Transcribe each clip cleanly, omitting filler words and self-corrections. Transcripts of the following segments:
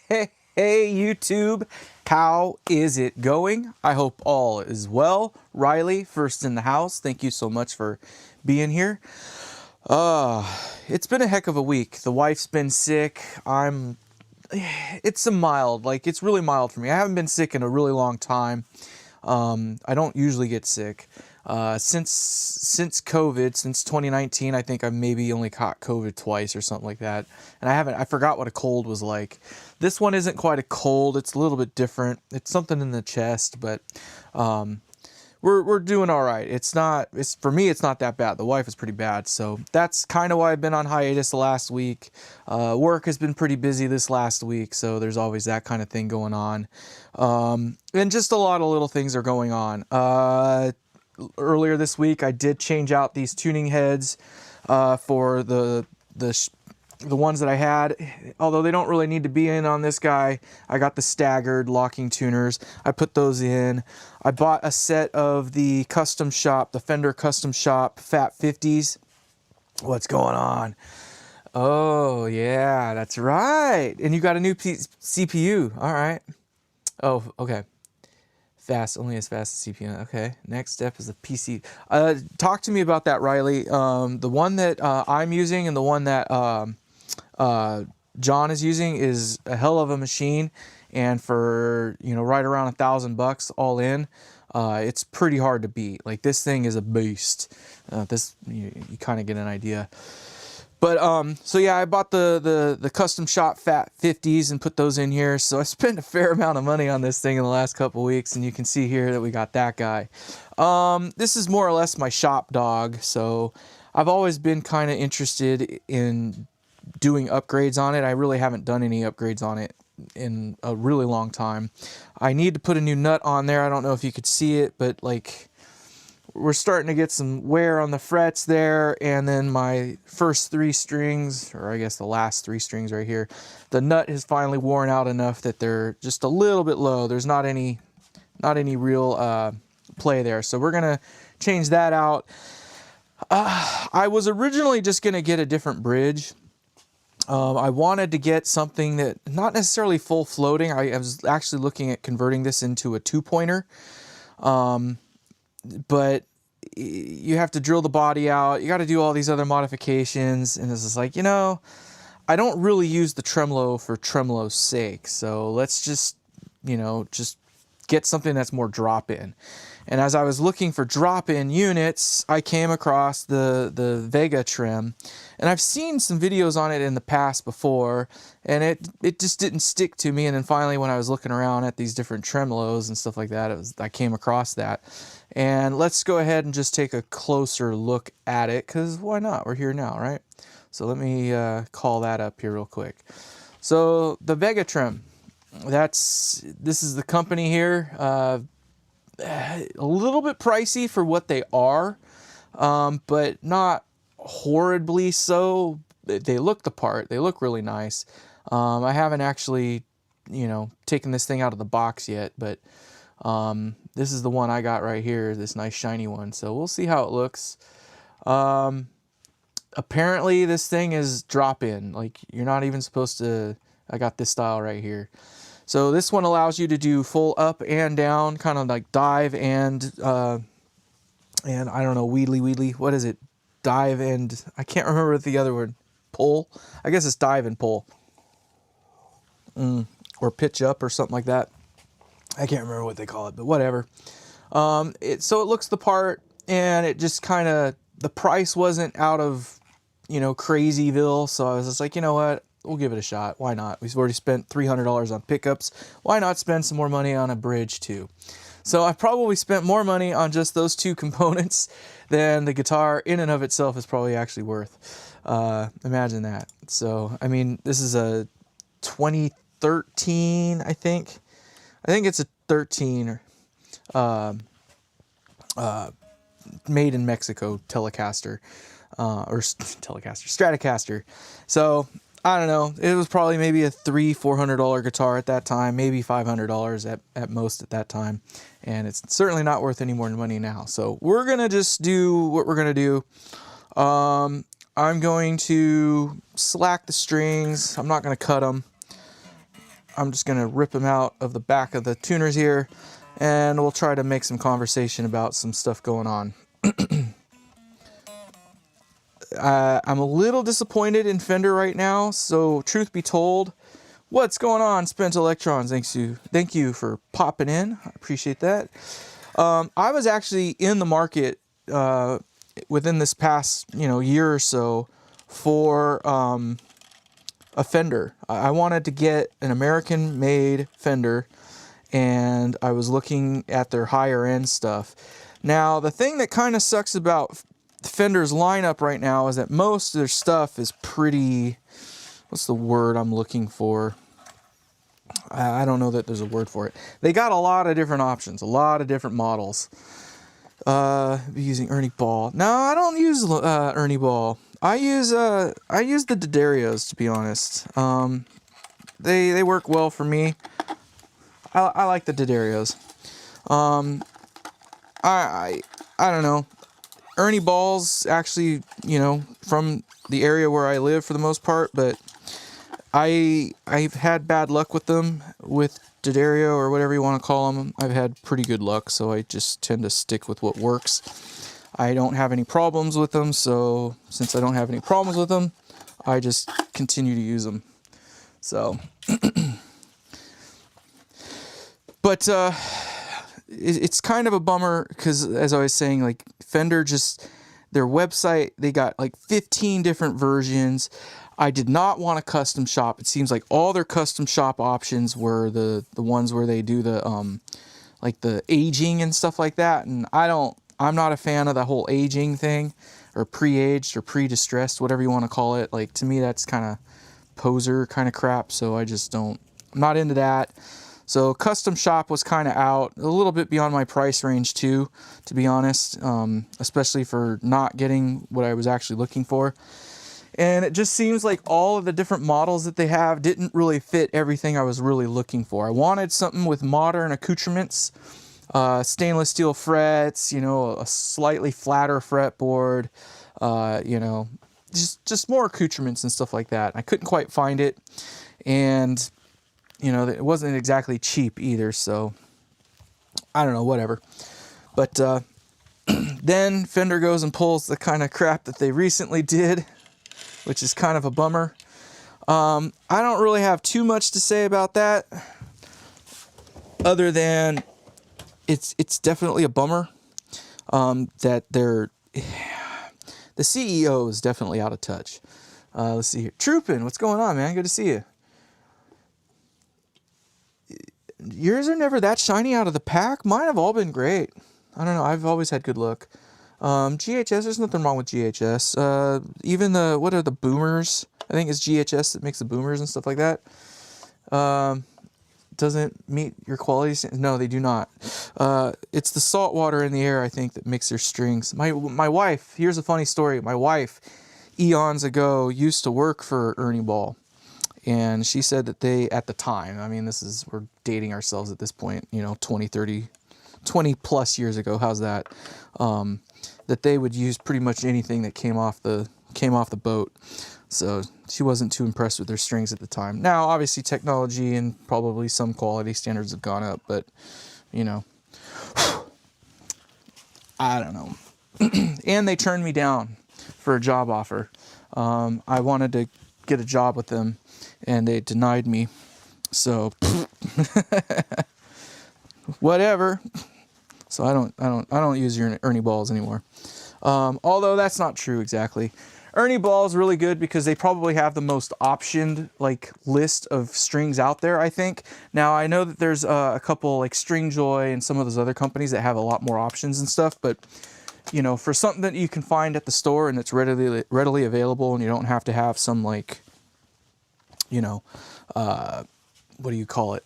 Hey, YouTube, how is it going? I hope all is well. Riley, first in the house, thank you so much for being here. It's been a heck of a week. The wife's been sick. It's it's really mild for me. I haven't been sick in a really long time. I don't usually get sick. Since COVID, since 2019, I think I've maybe only caught COVID twice or something like that. And I forgot what a cold was like. This one isn't quite a cold. It's a little bit different. It's something in the chest, but we're doing all right. For me, it's not that bad. The wife is pretty bad. So that's kind of why I've been on hiatus the last week. Work has been pretty busy this last week. So there's always that kind of thing going on. And just a lot of little things are going on. Earlier this week, I did change out these tuning heads for the ones that I had. Although they don't really need to be in on this guy, I got the staggered locking tuners. I put those in. I bought a set of the Fender Custom Shop Fat 50s. What's going on? Oh, yeah, that's right. And you got a new CPU. All right. Oh, okay. Only as fast as CPU. Okay, next step is the PC. Talk to me about that, Riley. The one that I'm using and the one that John is using is a hell of a machine, and for right around $1,000 all in, it's pretty hard to beat. Like, this thing is a beast. You kind of get an idea. But so yeah, I bought the Custom Shop Fat 50s and put those in here. So I spent a fair amount of money on this thing in the last couple weeks, and you can see here that we got that guy. This is more or less my shop dog, so I've always been kind of interested in doing upgrades on it. I really haven't done any upgrades on it in a really long time. I need to put a new nut on there. I don't know if you could see it, but like, we're starting to get some wear on the frets there, and then my first 3 strings, or I guess the last 3 strings right here, the nut has finally worn out enough that they're just a little bit low. There's not any real play there, so we're gonna change that out. I was originally just gonna get a different bridge. I wanted to get something that, not necessarily full floating. I was actually looking at converting this into a 2-pointer. But you have to drill the body out. You got to do all these other modifications. And this is like, I don't really use the tremolo for tremolo's sake. So let's just get something that's more drop-in. And as I was looking for drop-in units, I came across the Vega-Trem. And I've seen some videos on it in the past before, and it just didn't stick to me. And then finally, when I was looking around at these different tremolos and stuff like that, I came across that. And let's go ahead and just take a closer look at it, because why not? We're here now, right? So let me call that up here real quick. So the Vega-Trem, this is the company here. A little bit pricey for what they are, but not horribly so. They look the part. They look really nice. I haven't actually, taken this thing out of the box yet, but this is the one I got right here, this nice shiny one. So we'll see how it looks. Apparently this thing is drop-in. Like, you're not even supposed to. I got this style right here. So this one allows you to do full up and down, kind of like dive and I don't know, wheelie. What is it? Dive and, I can't remember what the other word. Pull? I guess it's dive and pull. Or pitch up or something like that. I can't remember what they call it, but whatever. So it looks the part, and it just kind of, the price wasn't out of, crazyville. So I was just like, you know what? We'll give it a shot. Why not? We've already spent $300 on pickups. Why not spend some more money on a bridge too? So I probably spent more money on just those 2 components than the guitar in and of itself is probably actually worth. Imagine that. So, I mean, this is a 2013, I think. I think it's a 13 made in Mexico Telecaster, or Stratocaster. So I don't know. It was probably maybe a $400 guitar at that time, maybe $500 at most at that time. And it's certainly not worth any more money now. So we're going to just do what we're going to do. I'm going to slack the strings. I'm not going to cut them. I'm just going to rip them out of the back of the tuners here, and we'll try to make some conversation about some stuff going on. I'm a little disappointed in Fender right now, so truth be told, what's going on, Spent Electrons? Thank you for popping in. I appreciate that. I was actually in the market within this past year or so for a Fender. I wanted to get an American-made Fender, and I was looking at their higher-end stuff. Now, the thing that kind of sucks about Fender's lineup right now is that most of their stuff is pretty... What's the word I'm looking for? I don't know that there's a word for it. They got a lot of different options, a lot of different models. Using Ernie Ball. No, I don't use Ernie Ball. I use the D'Addarios, to be honest. They work well for me. I like the D'Addarios. I don't know. Ernie Ball's actually, from the area where I live for the most part, but I've had bad luck with them, with D'Addario or whatever you want to call them. I've had pretty good luck, so I just tend to stick with what works. I don't have any problems with them, so since I don't have any problems with them, I just continue to use them. So, but it's kind of a bummer because, as I was saying, like Fender their website, they got like 15 different versions. I did not want a custom shop. It seems like all their custom shop options were the ones where they do the like the aging and stuff like that, and I'm not a fan of the whole aging thing, or pre-aged or pre-distressed, whatever you want to call it. Like, to me, that's kind of poser kind of crap, so I'm not into that. So custom shop was kind of out, a little bit beyond my price range too, to be honest, especially for not getting what I was actually looking for. And it just seems like all of the different models that they have didn't really fit everything I was really looking for. I wanted something with modern accoutrements, stainless steel frets, a slightly flatter fretboard, just more accoutrements and stuff like that. I couldn't quite find it, and it wasn't exactly cheap either, so I don't know, whatever. But then Fender goes and pulls the kind of crap that they recently did, which is kind of a bummer. I don't really have too much to say about that, other than it's definitely a bummer that the CEO is definitely out of touch. Let's see here. Troopin', what's going on, man? Good to see you. Yours are never that shiny out of the pack. Mine have all been great. I don't know. I've always had good luck. GHS, there's nothing wrong with GHS. Even what are the boomers? I think it's GHS that makes the boomers and stuff like that. Doesn't meet your quality standards. No, they do not. It's the salt water in the air, I think, that makes their strings. My wife, here's a funny story. My wife, eons ago, used to work for Ernie Ball. And she said that they, at the time, I mean, we're dating ourselves at this point, 20, 30, 20 plus years ago. How's that? That they would use pretty much anything that came off the boat. So she wasn't too impressed with their strings at the time. Now, obviously, technology and probably some quality standards have gone up, but, I don't know. And they turned me down for a job offer. I wanted to get a job with them, and they denied me. So, whatever. So I don't use your Ernie Balls anymore. Although that's not true exactly. Ernie Ball is really good because they probably have the most optioned list of strings out there, I think. Now, I know that there's a couple like Stringjoy and some of those other companies that have a lot more options and stuff, but for something that you can find at the store and it's readily available, and you don't have to have some what do you call it?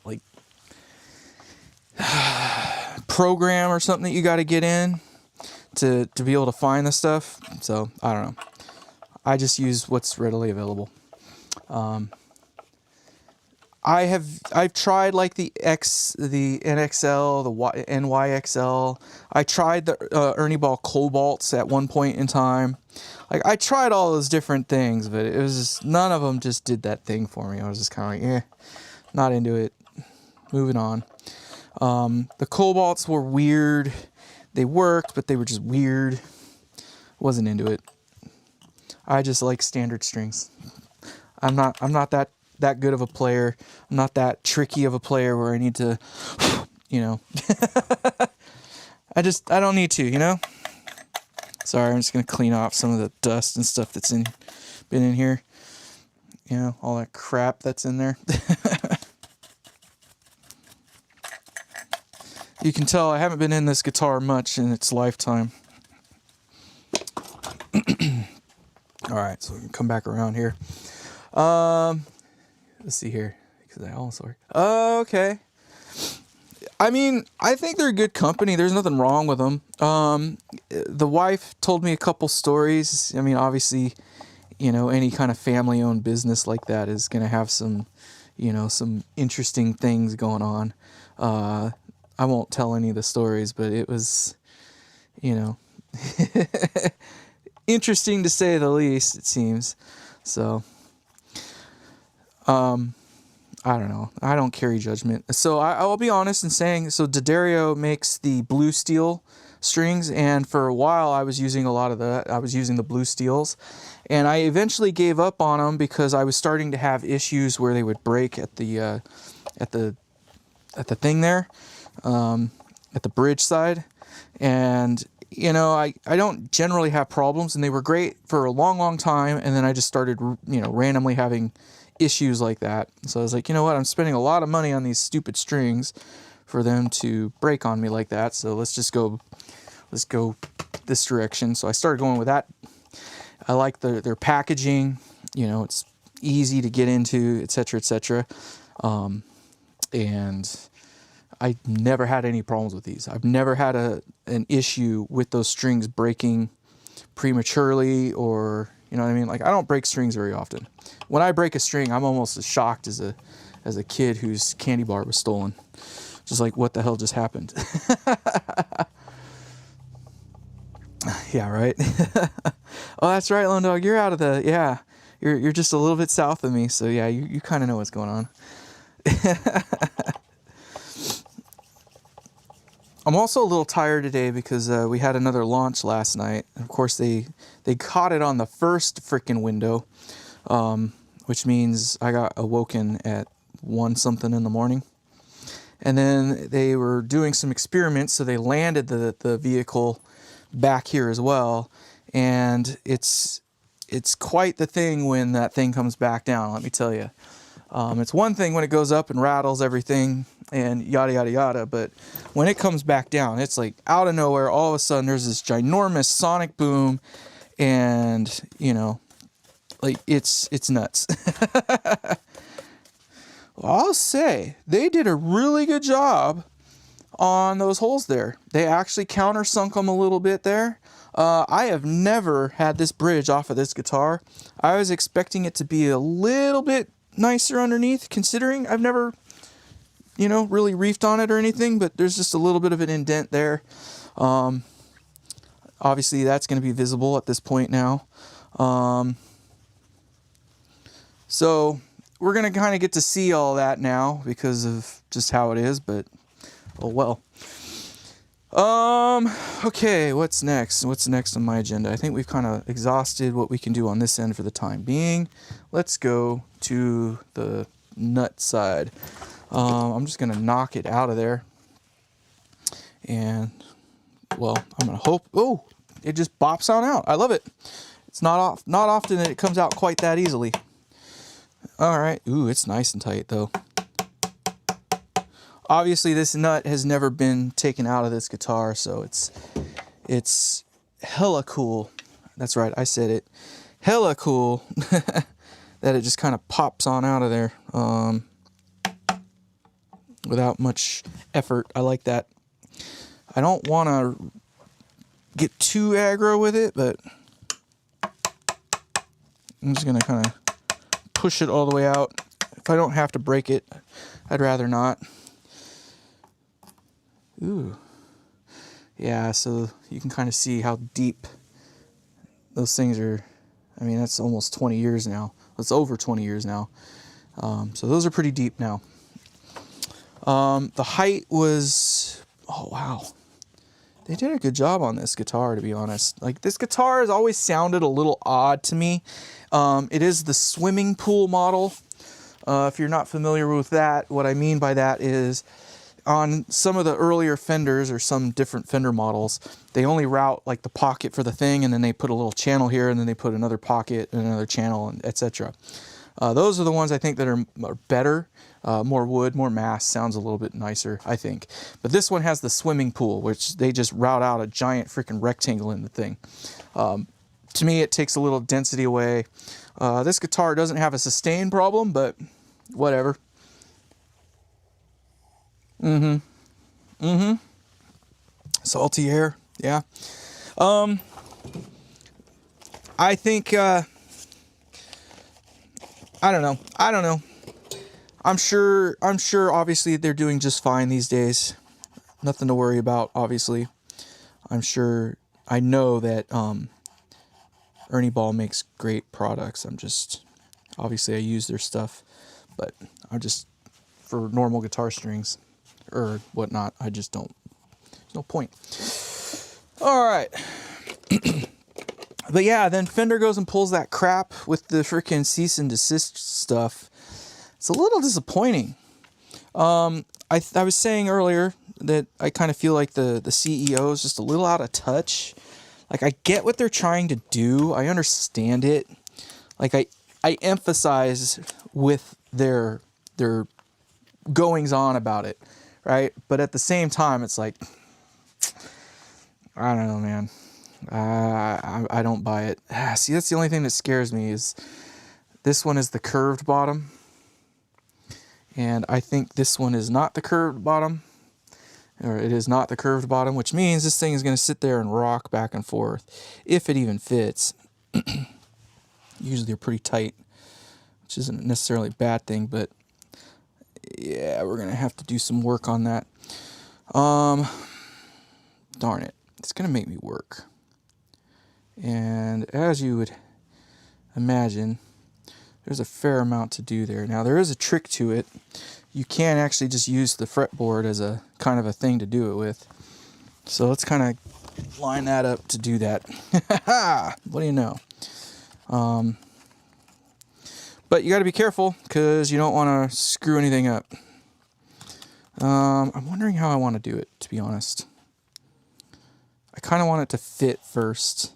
Program or something that you got to get in to be able to find the stuff. So, I don't know. I just use what's readily available. I've tried the NXL, the NYXL. I tried the Ernie Ball Cobalts at one point in time. I tried all those different things, but it was just, none of them just did that thing for me. I was just kind of like, Not into it. Moving on. The cobalts were weird. They worked, but they were just weird. Wasn't into it. I just like standard strings. I'm not that good of a player. I'm not that tricky of a player where I need to, you know. I don't need to, you know. Sorry, I'm just gonna clean off some of the dust and stuff that's been in here. You know, all that crap that's in there. You can tell I haven't been in this guitar much in its lifetime. All right, so we can come back around here. Let's see here, because I also okay. I mean, I think they're good company. There's nothing wrong with them. The wife told me a couple stories. I mean, obviously, you know, any kind of family-owned business like that is going to have some, you know, some interesting things going on. I won't tell any of the stories, but it was, you know, interesting to say the least, it seems. So, I don't know. I don't carry judgment. So I will be honest in saying, so D'Addario makes the blue steel strings, and for a while I was using a lot of that. I was using the blue steels, and I eventually gave up on them because I was starting to have issues where they would break at the thing there, at the bridge side. And you know, I don't generally have problems, and they were great for a long time, and then I just started, you know, randomly having issues like that. So I was like, you know what, I'm spending a lot of money on these stupid strings for them to break on me like that, so let's go this direction. So I started going with that. I like their packaging, you know, it's easy to get into, etc., etc. And I never had any problems with these. I've never had an issue with those strings breaking prematurely, or, you know what I mean? Like, I don't break strings very often. When I break a string, I'm almost as shocked as a kid whose candy bar was stolen. Just like, what the hell just happened? Yeah, right? Oh, that's right, Lone Dog. You're out of the, yeah. You're just a little bit south of me, so yeah, you kind of know what's going on. I'm also a little tired today because we had another launch last night. Of course, they caught it on the first frickin' window, which means I got awoken at 1 something in the morning. And then they were doing some experiments, so they landed the vehicle back here as well. And it's quite the thing when that thing comes back down, let me tell you. It's one thing when it goes up and rattles everything and yada, yada, yada. But when it comes back down, it's like out of nowhere, all of a sudden there's this ginormous sonic boom. And, you know, like it's nuts. Well, I'll say they did a really good job on those holes there. They actually countersunk them a little bit there. I have never had this bridge off of this guitar. I was expecting it to be a little bit nicer underneath, considering I've never, you know, really reefed on it or anything, but there's just a little bit of an indent there. Obviously that's going to be visible at this point now. So we're going to kind of get to see all that now because of just how it is, but oh well. Okay, what's next? What's next on my agenda? I think we've kind of exhausted what we can do on this end for the time being. Let's go to the nut side. I'm just going to knock it out of there. And, well, I'm going to hope... Oh, it just bops on out. I love it. It's not often that it comes out quite that easily. All right. Ooh, it's nice and tight, though. Obviously, this nut has never been taken out of this guitar, so it's hella cool. That's right, I said it. Hella cool that it just kind of pops on out of there without much effort. I like that. I don't want to get too aggro with it, but I'm just going to kind of push it all the way out. If I don't have to break it, I'd rather not. Ooh. Yeah, so you can kind of see how deep those things are. I mean, that's almost 20 years now. It's over 20 years now. So those are pretty deep now. The height was, oh wow. They did a good job on this guitar, to be honest. Like, this guitar has always sounded a little odd to me. It is the swimming pool model. If you're not familiar with that, what I mean by that is on some of the earlier Fenders or some different Fender models, they only route like the pocket for the thing, and then they put a little channel here, and then they put another pocket and another channel, and etc. Those are the ones I think that are better. More wood, more mass, sounds a little bit nicer, I think. But this one has the swimming pool, which they just route out a giant freaking rectangle in the thing. To me, it takes a little density away. This guitar doesn't have a sustain problem, but whatever. Salty air, yeah. I think, I don't know. I'm sure obviously they're doing just fine these days. Nothing to worry about, obviously. I know that Ernie Ball makes great products. Obviously I use their stuff, but for normal guitar strings or whatnot, I just don't, there's no point. All right. But yeah, then Fender goes and pulls that crap with the freaking cease and desist stuff. It's a little disappointing. I was saying earlier that I kind of feel like the CEO is just a little out of touch. Like, I get what they're trying to do. I understand it. Like, I emphasize with their goings on about it, right? But at the same time, it's like, I don't know, man. I don't buy it. See, that's the only thing that scares me is this one is the curved bottom. And I think this one is not the curved bottom. Or it is not the curved bottom, which means this thing is going to sit there and rock back and forth, if it even fits. Usually they're pretty tight, which isn't necessarily a bad thing, but yeah, we're going to have to do some work on that. Darn it. It's going to make me work. And as you would imagine, there's a fair amount to do there. Now, there is a trick to it. You can actually just use the fretboard as a kind of a thing to do it with. So let's kind of line that up to do that. What do you know? But you got to be careful because you don't want to screw anything up. I'm wondering how I want to do it, to be honest. I kind of want it to fit first.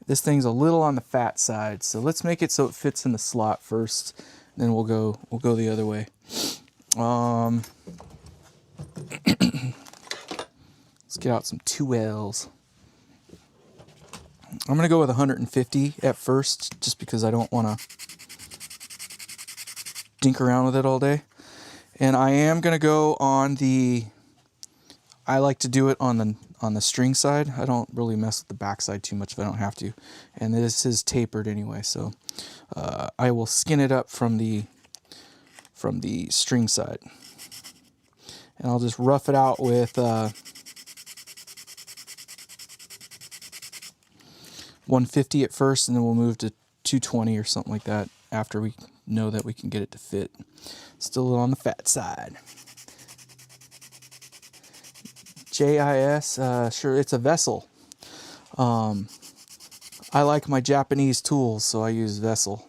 This thing's a little on the fat side, so let's make it so it fits in the slot first. Then we'll go the other way. Let's get out some 2Ls. I'm gonna go with 150 at first, just because I don't want to dink around with it all day. And I am gonna go on the. I like to do it on the string side. I don't really mess with the back side too much if I don't have to. And this is tapered anyway, so I will skin it up from the string side. And I'll just rough it out with 150 at first, and then we'll move to 220 or something like that after we know that we can get it to fit. Still a little on the fat side. JIS, sure, it's a vessel. I like my Japanese tools, so I use vessel.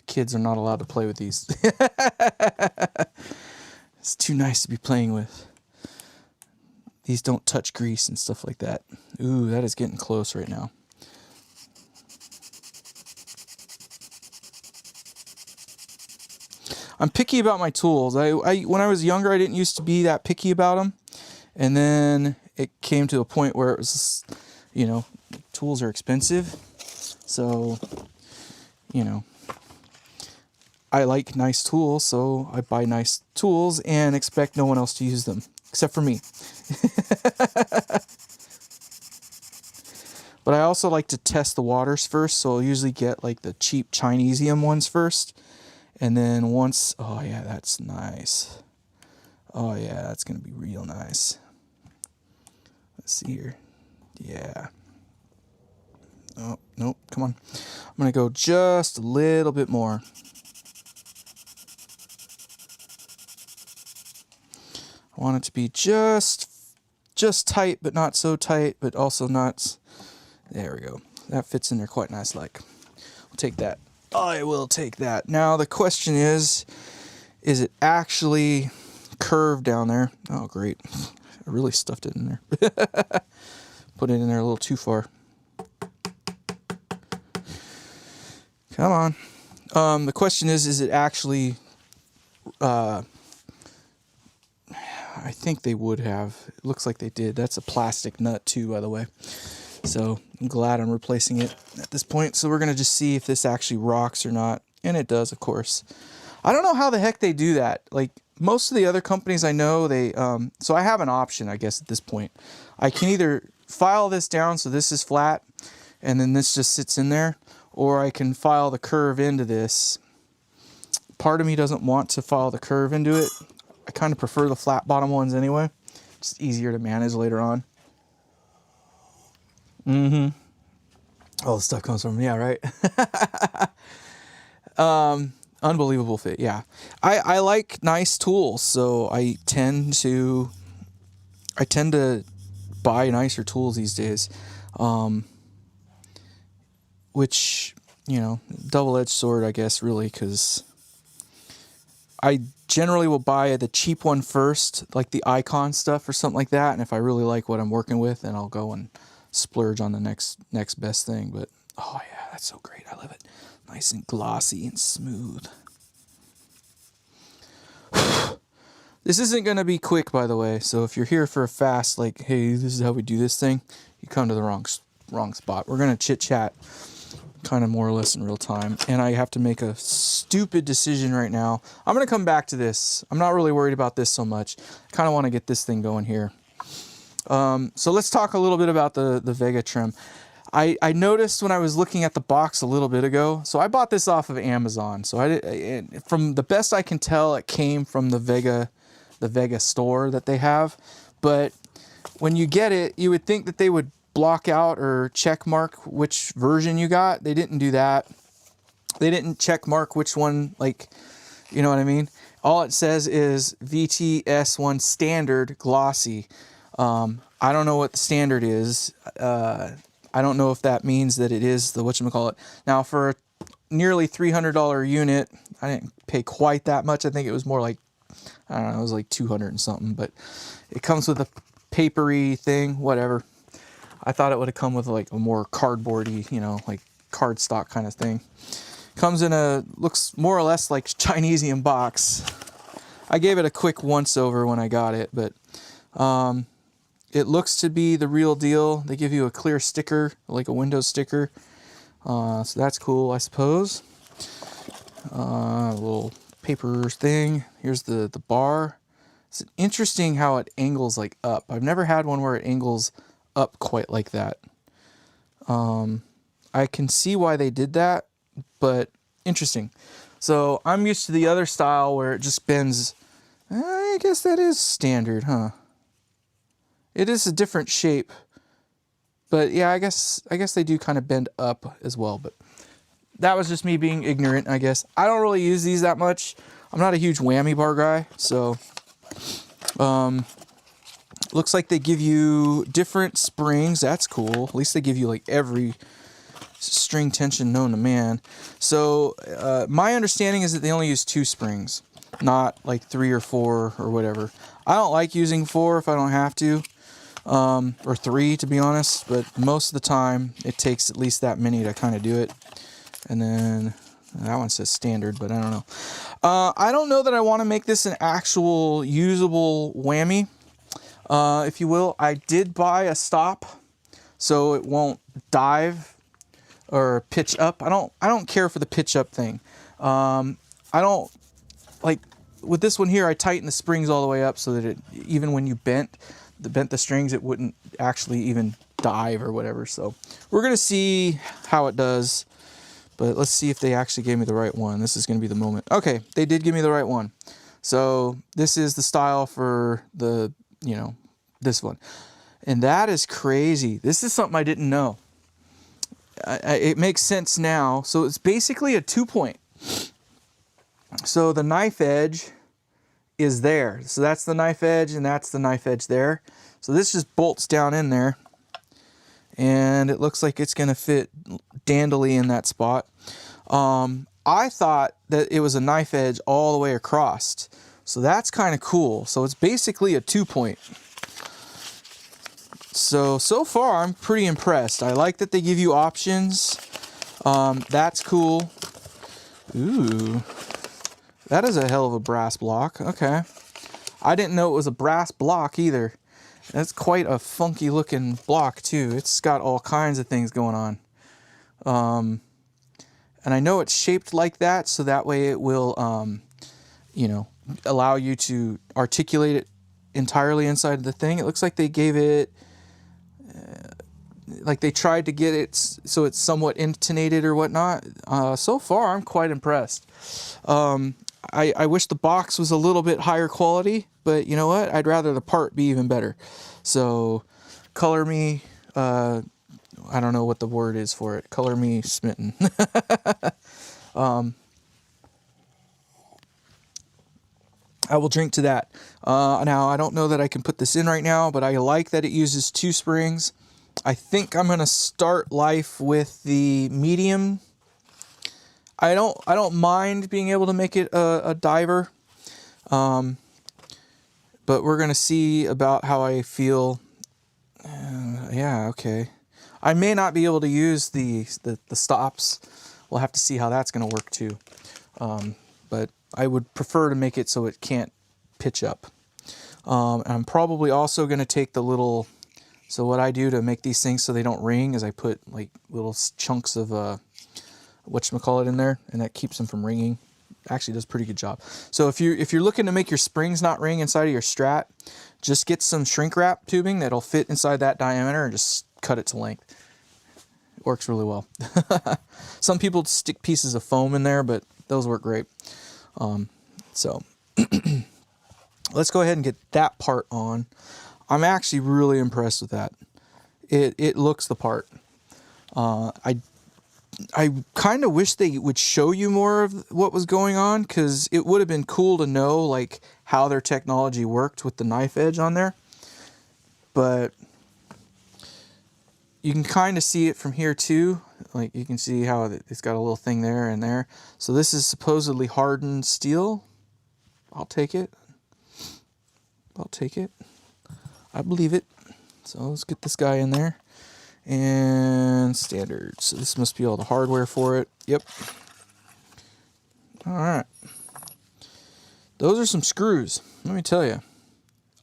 Kids are not allowed to play with these. It's too nice to be playing with. These don't touch grease and stuff like that. Ooh, that is getting close right now. I'm picky about my tools. When I was younger, I didn't used to be that picky about them. And then it came to a point where it was just, tools are expensive. So, I like nice tools, so I buy nice tools and expect no one else to use them, except for me. But I also like to test the waters first, so I'll usually get like the cheap Chinesium ones first. And then once, oh yeah, that's nice. Oh yeah, that's going to be real nice. Let's see here. Yeah. Oh, nope, come on. I'm going to go just a little bit more. want it to be just tight, but not so tight, but also not. There we go. That fits in there quite nice. Like, I'll take that. I will take that. Now the question is it actually curved down there? Oh, great. I really stuffed it in there. Put it in there a little too far. Come on. The question is it actually, I think they would have. It looks like they did. That's a plastic nut too, by the way. So I'm glad I'm replacing it at this point. So we're going to just see if this actually rocks or not. And it does, of course. I don't know how the heck they do that. Like most of the other companies I know, they, so I have an option, I guess, at this point. I can either file this down so this is flat and then this just sits in there, or I can file the curve into this. Part of me doesn't want to file the curve into it. I kind of prefer the flat bottom ones anyway. Just easier to manage later on. All the stuff comes from, yeah, right? Unbelievable fit, yeah. I like nice tools, so I tend to buy nicer tools these days. Which, you know, double-edged sword, I guess, really, because I generally will buy the cheap one first, like the Icon stuff or something like that, and if I really like what I'm working with, then I'll go and splurge on the next best thing. But oh yeah, that's so great. I love it. Nice and glossy and smooth. This isn't going to be quick, by the way, so if you're here for a fast, like, hey, this is how we do this thing, you come to the wrong spot. We're going to chit-chat kind of more or less in real time, and I have to make a stupid decision right now. I'm going to come back to this. I'm not really worried about this so much. I kind of want to get this thing going here. So let's talk a little bit about the Vega-Trem. I noticed when I was looking at the box a little bit ago, so I bought this off of Amazon. So from the best I can tell, it came from the Vega store that they have. But when you get it, you would think that they would block out or check mark which version you got. They didn't do that. They didn't check mark which one, like, you know what I mean? All it says is VTS1 standard glossy. I don't know what the standard is. I don't know if that means that it is the whatchamacallit. Now, for a nearly $300 unit, I didn't pay quite that much. I think it was more like, I don't know, it was like 200 and something. But it comes with a papery thing, whatever. I thought it would have come with like a more cardboardy, you know, like cardstock kind of thing. Comes in looks more or less like Chinesium box. I gave it a quick once over when I got it, but it looks to be the real deal. They give you a clear sticker, like a Windows sticker. So that's cool, I suppose. A little paper thing. Here's the bar. It's interesting how it angles like up. I've never had one where it angles up quite like that. I can see why they did that, but interesting. So I'm used to the other style where it just bends. I guess that is standard, huh? It is a different shape, but yeah, I guess they do kind of bend up as well, but that was just me being ignorant, I guess. I don't really use these that much. I'm not a huge whammy bar guy, so looks like they give you different springs. That's cool. At least they give you like every string tension known to man. So my understanding is that they only use 2 springs, not like 3 or 4 or whatever. I don't like using 4 if I don't have to. Or 3 to be honest, but most of the time it takes at least that many to kind of do it. And then that one says standard, but I don't know. I don't know that I want to make this an actual usable whammy, if you will. I did buy a stop so it won't dive or pitch up. I don't care for the pitch up thing. I don't like with this one here. I tighten the springs all the way up so that it, even when you bent the strings, it wouldn't actually even dive or whatever. So we're gonna see how it does, but let's see if they actually gave me the right one. This is gonna be the moment. Okay, they did give me the right one. So this is the style for the, you know, this one, and that is crazy. This is something I didn't know. It makes sense now. So it's basically a 2-point. So the knife edge is there. So that's the knife edge and that's the knife edge there. So this just bolts down in there and it looks like it's going to fit dandily in that spot. I thought that it was a knife edge all the way across. So that's kind of cool. So it's basically a 2-point. So far I'm pretty impressed. I like that they give you options. That's cool. Ooh, that is a hell of a brass block. Okay. I didn't know it was a brass block either. That's quite a funky looking block too. It's got all kinds of things going on. And I know it's shaped like that, so that way it will, you know, allow you to articulate it entirely inside of the thing. It looks like they gave it, like they tried to get it so it's somewhat intonated or whatnot. So far, I'm quite impressed. I wish the box was a little bit higher quality, but you know what? I'd rather the part be even better. So, color me, I don't know what the word is for it. Color me smitten. I will drink to that. Now, I don't know that I can put this in right now, but I like that it uses 2 springs. I think I'm going to start life with the medium. I don't mind being able to make it a diver. But we're going to see about how I feel. Yeah, okay. I may not be able to use the stops. We'll have to see how that's going to work too. But I would prefer to make it so it can't pitch up. I'm probably also going to take the little... So what I do to make these things so they don't ring is I put like little chunks of whatchamacallit in there, and that keeps them from ringing. Actually does a pretty good job. So if you're looking to make your springs not ring inside of your Strat, just get some shrink wrap tubing that'll fit inside that diameter and just cut it to length. It works really well. Some people stick pieces of foam in there, but those work great. So let's go ahead and get that part on. I'm actually really impressed with that. It looks the part. I kind of wish they would show you more of what was going on, because it would have been cool to know like how their technology worked with the knife edge on there. But you can kind of see it from here too. Like you can see how it's got a little thing there and there. So this is supposedly hardened steel. I'll take it. I'll take it. I believe it. So let's get this guy in there. And standard. So this must be all the hardware for it. Yep. All right. Those are some screws. Let me tell you.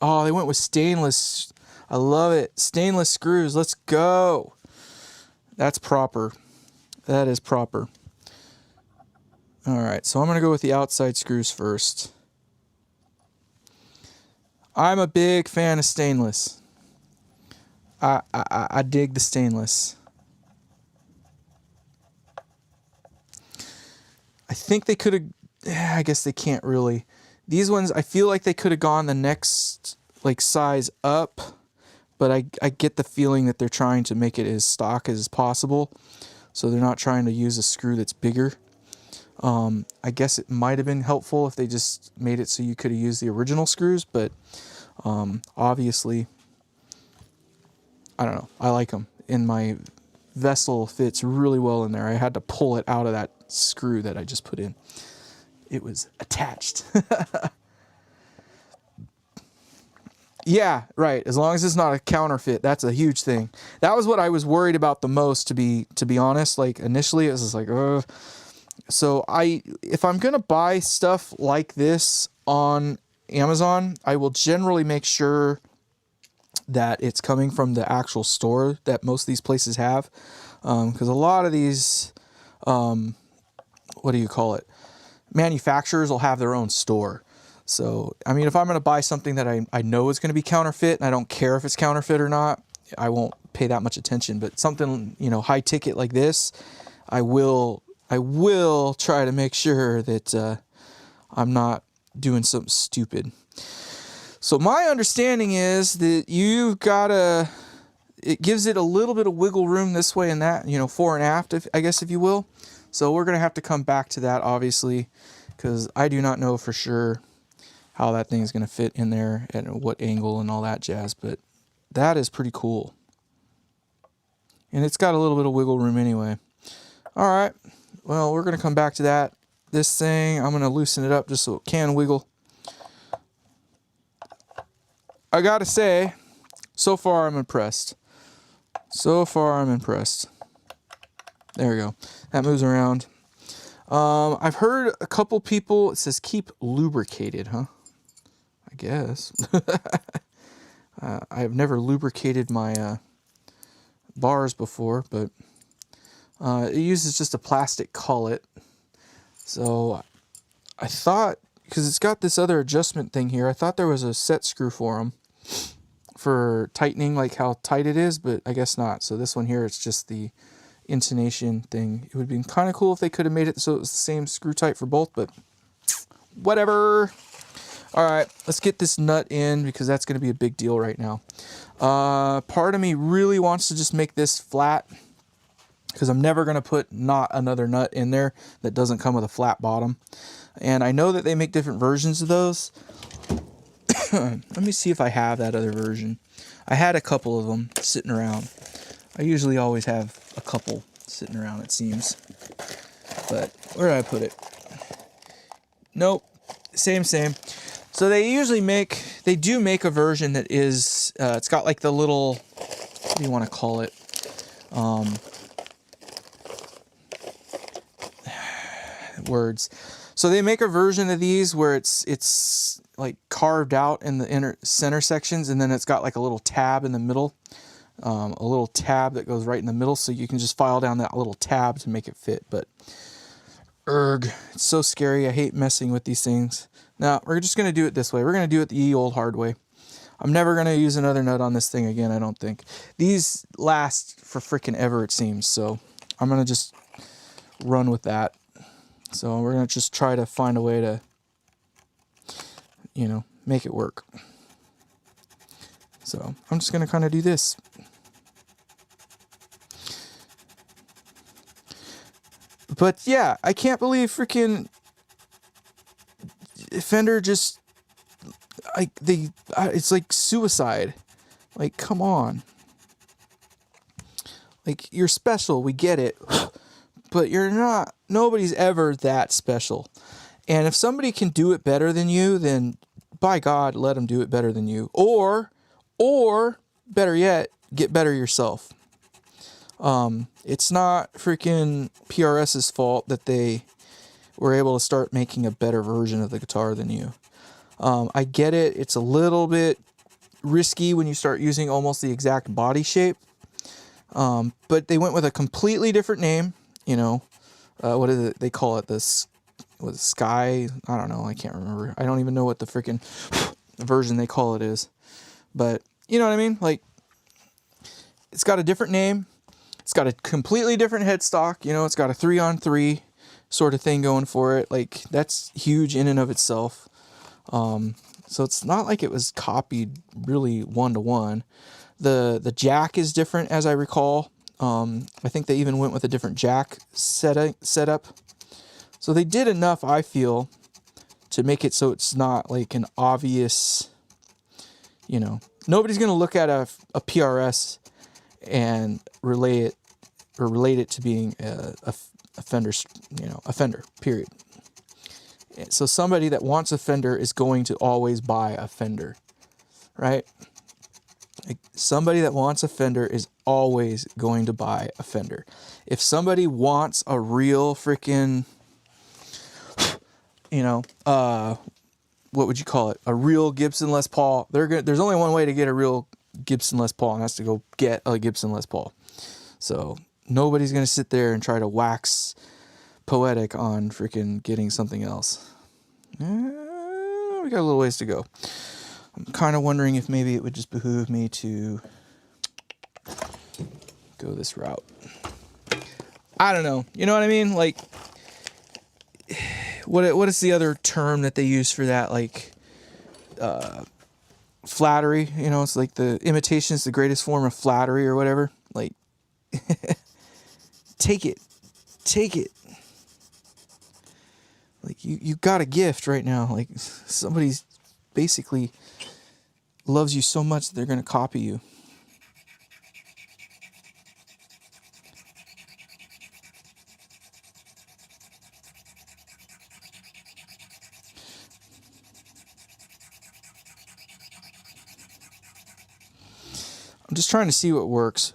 Oh, they went with stainless. I love it. Stainless screws. Let's go. That's proper. That is proper. All right. So I'm going to go with the outside screws first. I'm a big fan of stainless. I dig the stainless. I think they could have... I guess they can't really. These ones, I feel like they could have gone the next like size up, but I get the feeling that they're trying to make it as stock as possible. So they're not trying to use a screw that's bigger. I guess it might have been helpful if they just made it so you could have used the original screws, but obviously, I don't know. I like them. And my vessel fits really well in there. I had to pull it out of that screw that I just put in. It was attached. Yeah, right. As long as it's not a counterfeit, that's a huge thing. That was what I was worried about the most, to be honest. Like initially, it was just like, ugh. So if I'm gonna buy stuff like this on Amazon, I will generally make sure that it's coming from the actual store that most of these places have, because a lot of these, what do you call it? Manufacturers will have their own store. So, I mean, if I'm going to buy something that I know is going to be counterfeit, and I don't care if it's counterfeit or not, I won't pay that much attention. But something, you know, high ticket like this, I will try to make sure that I'm not doing something stupid. So my understanding is that you've got to, it gives it a little bit of wiggle room this way and that, you know, fore and aft, I guess, if you will. So we're going to have to come back to that, obviously, because I do not know for sure how that thing's going to fit in there and what angle and all that jazz. But that is pretty cool. And it's got a little bit of wiggle room anyway. All right. Well, we're going to come back to that. This thing, I'm going to loosen it up just so it can wiggle. I got to say, so far I'm impressed. So far I'm impressed. There we go. That moves around. I've heard a couple people, it says keep lubricated, huh? I guess. I've never lubricated my bars before, but it uses just a plastic collet. So I thought, because it's got this other adjustment thing here, I thought there was a set screw for them for tightening, like how tight it is, but I guess not. So this one here, it's just the intonation thing. It would have been kind of cool if they could have made it so it was the same screw type for both, but whatever. All right, let's get this nut in because that's going to be a big deal right now. Part of me really wants to just make this flat because I'm never going to put not another nut in there that doesn't come with a flat bottom. And I know that they make different versions of those. Let me see if I have that other version. I had a couple of them sitting around. I usually always have a couple sitting around, it seems. But where did I put it? Nope. Same. So they do make a version that is, it's got like the little, what do you want to call it? Words. So they make a version of these where it's like carved out in the center sections, and then it's got like a little tab in the middle, a little tab that goes right in the middle, so you can just file down that little tab to make it fit. But it's so scary. I hate messing with these things. Now we're just gonna do it this way. We're gonna do it the ye old hard way. I'm never gonna use another nut on this thing again, I don't think. These last for freaking ever, it seems. So I'm gonna just run with that. So we're going to just try to find a way to, make it work. So I'm just going to kind of do this. But yeah, I can't believe freaking Fender just, it's like suicide. Like, come on. Like, you're special, we get it. But you're not, nobody's ever that special. And if somebody can do it better than you, then by God, let them do it better than you. Or better yet, get better yourself. It's not freaking PRS's fault that they were able to start making a better version of the guitar than you. I get it. It's a little bit risky when you start using almost the exact body shape. But they went with a completely different name. What is it? They call it Sky? I don't know. I can't remember. I don't even know what the freaking version they call it is. But you know what I mean? Like, it's got a different name. It's got a completely different headstock. It's got a 3-on-3 sort of thing going for it. Like, that's huge in and of itself. So it's not like it was copied really one-to-one. The jack is different, as I recall. I think they even went with a different jack setup. So they did enough, I feel, to make it so it's not like an obvious, nobody's going to look at a PRS and relate it to being a Fender, a Fender, period. So somebody that wants a Fender is going to always buy a Fender, right? Like, somebody that wants a Fender is always going to buy a Fender. If somebody wants a real freaking, what would you call it? A real Gibson Les Paul. There's only one way to get a real Gibson Les Paul, and that's to go get a Gibson Les Paul. So nobody's going to sit there and try to wax poetic on freaking getting something else. We got a little ways to go. I'm kind of wondering if maybe it would just behoove me to go this route. I don't know. You know what I mean? Like, what is the other term that they use for that? Like, flattery. It's like the imitation is the greatest form of flattery or whatever. Like, take it. Like, you got a gift right now. Like, somebody's basically loves you so much that they're going to copy you. I'm just trying to see what works.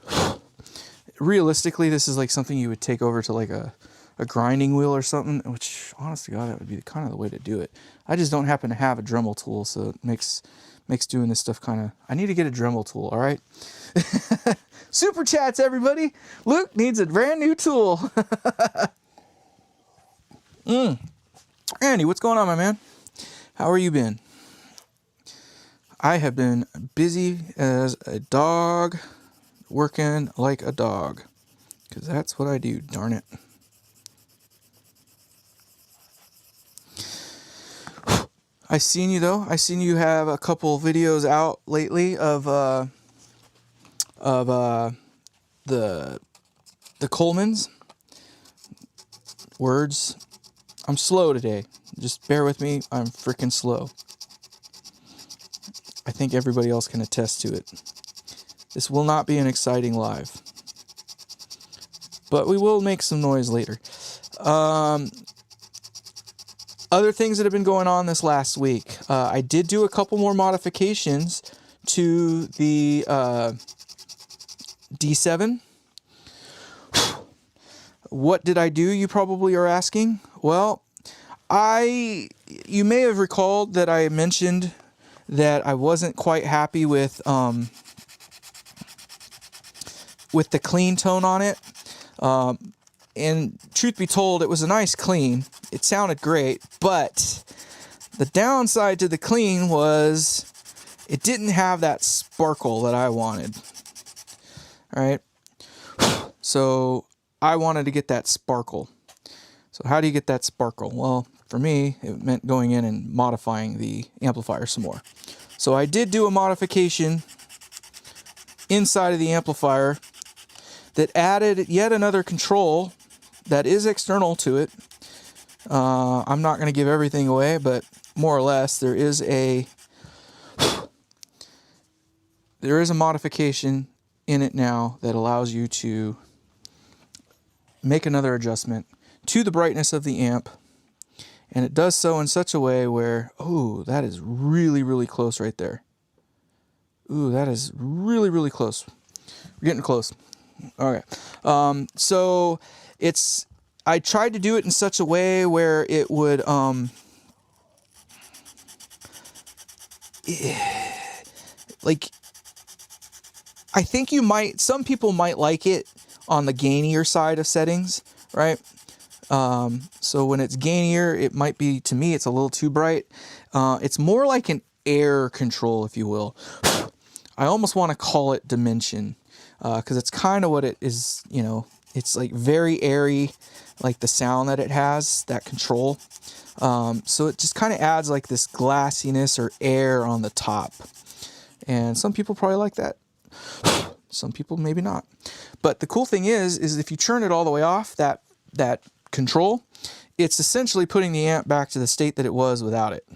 Realistically, this is like something you would take over to like a grinding wheel or something, which, honest to God, that would be kind of the way to do it. I just don't happen to have a Dremel tool, so it makes doing this stuff kind of... I need to get a Dremel tool, all right? Super chats, everybody! Luke needs a brand new tool. Andy, what's going on, my man? How are you been? I have been busy as a dog, working like a dog, because that's what I do, darn it. I seen you though. I seen you have a couple videos out lately of the Colemans. Words. I'm slow today. Just bear with me. I'm freaking slow. I think everybody else can attest to it. This will not be an exciting live, but we will make some noise later. Other things that have been going on this last week. I did do a couple more modifications to the D7. What did I do, you probably are asking? Well, you may have recalled that I mentioned that I wasn't quite happy with the clean tone on it. And truth be told, it was a nice clean. It sounded great, but the downside to the clean was it didn't have that sparkle that I wanted. All right. So I wanted to get that sparkle. So how do you get that sparkle? Well, for me, it meant going in and modifying the amplifier some more. So I did do a modification inside of the amplifier that added yet another control that is external to it. I'm not going to give everything away, but more or less there is a modification in it now that allows you to make another adjustment to the brightness of the amp, and it does so in such a way where, oh, that is really, really close right there. Ooh, that is really, really close. We're getting close. Okay. So I tried to do it in such a way where it would, like, I think some people might like it on the gainier side of settings, right? So when it's gainier, it might be, to me, it's a little too bright. It's more like an air control, if you will. I almost want to call it dimension, because it's kind of what it is, you know. It's like very airy, like the sound that it has, that control. So it just kind of adds like this glassiness or air on the top. And some people probably like that. Some people maybe not. But the cool thing is if you turn it all the way off, that control, it's essentially putting the amp back to the state that it was without it.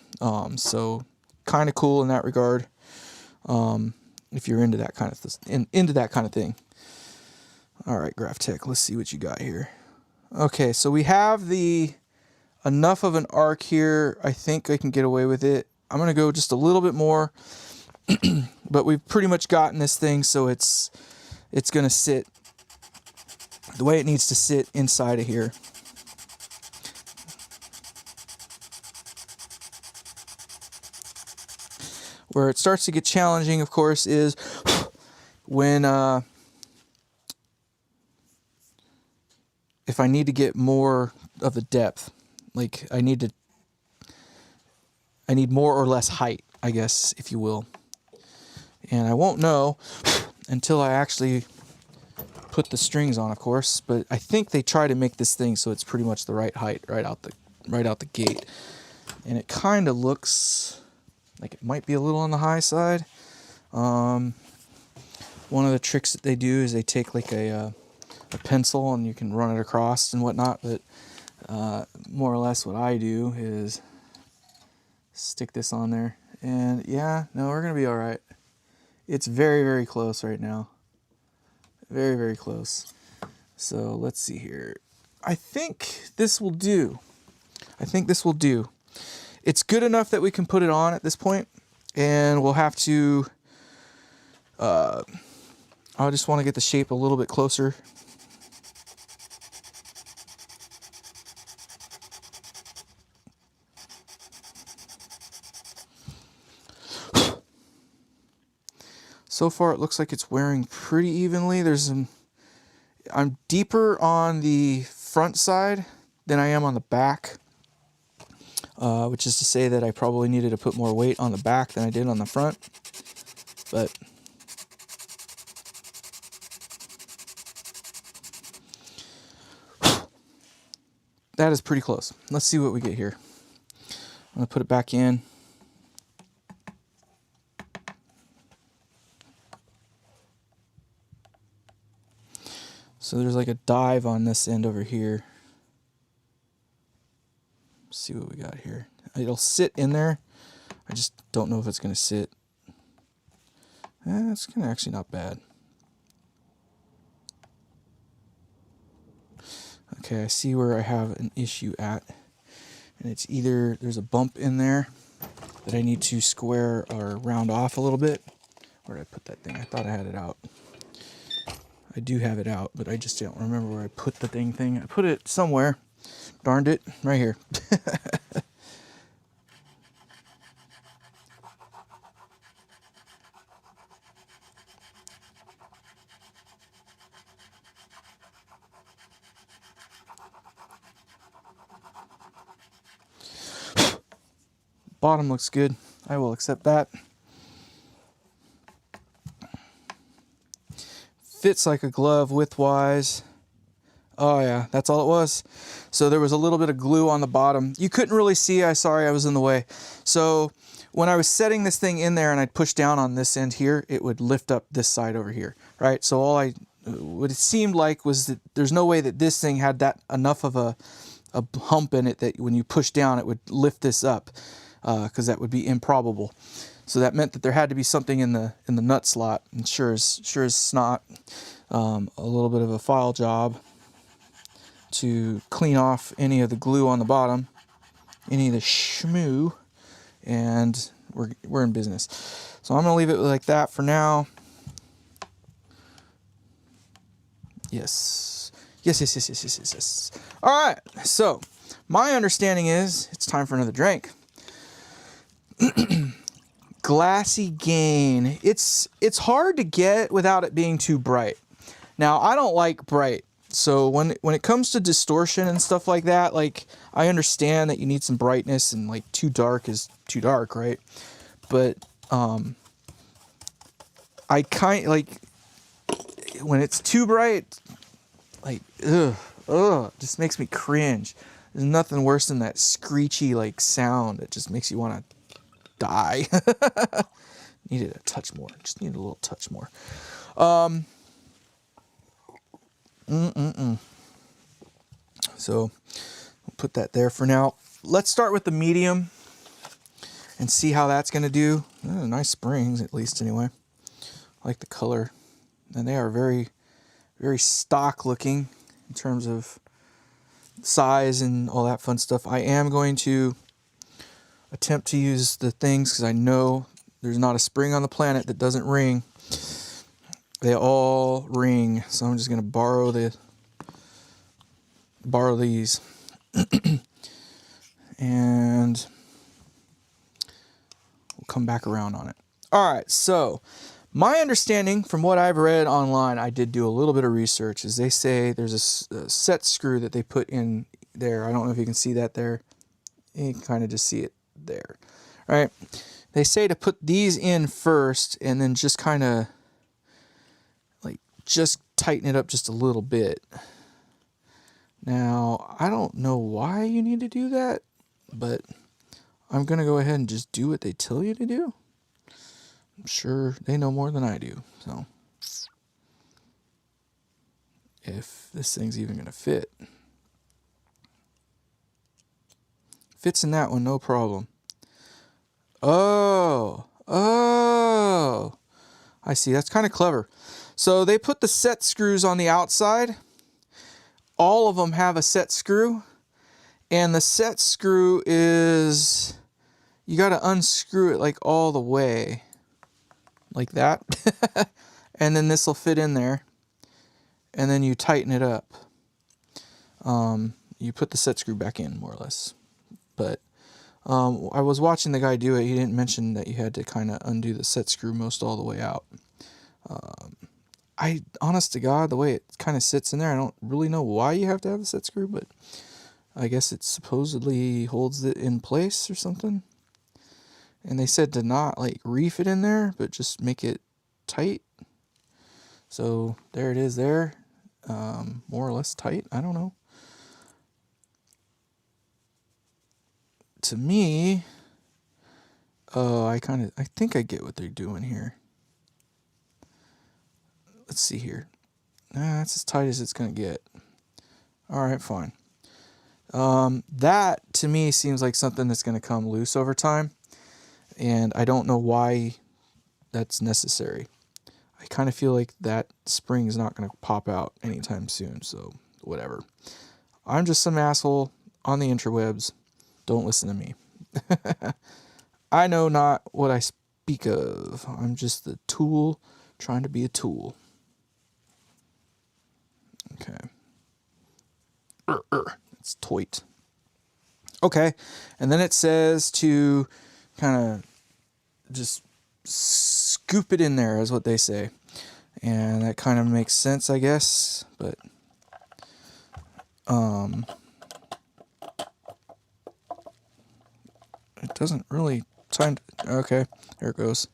So kind of cool in that regard. If you're into that kind of thing. All right, GraphTech, let's see what you got here. Okay, so we have enough of an arc here. I think I can get away with it. I'm going to go just a little bit more, but we've pretty much gotten this thing so it's going to sit the way it needs to sit inside of here. Where it starts to get challenging, of course, is when if I need to get more of the depth, like I need more or less height, I guess, if you will. And I won't know until I actually put the strings on, of course, but I think they try to make this thing so it's pretty much the right height right out the gate. And it kind of looks like it might be a little on the high side. One of the tricks that they do is they take like a pencil and you can run it across and whatnot, but more or less what I do is stick this on there And yeah, no, we're going to be all right. It's very, very close right now. Very, very close. So let's see here. I think this will do. I think this will do. It's good enough that we can put it on at this point, and we'll have to, I just want to get the shape a little bit closer. So far it looks like it's wearing pretty evenly. I'm deeper on the front side than I am on the back. Which is to say that I probably needed to put more weight on the back than I did on the front. But that is pretty close. Let's see what we get here. I'm going to put it back in. So there's like a dive on this end over here. Let's see what we got here. It'll sit in there. I just don't know if it's going to sit. It's kind of actually not bad. Okay, I see where I have an issue at. And it's either there's a bump in there that I need to square or round off a little bit. Where did I put that thing? I thought I had it out. I do have it out, but I just don't remember where I put the dang thing. I put it somewhere. Darned it. Right here. Bottom looks good. I will accept that. Fits like a glove width-wise. Oh yeah, that's all it was. So there was a little bit of glue on the bottom. You couldn't really see. Sorry, I was in the way. So when I was setting this thing in there and I'd push down on this end here, it would lift up this side over here, right? So what it seemed like was that there's no way that this thing had that enough of a hump in it that when you push down, it would lift this up, because that would be improbable. So that meant that there had to be something in the nut slot. And sure as snot, a little bit of a file job to clean off any of the glue on the bottom, any of the shmoo, and we're in business. So I'm gonna leave it like that for now. Yes. All right. So my understanding is it's time for another drink. Glassy Gain. It's hard to get without it being too bright. Now, I don't like bright. So when it comes to distortion and stuff like that, like, I understand that you need some brightness, and like too dark is too dark, right? But I kind like when it's too bright, like just makes me cringe. There's nothing worse than that screechy like sound that just makes you want to die. Needed a touch more. Just need a little touch more. So we'll put that there for now. Let's start with the medium and see how that's going to do. Nice springs, at least anyway. I like the color. And they are very, very stock looking in terms of size and all that fun stuff. I am going to attempt to use the things because I know there's not a spring on the planet that doesn't ring. They all ring, so I'm just going to borrow these. And we'll come back around on it. All right, so my understanding from what I've read online, I did do a little bit of research, is they say there's a set screw that they put in there. I don't know if you can see that there. You can kind of just see it there. All right. They say to put these in first and then just kind of like just tighten it up just a little bit. Now, I don't know why you need to do that, but I'm going to go ahead and just do what they tell you to do. I'm sure they know more than I do. So if this thing's even going to fit. Fits in that one, no problem. Oh, I see. That's kind of clever. So they put the set screws on the outside. All of them have a set screw. And the set screw is, you got to unscrew it like all the way. Like that. And then this will fit in there. And then you tighten it up. You put the set screw back in, more or less. But I was watching the guy do it. He didn't mention that you had to kind of undo the set screw most all the way out. Honest to God, the way it kind of sits in there, I don't really know why you have to have the set screw, but I guess it supposedly holds it in place or something. And they said to not like reef it in there, but just make it tight. So there it is there. More or less tight. I don't know. To me, I think I get what they're doing here. Let's see here. That's as tight as it's going to get. All right, fine. That, to me, seems like something that's going to come loose over time. And I don't know why that's necessary. I kind of feel like that spring is not going to pop out anytime soon. So, whatever. I'm just some asshole on the interwebs. Don't listen to me. I know not what I speak of. I'm just the tool trying to be a tool. Okay. It's toit. Okay. And then it says to kind of just scoop it in there, is what they say. And that kind of makes sense, I guess. But, it doesn't really okay, there it goes.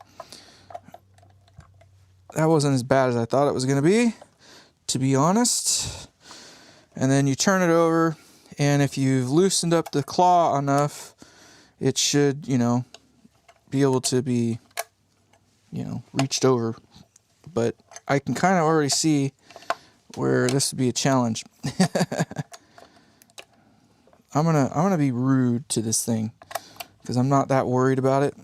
That wasn't as bad as I thought it was going to be honest. And then you turn it over, and if you've loosened up the claw enough, it should, be able to be, reached over. But I can kind of already see where this would be a challenge. I'm gonna be rude to this thing, because I'm not that worried about it.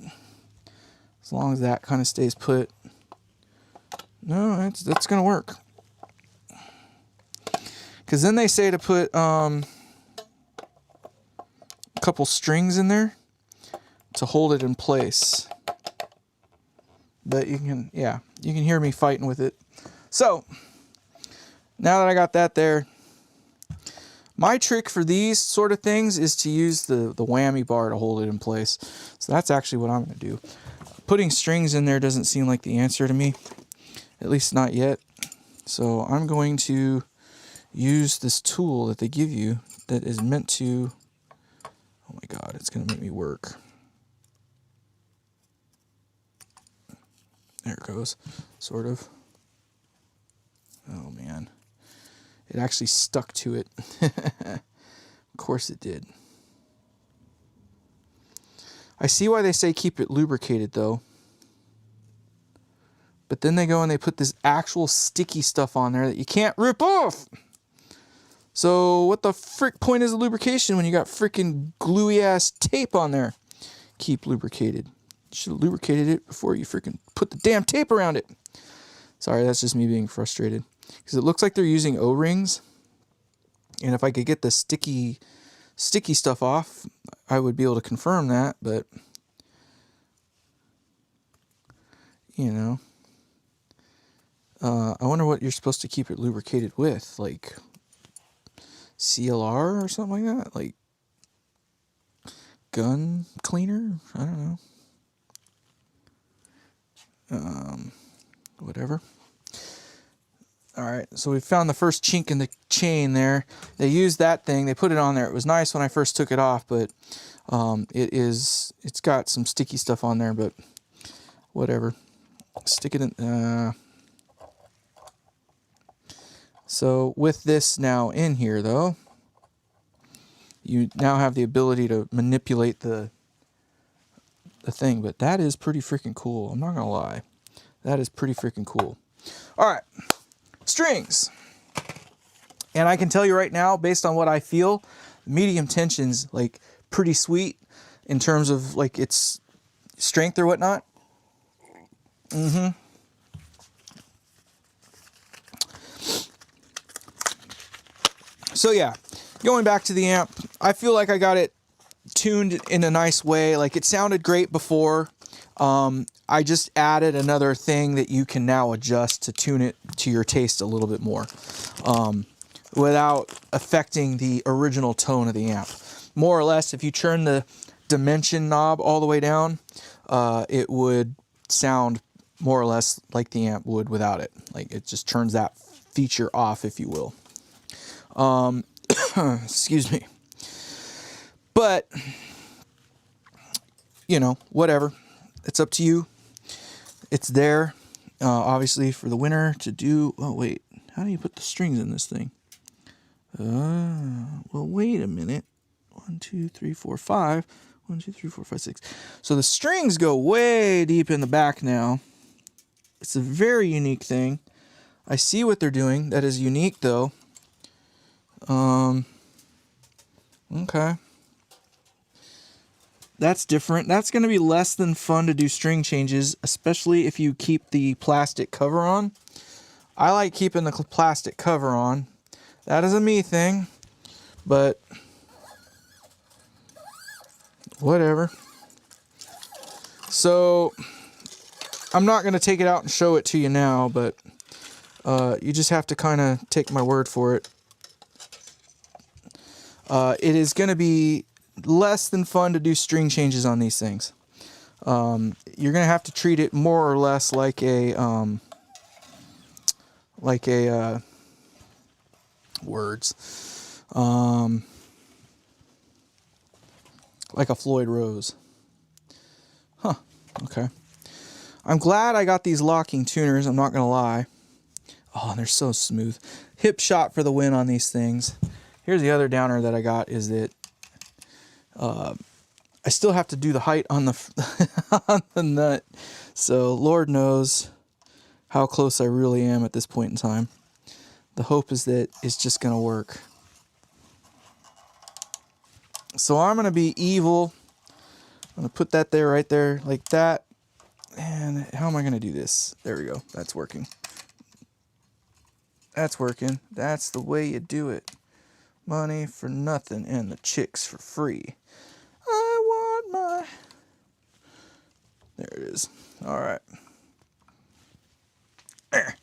As long as that kind of stays put. No, that's going to work. Because then they say to put a couple strings in there to hold it in place. But you can hear me fighting with it. So, now that I got that there, my trick for these sort of things is to use the whammy bar to hold it in place. So that's actually what I'm going to do. Putting strings in there doesn't seem like the answer to me. At least not yet. So I'm going to use this tool that they give you that is meant to... Oh my God, it's going to make me work. There it goes. Sort of. Oh man. It actually stuck to it. Of course it did. I see why they say keep it lubricated though. But then they go and they put this actual sticky stuff on there that you can't rip off. So what the frick point is the lubrication when you got freaking gluey ass tape on there? Keep lubricated. You should have lubricated it before you freaking put the damn tape around it. Sorry, that's just me being frustrated. Because it looks like they're using O-rings. And if I could get the sticky stuff off, I would be able to confirm that. But, I wonder what you're supposed to keep it lubricated with. Like CLR or something like that? Like gun cleaner? I don't know. Whatever. Alright, so we found the first chink in the chain there. They used that thing, they put it on there. It was nice when I first took it off, but it's got some sticky stuff on there, but whatever. Stick it in. So with this now in here, though, you now have the ability to manipulate the thing, but that is pretty freaking cool. I'm not gonna lie. That is pretty freaking cool. Alright. Strings. And I can tell you right now, based on what I feel, medium tension's like pretty sweet in terms of like its strength or whatnot. So yeah, going back to the amp, I feel like I got it tuned in a nice way. Like, it sounded great before. I just added another thing that you can now adjust to tune it to your taste a little bit more, without affecting the original tone of the amp. More or less, if you turn the dimension knob all the way down, it would sound more or less like the amp would without it. Like, it just turns that feature off, if you will. Excuse me. But, you know, whatever. It's up to you. It's there, obviously, for the winner to do. Oh, wait. How do you put the strings in this thing? Well, wait a minute. 1, 2, 3, 4, 5. 1, 2, 3, 4, 5, 6. So the strings go way deep in the back now. It's a very unique thing. I see what they're doing. That is unique, though. Okay. That's different. That's going to be less than fun to do string changes, especially if you keep the plastic cover on. I like keeping the plastic cover on. That is a me thing, but whatever. So I'm not going to take it out and show it to you now, but you just have to kind of take my word for it. It is going to be less than fun to do string changes on these things. You're going to have to treat it more or less like a like a Floyd Rose. Huh. Okay. I'm glad I got these locking tuners. I'm not going to lie. Oh, and they're so smooth. Hip shot for the win on these things. Here's the other downer that I got, is that I still have to do the height on the on the nut. So Lord knows how close I really am at this point in time. The hope is that it's just going to work. So I'm going to be evil. I'm going to put that there, right there, like that. And how am I going to do this? There we go. That's working. That's working. That's the way you do it. Money for nothing and the chicks for free. I want my... There it is. All right. There.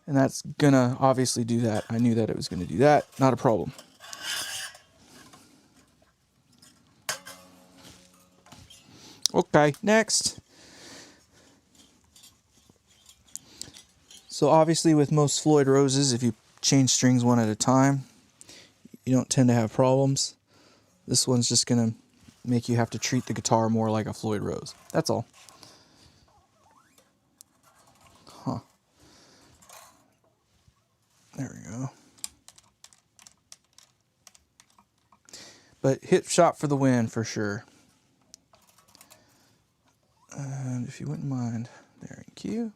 And that's gonna obviously do that. I knew that it was gonna do that. Not a problem. Okay, next. So obviously with most Floyd Roses, if you change strings one at a time, you don't tend to have problems. This one's just gonna make you have to treat the guitar more like a Floyd Rose. That's all. Huh. There we go. But hip shot for the win for sure. And if you wouldn't mind, there in Q.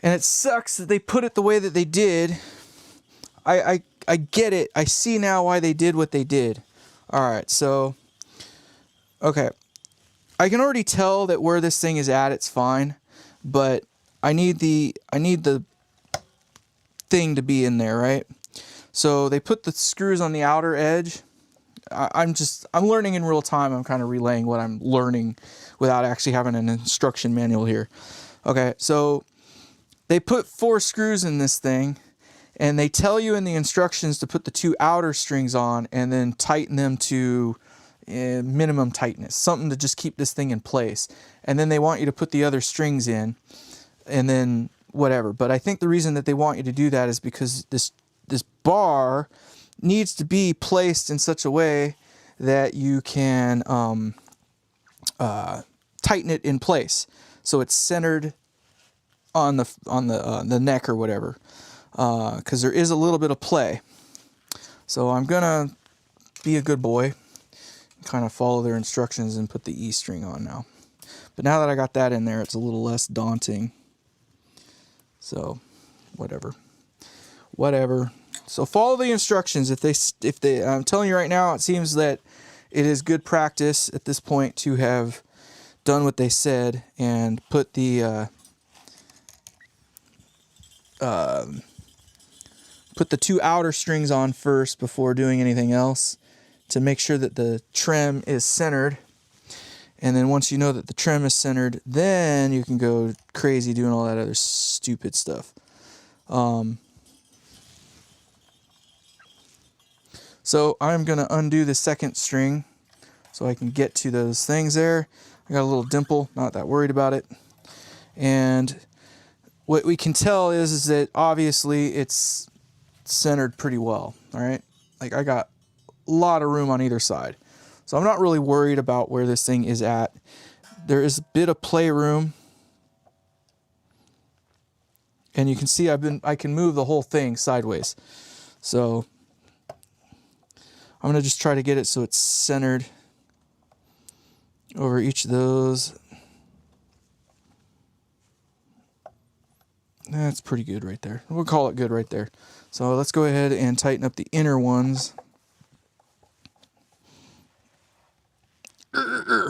And it sucks that they put it the way that they did. I get it. I see now why they did what they did. Alright, so... Okay. I can already tell that where this thing is at, it's fine. But I need the thing to be in there, right? So they put the screws on the outer edge. I'm learning in real time. I'm kind of relaying what I'm learning without actually having an instruction manual here. Okay, so they put 4 screws in this thing, and they tell you in the instructions to put the 2 outer strings on and then tighten them to minimum tightness, something to just keep this thing in place. And then they want you to put the other strings in, and then whatever. But I think the reason that they want you to do that is because this bar needs to be placed in such a way that you can tighten it in place, so it's centered on the neck or whatever, because there is a little bit of play. So I'm gonna be a good boy, kind of follow their instructions and put the E string on now. But now that I got that in there, it's a little less daunting. So whatever. So follow the instructions. If they, I'm telling you right now, it seems that it is good practice at this point to have done what they said and put the two outer strings on first before doing anything else, to make sure that the trem is centered. And then once you know that the trem is centered, then you can go crazy doing all that other stupid stuff. So I'm going to undo the second string so I can get to those things there. I got a little dimple, not that worried about it. And what we can tell is that obviously it's centered pretty well, all right? Like, I got a lot of room on either side. So I'm not really worried about where this thing is at. There is a bit of playroom. And you can see I can move the whole thing sideways. So I'm going to just try to get it so it's centered over each of those. That's pretty good right there. We'll call it good right there. So let's go ahead and tighten up the inner ones. Now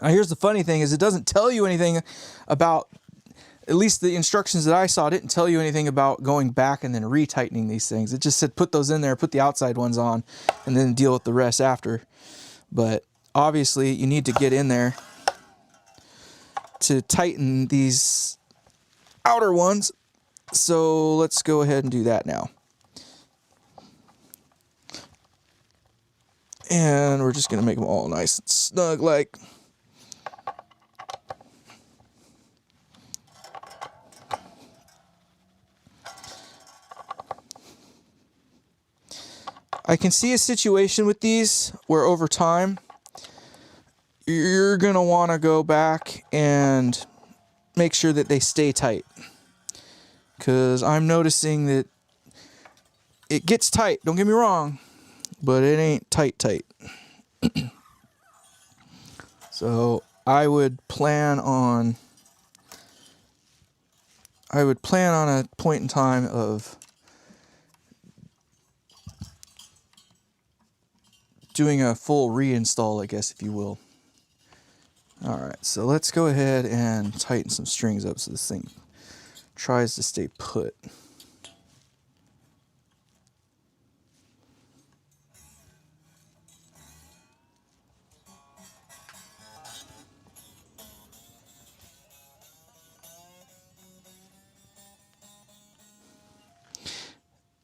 here's the funny thing, is it doesn't tell you anything about, at least the instructions that I saw didn't tell you anything about going back and then retightening these things. It just said put those in there, put the outside ones on, and then deal with the rest after. But obviously you need to get in there to tighten these outer ones. So let's go ahead and do that now. And we're just going to make them all nice and snug like. I can see a situation with these where over time you're going to want to go back and make sure that they stay tight. Because I'm noticing that it gets tight, don't get me wrong, but it ain't tight. So I would plan on a point in time of doing a full reinstall, I guess, if you will. All right, so let's go ahead and tighten some strings up so this thing tries to stay put.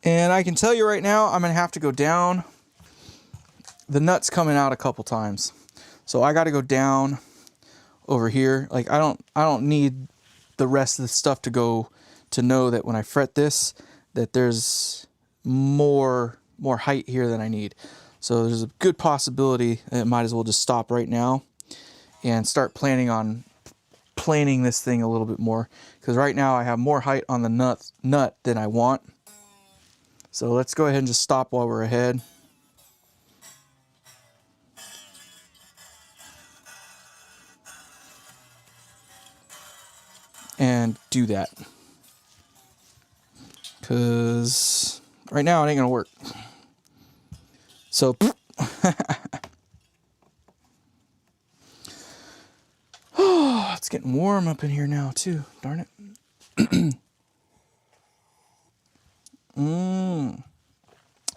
And I can tell you right now, I'm gonna have to go down. The nut's coming out a couple times, so I got to go down over here. Like, I don't need the rest of the stuff to go to know that when I fret this, that there's more height here than I need. So there's a good possibility that it might as well just stop right now and start planning on planing this thing a little bit more, because right now I have more height on the nut than I want. So let's go ahead and just stop while we're ahead. And do that, because right now it ain't gonna work. So oh, it's getting warm up in here now too, darn it.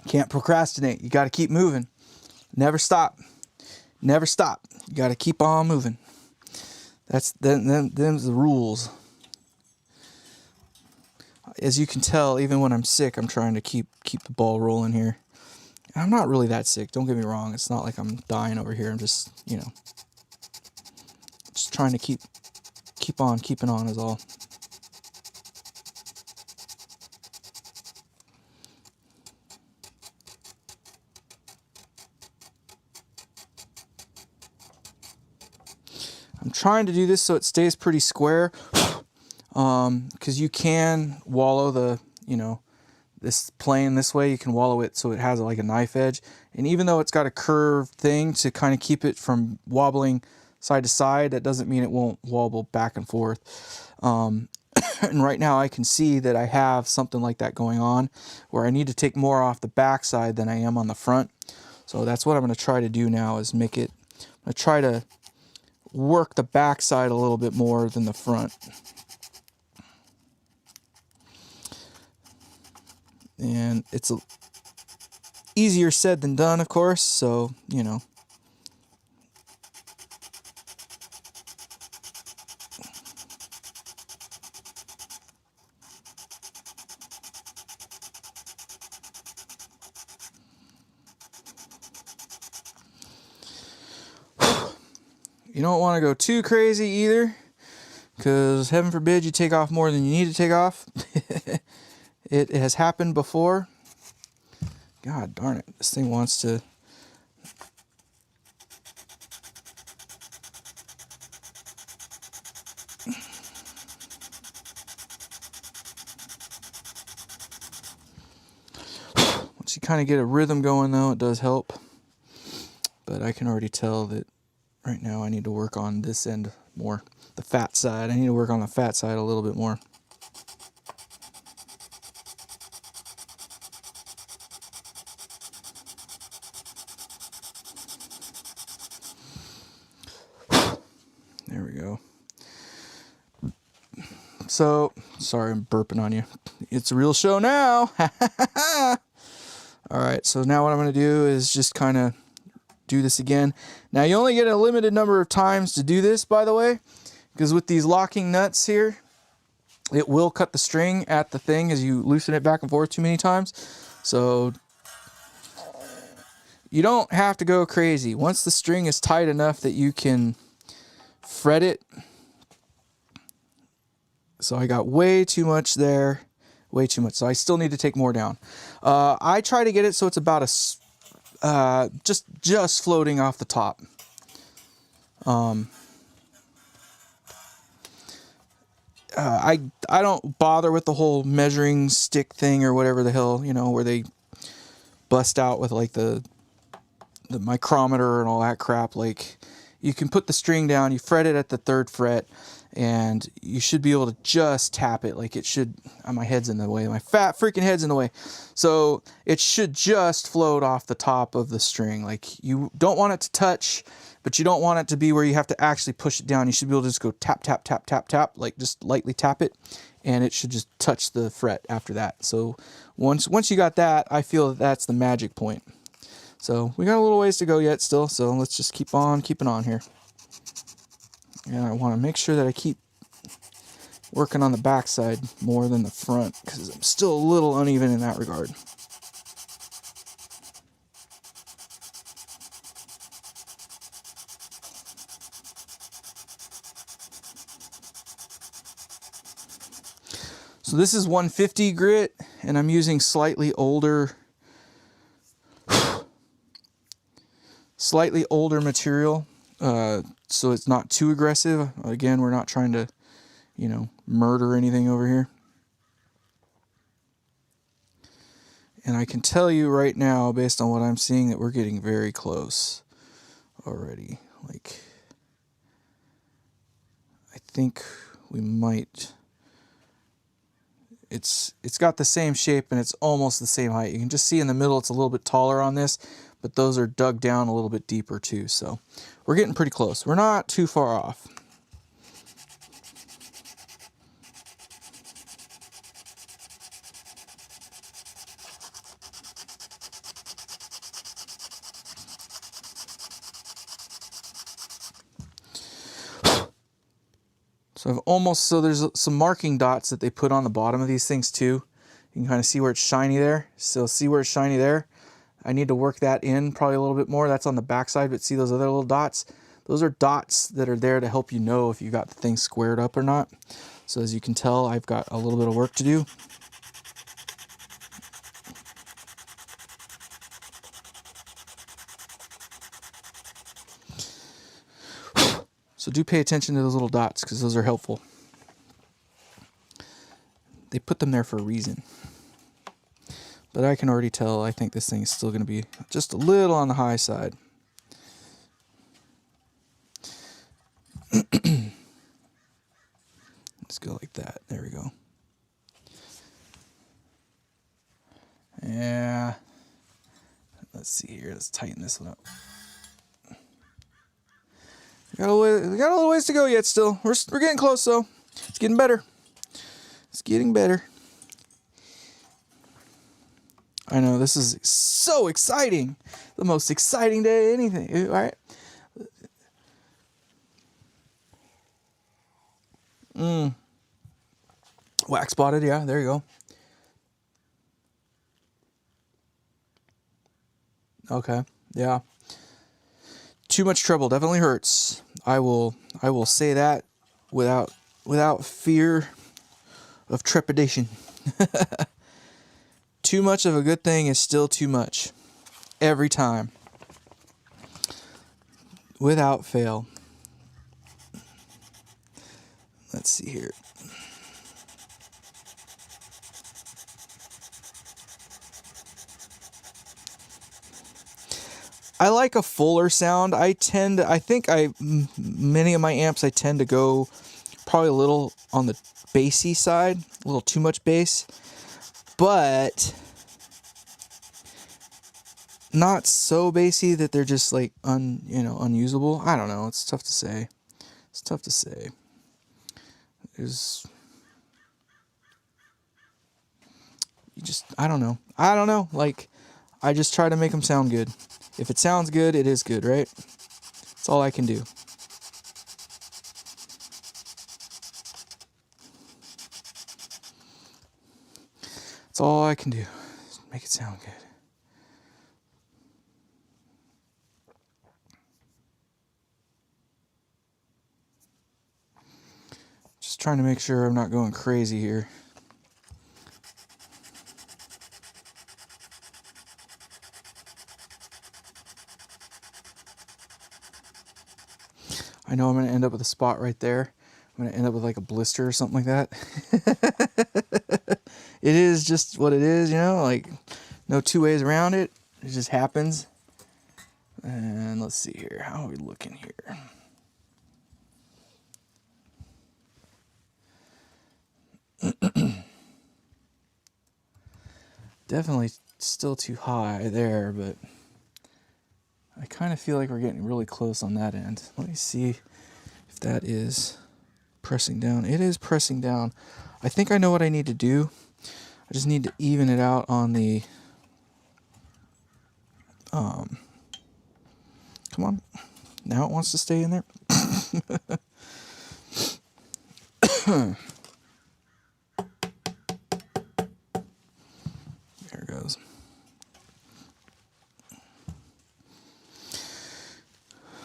Can't procrastinate, you got to keep moving, never stop, you got to keep on moving. That's them's the rules. As you can tell, even when I'm sick, I'm trying to keep the ball rolling here. I'm not really that sick, don't get me wrong. It's not like I'm dying over here. I'm just, just trying to keep on keeping on is all. I'm trying to do this so it stays pretty square. Because you can wallow the, this plane this way, you can wallow it so it has like a knife edge. And even though it's got a curved thing to kind of keep it from wobbling side to side, that doesn't mean it won't wobble back and forth. And right now I can see that I have something like that going on, where I need to take more off the back side than I am on the front. So that's what I'm going to try to do now, is make it, I'm going to try to work the back side a little bit more than the front. And it's easier said than done, of course, so, you know. You don't want to go too crazy either, because heaven forbid you take off more than you need to take off. It has happened before. God darn it, this thing wants to... Once you kind of get a rhythm going though, it does help. But I can already tell that right now I need to work on this end more. The fat side. I need to work on the fat side a little bit more. There we go. So, sorry I'm burping on you. It's a real show now. Alright, so now what I'm going to do is just kind of do this again. Now you only get a limited number of times to do this, by the way, because with these locking nuts here, it will cut the string at the thing as you loosen it back and forth too many times. So you don't have to go crazy. Once the string is tight enough that you can fret it. So I got way too much there. Way too much. So I still need to take more down. I try to get it so it's about a just floating off the top. I don't bother with the whole measuring stick thing or whatever the hell, you know, where they bust out with like the micrometer and all that crap. Like, you can put the string down, you fret it at the 3rd fret, and you should be able to just tap it like it should. My head's in the way. My fat freaking head's in the way. So it should just float off the top of the string. Like, you don't want it to touch, but you don't want it to be where you have to actually push it down. You should be able to just go tap, tap, tap, tap, tap, like just lightly tap it, and it should just touch the fret after that. So once you got that, I feel that that's the magic point. So we got a little ways to go yet still, so let's just keep on keeping on here. And I want to make sure that I keep working on the back side more than the front, because I'm still a little uneven in that regard. So this is 150 grit, and I'm using slightly older material, so it's not too aggressive. Again, we're not trying to, you know, murder anything over here. And I can tell you right now, based on what I'm seeing, that we're getting very close already. Like, I think we might... It's got the same shape and it's almost the same height. You can just see in the middle it's a little bit taller on this, but those are dug down a little bit deeper too. So we're getting pretty close. We're not too far off. So there's some marking dots that they put on the bottom of these things too. You can kind of see where it's shiny there. So see where it's shiny there? I need to work that in probably a little bit more. That's on the back side, but see those other little dots? Those are dots that are there to help you know if you got the thing squared up or not. So as you can tell, I've got a little bit of work to do. So do pay attention to those little dots, because those are helpful. They put them there for a reason. But I can already tell, I think this thing is still going to be just a little on the high side. Let's go like that. There we go. see here. Let's tighten this one up. We got a little ways to go yet. Still, we're getting close though. It's getting better. It's getting better. I know this is so exciting. The most exciting day anything. All right. Wax spotted. Yeah, there you go. Okay. Yeah. Too much trouble definitely hurts. I will say that without fear of trepidation. Too much of a good thing is still too much. Every time. Without fail. Let's see here. I like a fuller sound. Many of my amps I tend to go probably a little on the bassy side, a little too much bass, but not so bassy that they're just like unusable. I don't know. It's tough to say. I don't know. Like, I just try to make them sound good. If it sounds good, it is good, right? That's all I can do. That's all I can do. Make it sound good. Just trying to make sure I'm not going crazy here. I know I'm going to end up with a spot right there. I'm going to end up with like a blister or something like that. It is just what it is, like no two ways around it. It just happens. And let's see here. How are we looking here? Definitely still too high there, but I kind of feel like we're getting really close on that end. Let me see if that is pressing down. It is pressing down. I think I know what I need to do. I just need to even it out on the come on. Now it wants to stay in there. There it goes.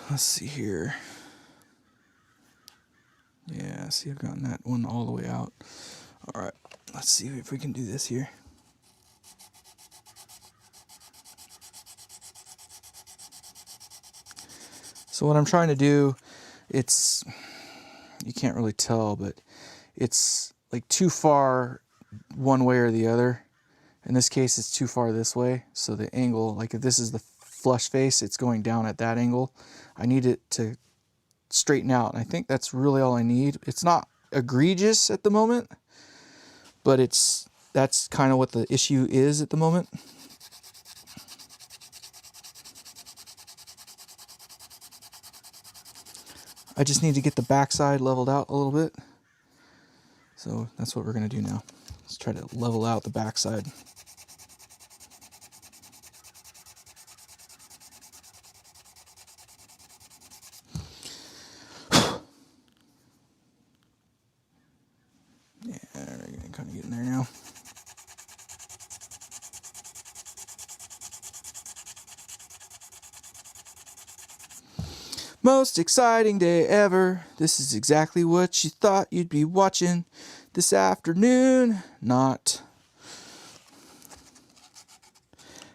Let's see here. Yeah, see, I've gotten that one all the way out. All right, let's see if we can do this here. So what I'm trying to do, you can't really tell, but it's like too far one way or the other. In this case, it's too far this way. So the angle, like if this is the flush face, it's going down at that angle. I need it to straighten out. And I think that's really all I need. It's not egregious at the moment, but that's kind of what the issue is at the moment. I just need to get the backside leveled out a little bit. So that's what we're going to do now. Let's try to level out the backside. Yeah, we're kind of getting there now. Most exciting day ever. This is exactly what you thought you'd be watching this afternoon. Not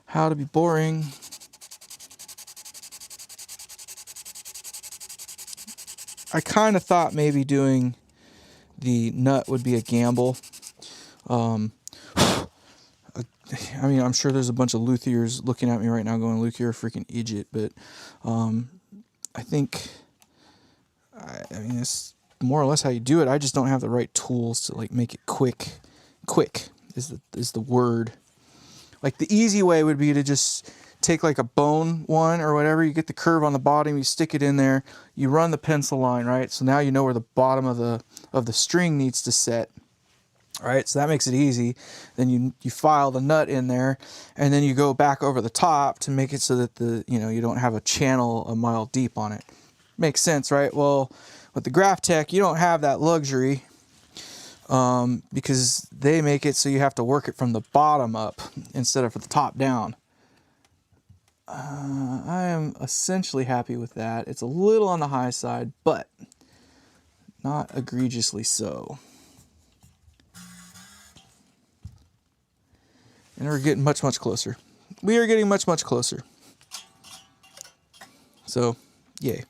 how to be boring. I kind of thought maybe doing the nut would be a gamble. I mean, I'm sure there's a bunch of luthiers looking at me right now going, Luke, you're a freaking idiot. But I think, I mean, it's more or less how you do it. I just don't have the right tools to like make it quick. Quick is the word. Like the easy way would be to just take like a bone one or whatever, you get the curve on the bottom, you stick it in there, you run the pencil line, right? So now you know where the bottom of the string needs to set. All right, so that makes it easy. Then you file the nut in there, and then you go back over the top to make it so that you don't have a channel a mile deep on it. Makes sense, right? Well, with the Graphtec, you don't have that luxury because they make it so you have to work it from the bottom up instead of the top down. I am essentially happy with that. It's a little on the high side, but not egregiously so. And we're getting much, much closer. We are getting much, much closer. So, yay.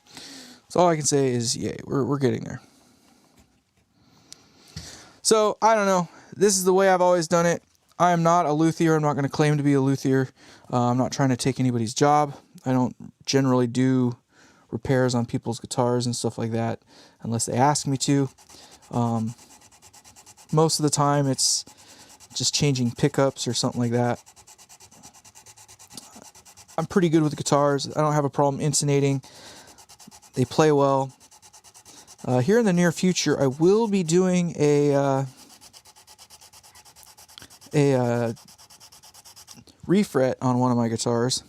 So all I can say is yay. We're getting there. So, I don't know. This is the way I've always done it. I am not a luthier. I'm not going to claim to be a luthier. I'm not trying to take anybody's job. I don't generally do repairs on people's guitars and stuff like that unless they ask me to. Most of the time it's just changing pickups or something like that. I'm pretty good with the guitars. I don't have a problem intonating. They play well. Here in the near future, I will be doing a refret on one of my guitars.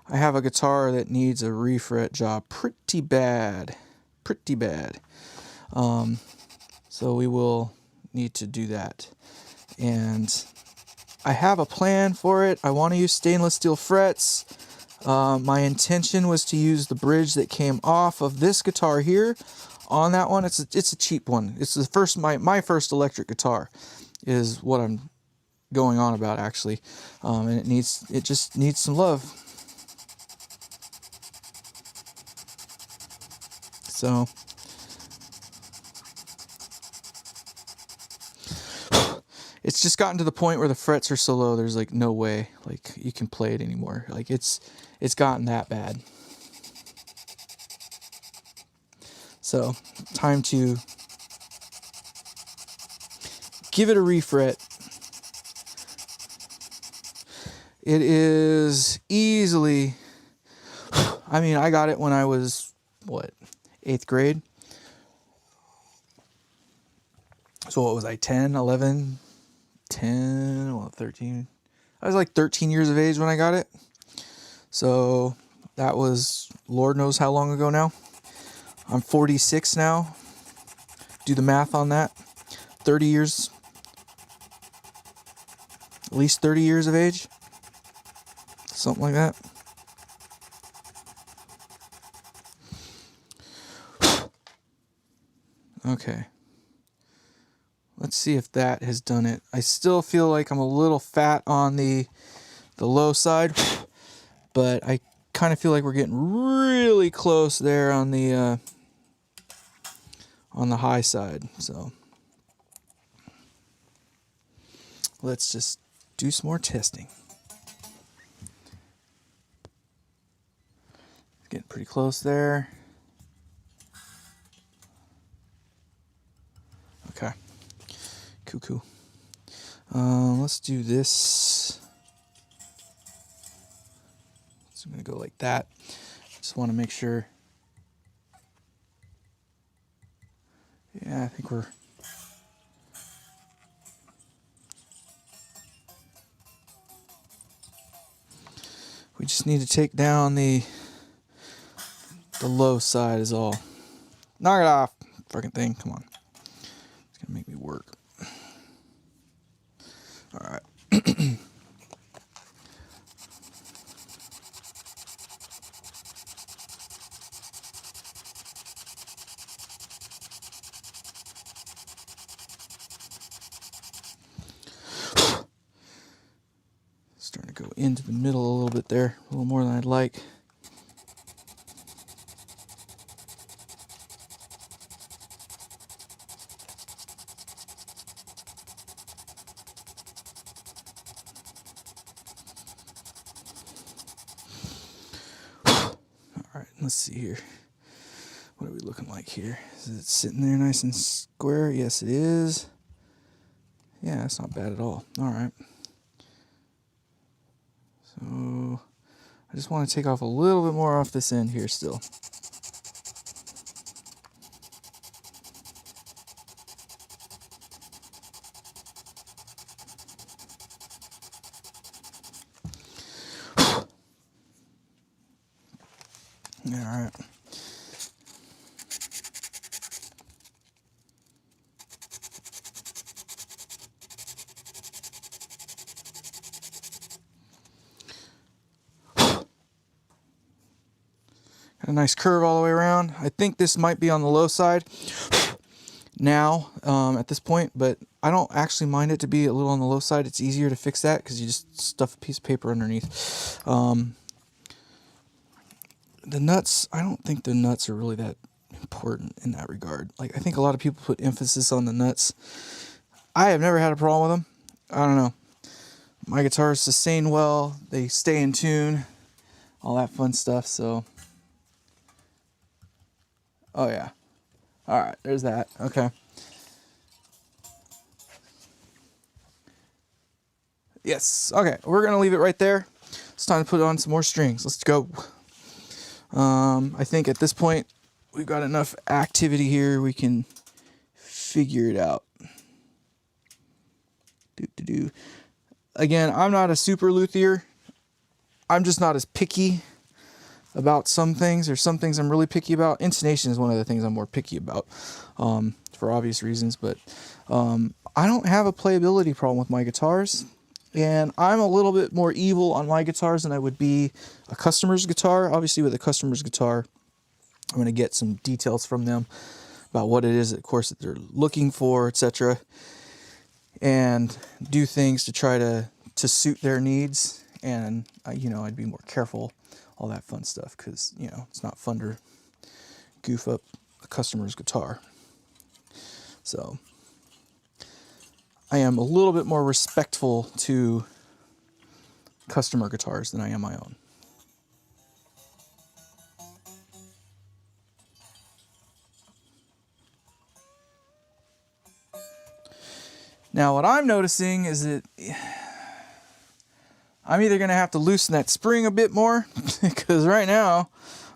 I have a guitar that needs a refret job pretty bad. Pretty bad. So we will need to do that. And I have a plan for it. I want to use stainless steel frets. My intention was to use the bridge that came off of this guitar here on that one. It's a cheap one. It's the first my first electric guitar is what I'm going on about actually. And it just needs some love. So it's just gotten to the point where the frets are so low, there's like no way like you can play it anymore. Like it's gotten that bad. So time to give it a refret. It is easily, I mean, I got it when I was, what, 8th grade? So what was I, 10, 11, 10, well, 13? I was like 13 years of age when I got it. So that was, Lord knows how long ago now. I'm 46 now. Do the math on that. 30 years. At least 30 years of age. Something like that. Okay. Let's see if that has done it. I still feel like I'm a little fat on the low side, but I kind of feel like we're getting really close there on the high side. So let's just do some more testing. Getting pretty close there. Okay. Cool. Let's do this. So I'm going to go like that. Just want to make sure. Yeah, I think we're. We just need to take down the low side is all. Knock it off, fucking thing. Come on. It's going to make me work. All right. Starting to go into the middle a little bit there, a little more than I'd like. Let's see here. What are we looking like here? Is it sitting there nice and square? Yes, it is. Yeah, that's not bad at all. All right. So So I just want to take off a little bit more off this end here still. All right. Got a nice curve all the way around. I think this might be on the low side now at this point, but I don't actually mind it to be a little on the low side. It's easier to fix that because you just stuff a piece of paper underneath. The nuts, I don't think the nuts are really that important in that regard. Like, I think a lot of people put emphasis on the nuts. I have never had a problem with them. I don't know. My guitars sustain well. They stay in tune. All that fun stuff, so. Oh, yeah. All right, there's that. Okay. Yes. Okay, we're going to leave it right there. It's time to put on some more strings. Let's go. I think at this point, we've got enough activity here. We can figure it out. Again, I'm not a super luthier. I'm just not as picky about some things. There's some things I'm really picky about. Intonation is one of the things I'm more picky about, for obvious reasons. But I don't have a playability problem with my guitars. And I'm a little bit more evil on my guitars than I would be a customer's guitar. Obviously, with a customer's guitar, I'm going to get some details from them about what it is, of course, that they're looking for, etc. And do things to try to suit their needs. And, I'd be more careful, all that fun stuff, because, it's not fun to goof up a customer's guitar. So I am a little bit more respectful to customer guitars than I am my own. Now, what I'm noticing is that I'm either going to have to loosen that spring a bit more, because right now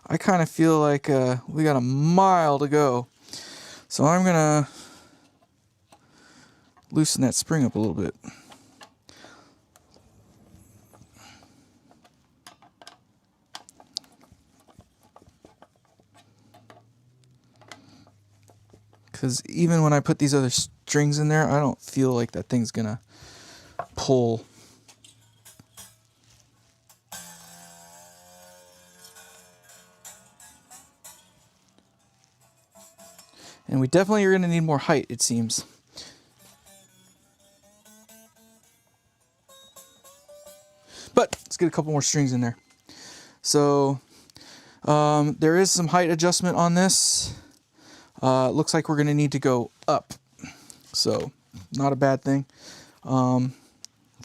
I kind of feel like we got a mile to go. So I'm going to loosen that spring up a little bit. Because even when I put these other strings in there, I don't feel like that thing's gonna pull. And we definitely are gonna need more height, it seems. But let's get a couple more strings in there. So there is some height adjustment on this. Looks like we're going to need to go up. So not a bad thing. From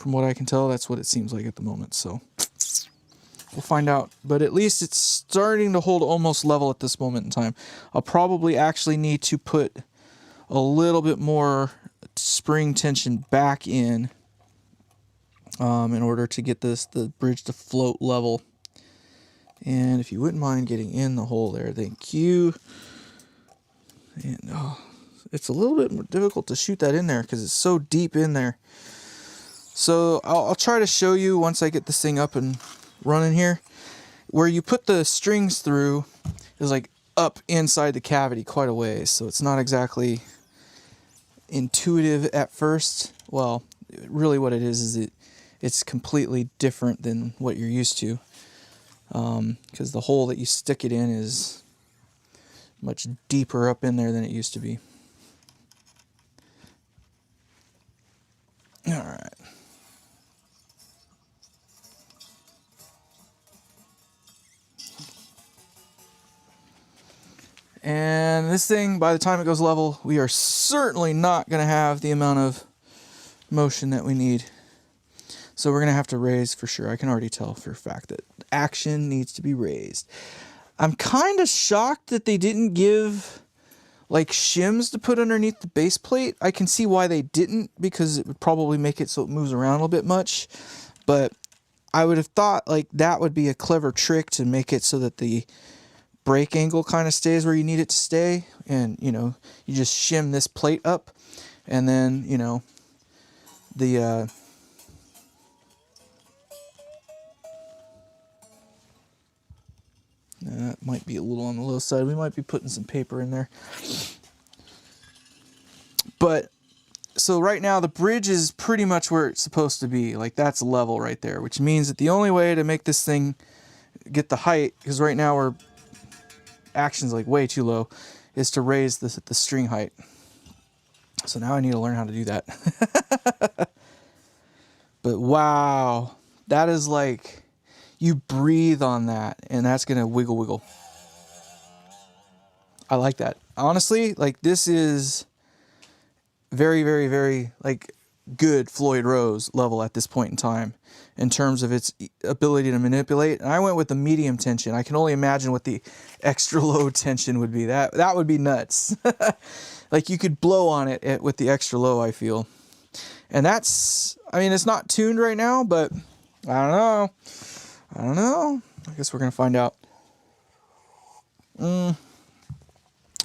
what I can tell, that's what it seems like at the moment. So we'll find out. But at least it's starting to hold almost level at this moment in time. I'll probably actually need to put a little bit more spring tension back in order to get the bridge to float level. And if you wouldn't mind getting in the hole there, thank you. And it's a little bit more difficult to shoot that in there because it's so deep in there. So I'll try to show you once I get this thing up and running here. Where you put the strings through is like up inside the cavity quite a ways, so it's not exactly intuitive at first. Well, really what it is it's completely different than what you're used to, because the hole that you stick it in is much deeper up in there than it used to be. All right. And this thing, by the time it goes level, we are certainly not going to have the amount of motion that we need. So we're going to have to raise for sure. I can already tell for a fact that action needs to be raised. I'm kind of shocked that they didn't give like shims to put underneath the base plate. I can see why they didn't, because it would probably make it so it moves around a little bit much. But I would have thought like that would be a clever trick to make it so that the brake angle kind of stays where you need it to stay. And, you know, you just shim this plate up, and then, you know, the that might be a little on the low side. We might be putting some paper in there. But so right now the bridge is pretty much where it's supposed to be. Like that's level right there, which means that the only way to make this thing get the height, because right now we're action's like way too low, is to raise the string height. So now I need to learn how to do that. But wow, that is like, you breathe on that and that's gonna wiggle wiggle. I like that. Honestly, like this is very, very, very like good Floyd Rose level at this point in time in terms of its ability to manipulate. And I went with the medium tension. I can only imagine what the extra low tension would be. That would be nuts. Like you could blow on it with the extra low, I feel. And that's, I mean, it's not tuned right now, but I don't know. I don't know. I guess we're going to find out.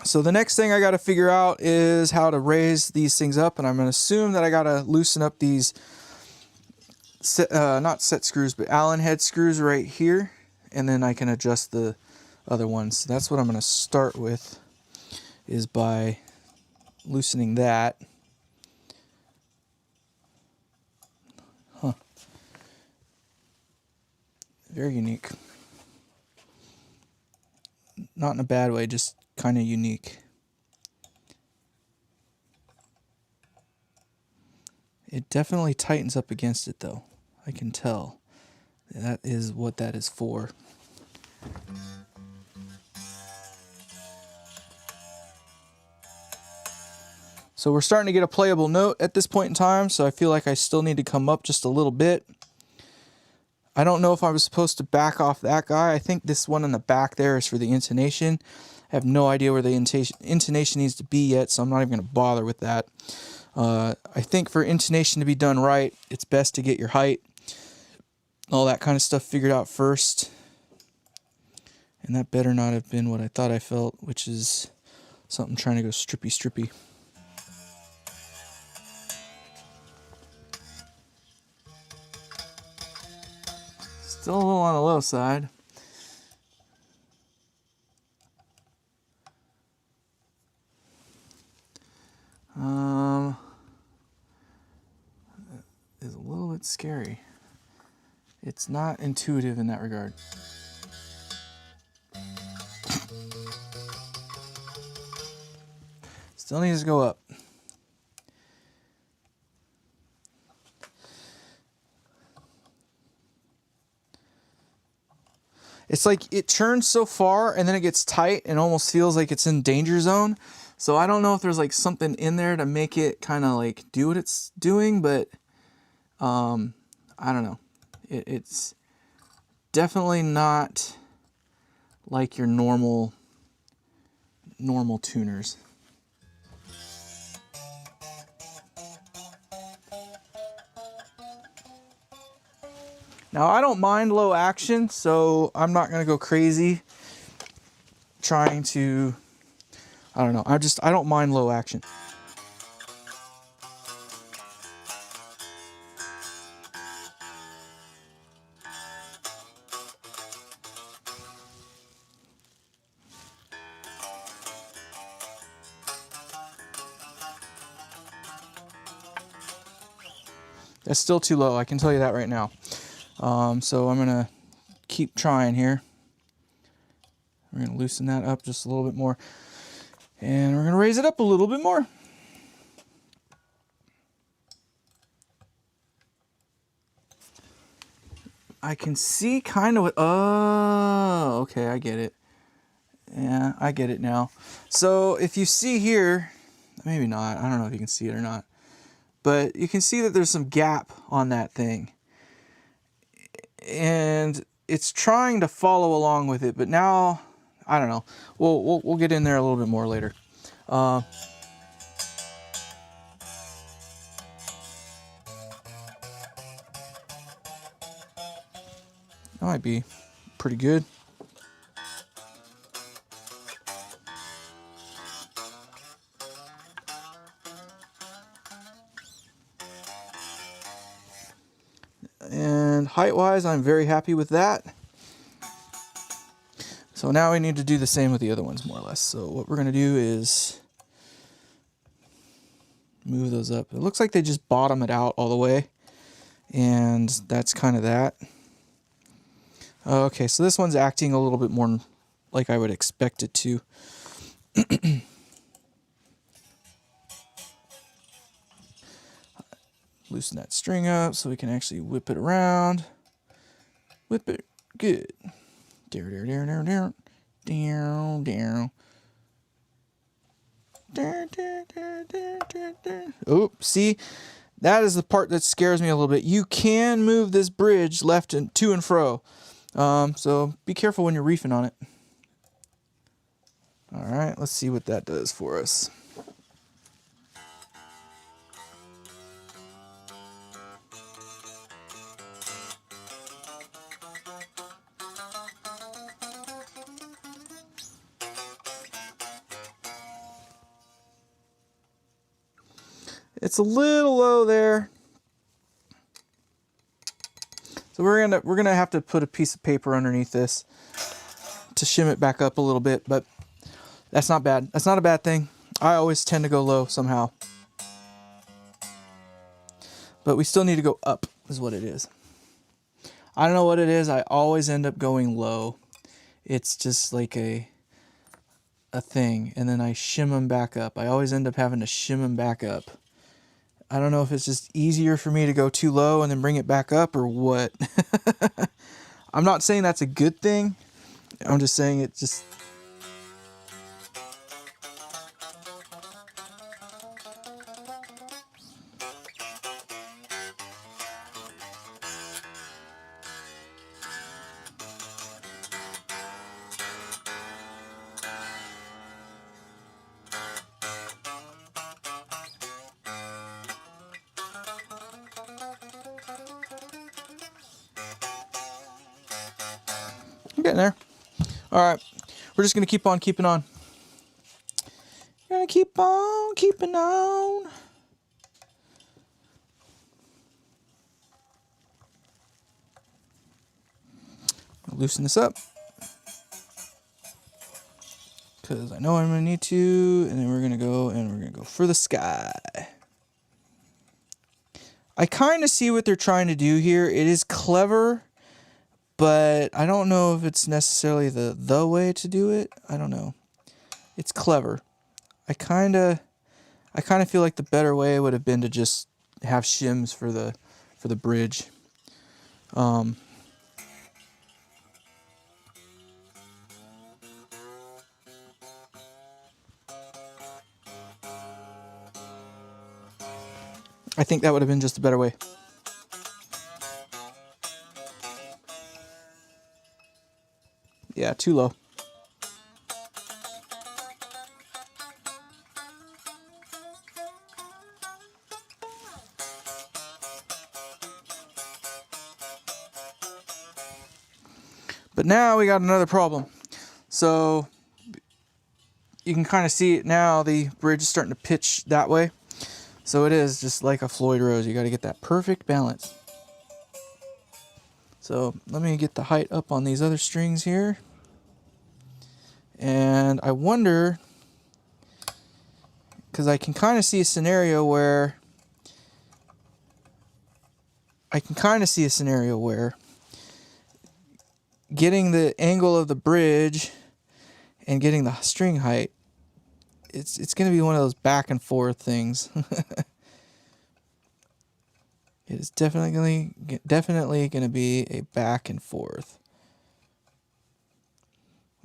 So the next thing I got to figure out is how to raise these things up. And I'm going to assume that I got to loosen up these, not set screws, but Allen head screws right here. And then I can adjust the other ones. So that's what I'm going to start with, is by loosening that. Huh. Very unique. Not in a bad way, just kind of unique. It definitely tightens up against it though. I can tell. That is what that is for. So we're starting to get a playable note at this point in time, so I feel like I still need to come up just a little bit. I don't know if I was supposed to back off that guy. I think this one in the back there is for the intonation. I have no idea where the intonation needs to be yet, so I'm not even going to bother with that. I think for intonation to be done right, it's best to get your height, all that kind of stuff figured out first. And that better not have been what I thought I felt, which is something trying to go strippy. Still a little on the low side. Is a little bit scary. It's not intuitive in that regard. Still needs to go up. It's like it churns so far and then it gets tight and almost feels like it's in danger zone. So I don't know if there's like something in there to make it kind of like do what it's doing, but I don't know. It's definitely not like your normal tuners. Now I don't mind low action, so I'm not gonna go crazy trying to, I don't know, I don't mind low action. That's still too low, I can tell you that right now. So I'm gonna keep trying here. We're gonna loosen that up just a little bit more. And we're gonna raise it up a little bit more. I can see kind of what, oh, okay, I get it. Yeah, I get it now. So if you see here, maybe not, I don't know if you can see it or not, but you can see that there's some gap on that thing. And it's trying to follow along with it, but now, I don't know. We'll get in there a little bit more later. That might be pretty good. And height-wise, I'm very happy with that. So now we need to do the same with the other ones, more or less. So what we're going to do is move those up. It looks like they just bottom it out all the way. And that's kind of that. Okay, so this one's acting a little bit more like I would expect it to. Loosen that string up so we can actually whip it around. Whip it good. Down. Oh, see, that is the part that scares me a little bit. You can move this bridge left and to and fro. So be careful when you're reefing on it. All right, let's see what that does for us. It's a little low there. So we're gonna have to put a piece of paper underneath this to shim it back up a little bit, but that's not bad. That's not a bad thing. I always tend to go low somehow. But we still need to go up, is what it is. I don't know what it is. I always end up going low. It's just like a thing. And then I shim them back up. I always end up having to shim them back up. I don't know if it's just easier for me to go too low and then bring it back up or what. I'm not saying that's a good thing. I'm just saying it just... I'm getting there. All right, we're just gonna keep on keeping on. Gonna keep on keeping on. Loosen this up because I know I'm gonna need to, and then we're gonna go for the sky. I kind of see what they're trying to do here. It is clever. But I don't know if it's necessarily the way to do it. I don't know. It's clever. I kind of feel like the better way would have been to just have shims for the bridge. I think that would have been just a better way. Yeah, too low. But now we got another problem. So you can kind of see it now. The bridge is starting to pitch that way. So it is just like a Floyd Rose. You got to get that perfect balance. So let me get the height up on these other strings here. And I wonder, because I can kind of see a scenario where getting the angle of the bridge and getting the string height, it's going to be one of those back and forth things. It is definitely going to be a back and forth.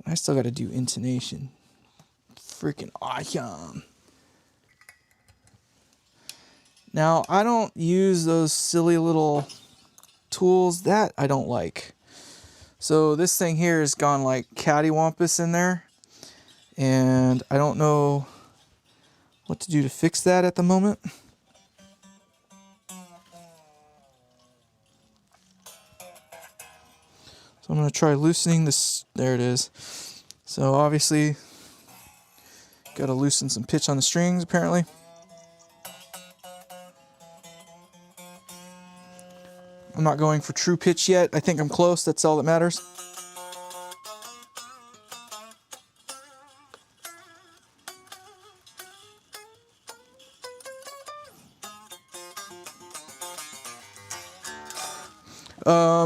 I still got to do intonation. Freaking awesome. Now, I don't use those silly little tools. That I don't like. So this thing here has gone like cattywampus in there. And I don't know what to do to fix that at the moment. So I'm going to try loosening this. There it is. So obviously, got to loosen some pitch on the strings apparently. I'm not going for true pitch yet. I think I'm close. That's all that matters.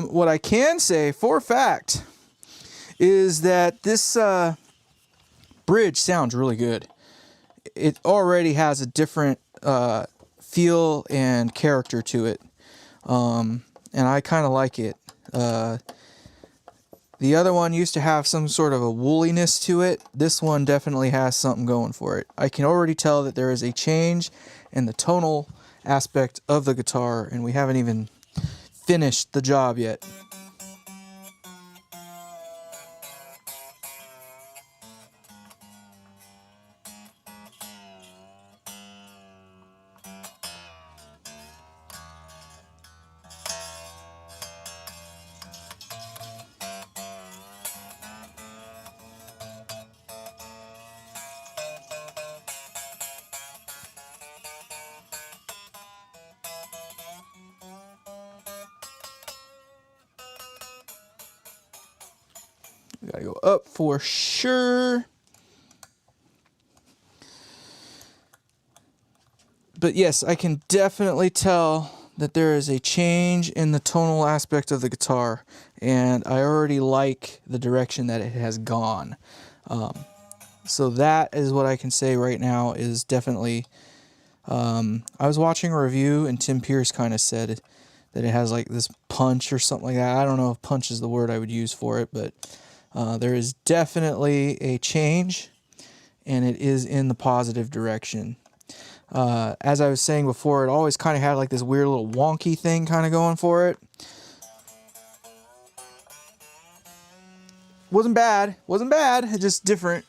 What I can say for a fact is that this bridge sounds really good. It already has a different feel and character to it, and I kind of like it. The other one used to have some sort of a wooliness to it. This one definitely has something going for it. I can already tell that there is a change in the tonal aspect of the guitar, and we haven't even finished the job yet. We gotta go up for sure. But yes, I can definitely tell that there is a change in the tonal aspect of the guitar, and I already like the direction that it has gone. So that is what I can say right now is definitely... I was watching a review, and Tim Pierce kind of said that it has like this punch or something like that. I don't know if punch is the word I would use for it, but there is definitely a change, and it is in the positive direction. As I was saying before, it always kind of had like this weird little wonky thing kind of going for it. Wasn't bad. It's just different.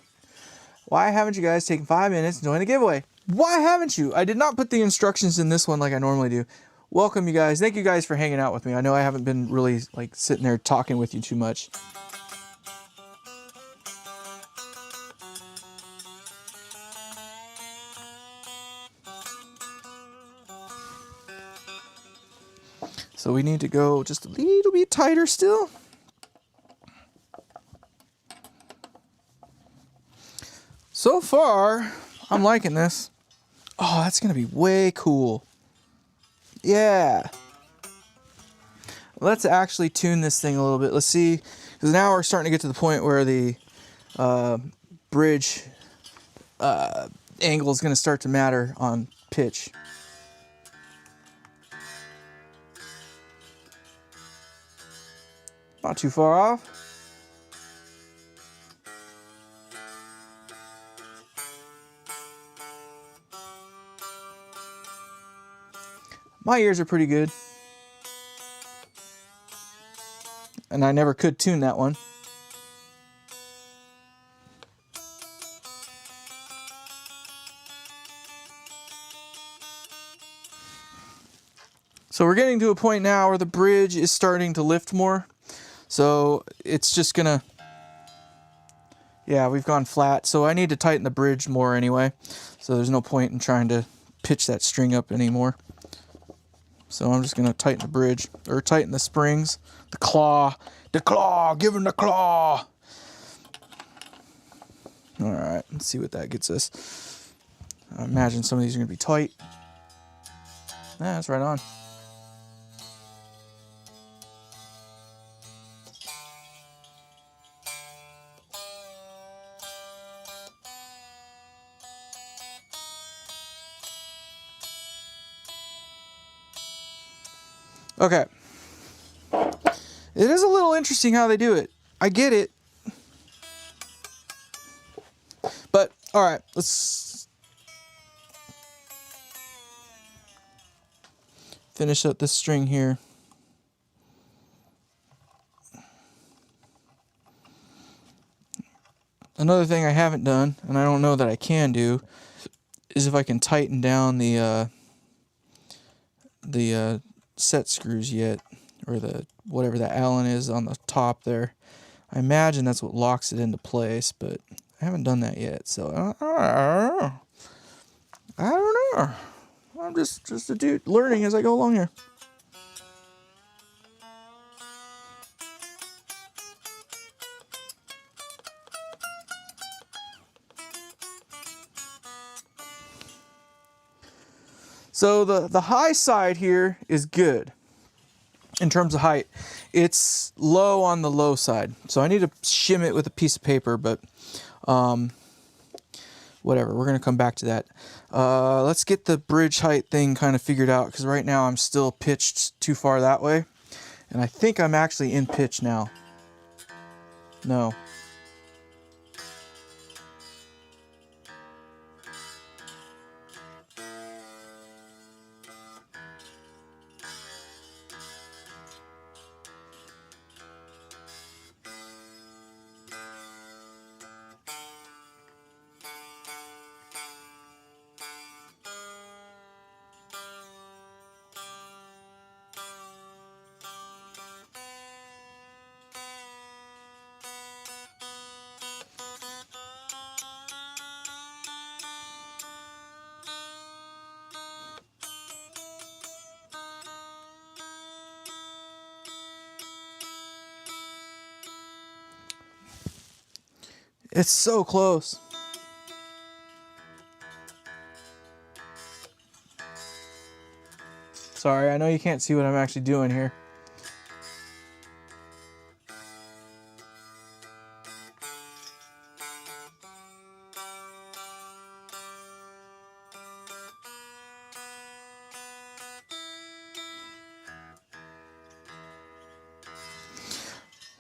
Why haven't you guys taken 5 minutes to join the giveaway? Why haven't you? I did not put the instructions in this one like I normally do. Welcome, you guys. Thank you guys for hanging out with me. I know I haven't been really like sitting there talking with you too much. So we need to go just a little bit tighter still. So far, I'm liking this. Oh, that's going to be way cool. Yeah. Let's actually tune this thing a little bit. Let's see, because now we're starting to get to the point where the bridge angle is going to start to matter on pitch. Not too far off. My ears are pretty good. And I never could tune that one. So we're getting to a point now where the bridge is starting to lift more. So it's just gonna, yeah, we've gone flat. So I need to tighten the bridge more anyway. So there's no point in trying to pitch that string up anymore. So I'm just gonna tighten the bridge, or tighten the springs. The claw, give him the claw. All right, let's see what that gets us. I imagine some of these are gonna be tight. Yeah, that's right on. Okay. It is a little interesting how they do it. I get it. But, alright, let's finish up this string here. Another thing I haven't done, and I don't know that I can do, is if I can tighten down the set screws yet, or the whatever that Allen is on the top there. I imagine that's what locks it into place, but I haven't done that yet, so I don't know. I'm just a dude learning as I go along here. So the high side here is good in terms of height. It's low on the low side, so I need to shim it with a piece of paper, but whatever, we're gonna come back to that. Let's get the bridge height thing kind of figured out, because right now I'm still pitched too far that way, and I think I'm actually in pitch now. No. It's so close. Sorry, I know you can't see what I'm actually doing here.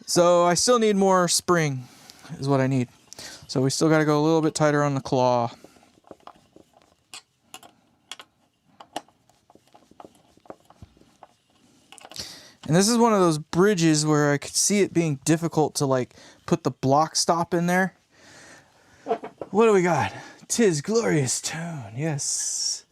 So I still need more spring, is what I need. So we still got to go a little bit tighter on the claw. And this is one of those bridges where I could see it being difficult to like put the block stop in there. What do we got? 'Tis glorious tone, yes.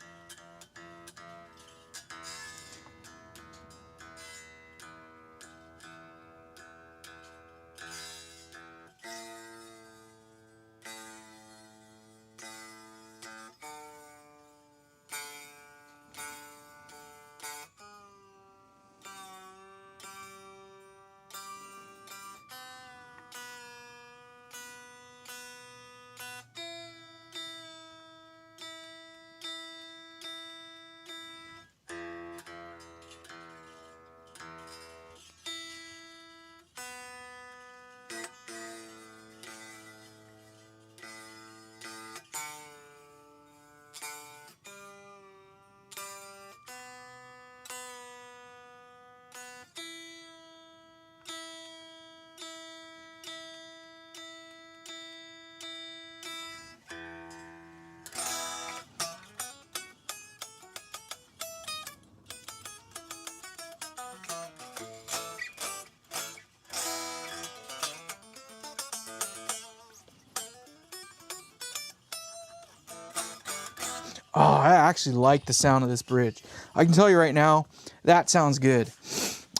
Oh, I actually like the sound of this bridge. I can tell you right now, that sounds good.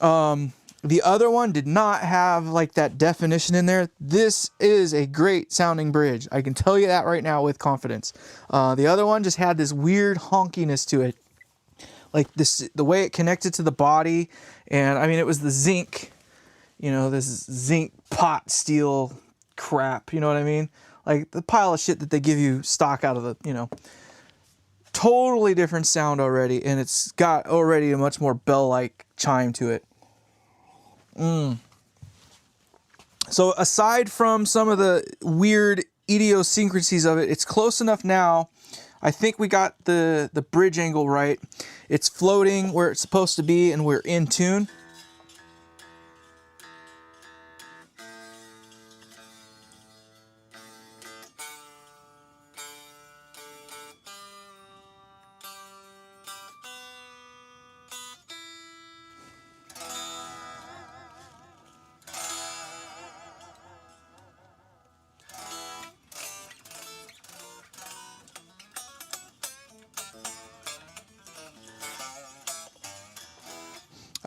The other one did not have like that definition in there. This is a great sounding bridge. I can tell you that right now with confidence. The other one just had this weird honkiness to it. Like this, the way it connected to the body. And I mean, it was the zinc, you know, this zinc pot steel crap. You know what I mean? Like the pile of shit that they give you stock out of the, you know. Totally different sound already, and it's got already a much more bell-like chime to it. So aside from some of the weird idiosyncrasies of it, it's close enough now. I think we got the bridge angle right. It's floating where it's supposed to be, and we're in tune.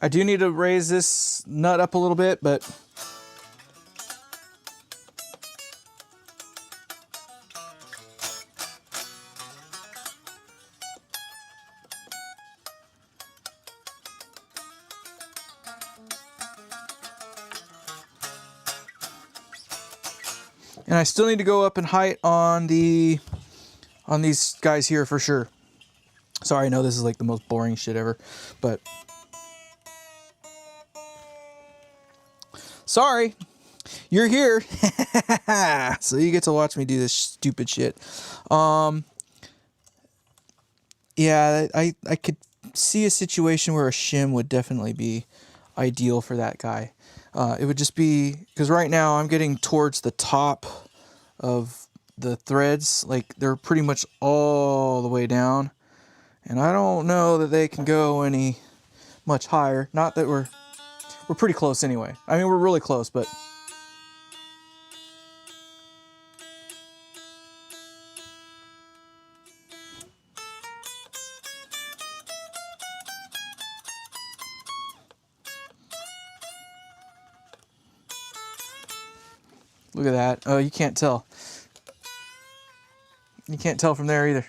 I do need to raise this nut up a little bit, but and I still need to go up in height on these guys here for sure. Sorry, I know this is like the most boring shit ever, but sorry, you're here. So you get to watch me do this stupid shit. Yeah, I could see a situation where a shim would definitely be ideal for that guy. It would just be, because right now I'm getting towards the top of the threads, like they're pretty much all the way down, and I don't know that they can go any much higher. Not that we're pretty close anyway. I mean, we're really close, but look at that. Oh, you can't tell. You can't tell from there either.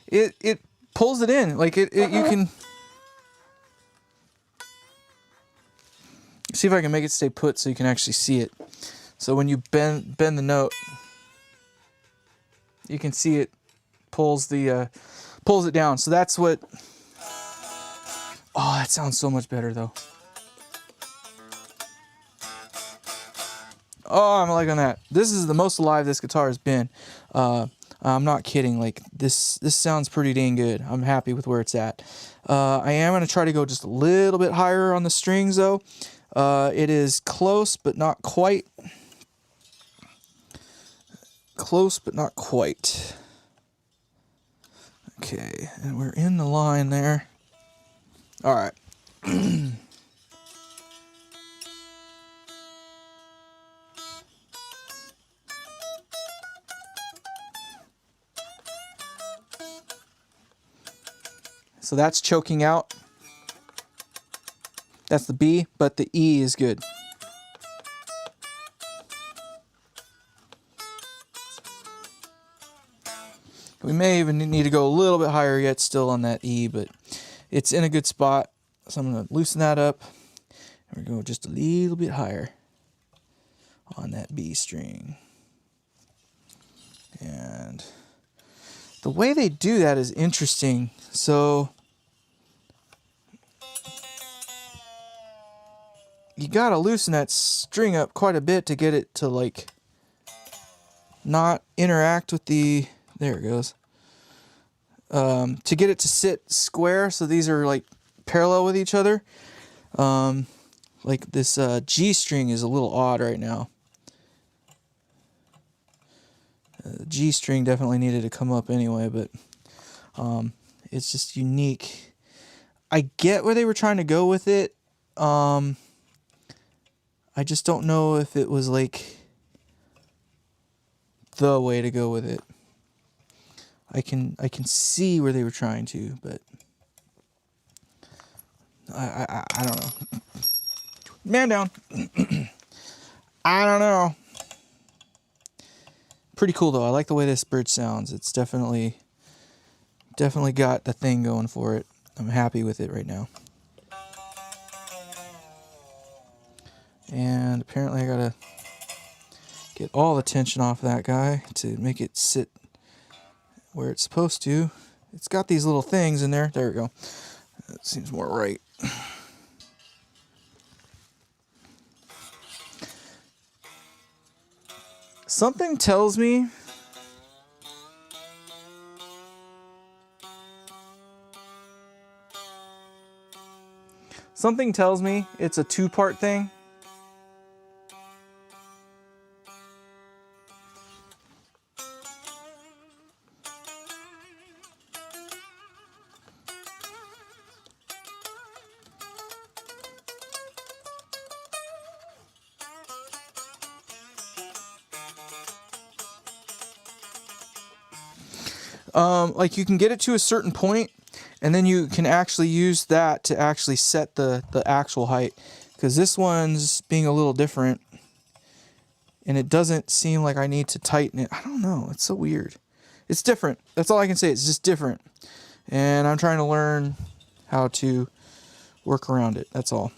It pulls it in, like it you can see if I can make it stay put so you can actually see it. So when you bend the note, you can see it pulls it down. So that's what. Oh, that sounds so much better though. Oh, I'm liking that. This is the most alive this guitar has been. I'm not kidding. Like this sounds pretty dang good. I'm happy with where it's at. I am gonna try to go just a little bit higher on the strings though. It is close, but not quite. Close, but not quite. Okay, and we're in the line there. All right. So that's choking out. That's the B, but the E is good. We may even need to go a little bit higher yet still on that E, but it's in a good spot. So I'm going to loosen that up. And we're going just a little bit higher on that B string. And the way they do that is interesting. So you gotta loosen that string up quite a bit to get it to like not interact with the, there it goes, to get it to sit square. So these are like parallel with each other. Like this G string is a little odd right now. The G string definitely needed to come up anyway, but it's just unique. I get where they were trying to go with it. I just don't know if it was like the way to go with it. I can see where they were trying to, but I don't know. Man down. I don't know. Pretty cool though. I like the way this bridge sounds. It's definitely got the thing going for it. I'm happy with it right now. And apparently I gotta get all the tension off that guy to make it sit where it's supposed to. It's got these little things in there. There we go. That seems more right. Something tells me it's a two-part thing. Like you can get it to a certain point And then you can actually use that to actually set the actual height, because this one's being a little different and it doesn't seem like I need to tighten it. I don't know, it's so weird. It's different, that's all I can say. It's just different, and I'm trying to learn how to work around it, that's all.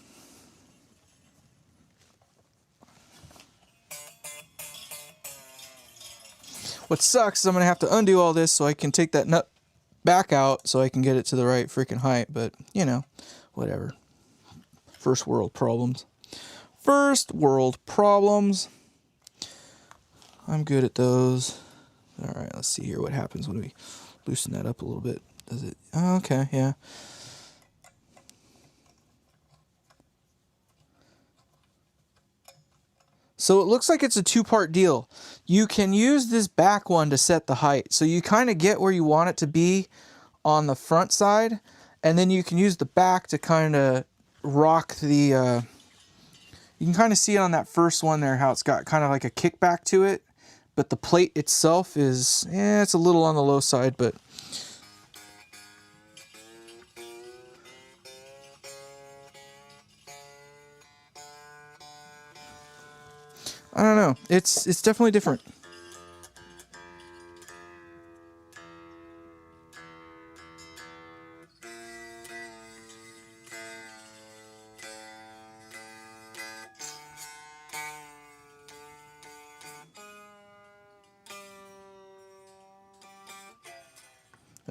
What sucks is I'm gonna have to undo all this so I can take that nut back out so I can get it to the right freaking height, but you know, whatever. First world problems. First world problems. I'm good at those. All right, let's see here what happens when we loosen that up a little bit. Does it? Oh, okay, yeah. So it looks like it's a two-part deal. You can use this back one to set the height. So you kind of get where you want it to be on the front side, and then you can use the back to kind of rock the, you can kind of see it on that first one there, how it's got kind of like a kickback to it, but the plate itself is, it's a little on the low side, but I don't know. It's definitely different.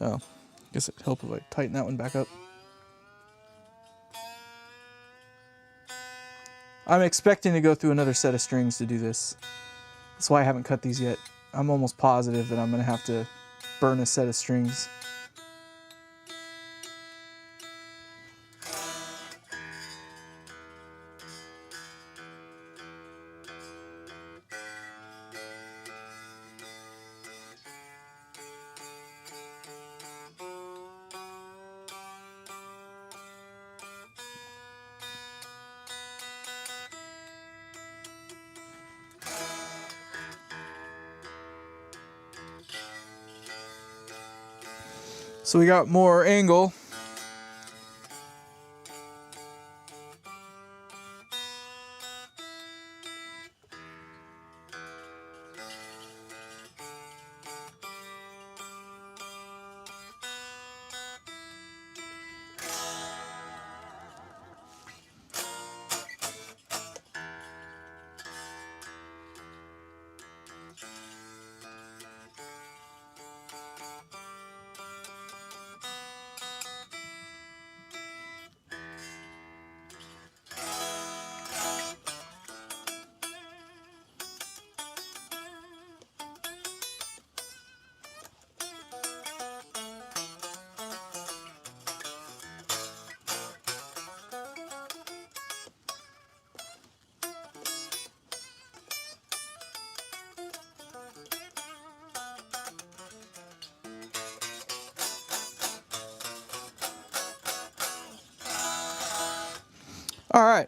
Oh, I guess it'd help if I tighten that one back up. I'm expecting to go through another set of strings to do this. That's why I haven't cut these yet. I'm almost positive that I'm going to have to burn a set of strings. So we got more angle. All right.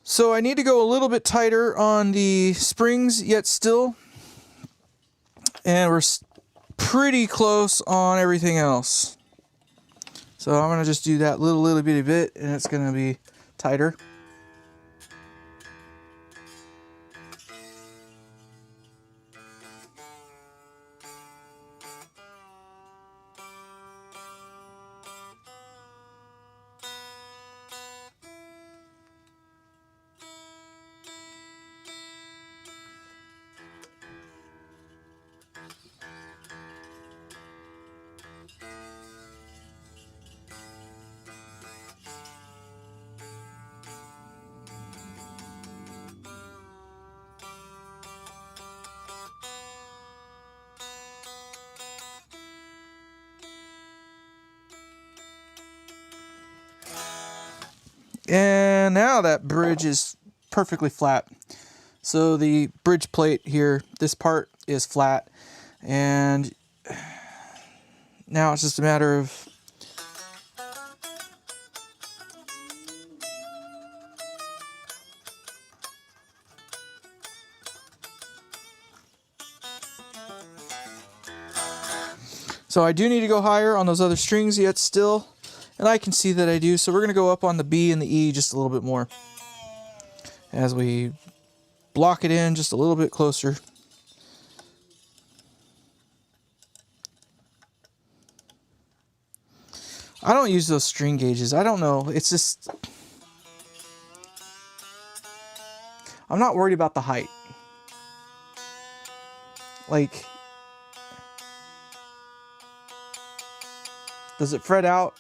So I need to go a little bit tighter on the springs yet still. And we're pretty close on everything else. So I'm going to just do that little bitty bit, and it's going to be tighter. And now that bridge is perfectly flat. So the bridge plate here, this part is flat, and now it's just a matter of So I do need to go higher on those other strings yet still, and I can see that I do. So we're going to go up on the B and the E just a little bit more as we block it in just a little bit closer. I don't use those string gauges. I don't know. It's just, I'm not worried about the height. Like, does it fret out?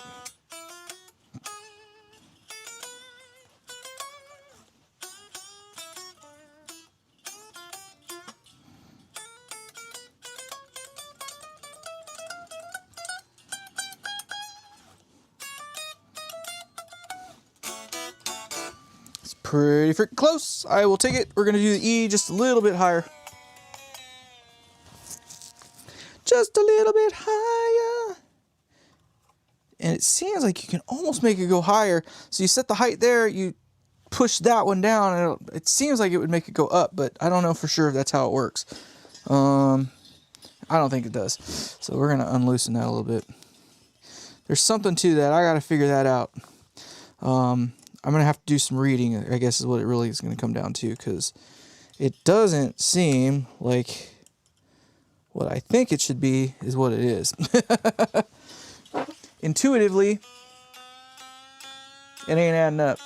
Pretty freaking close. I will take it. We're going to do the E just a little bit higher. Just a little bit higher. And it seems like you can almost make it go higher. So you set the height there, you push that one down, and it seems like it would make it go up, but I don't know for sure if that's how it works. I don't think it does. So we're going to unloosen that a little bit. There's something to that. I got to figure that out. I'm going to have to do some reading, I guess is what it really is going to come down to, because it doesn't seem like what I think it should be is what it is. Intuitively, it ain't adding up.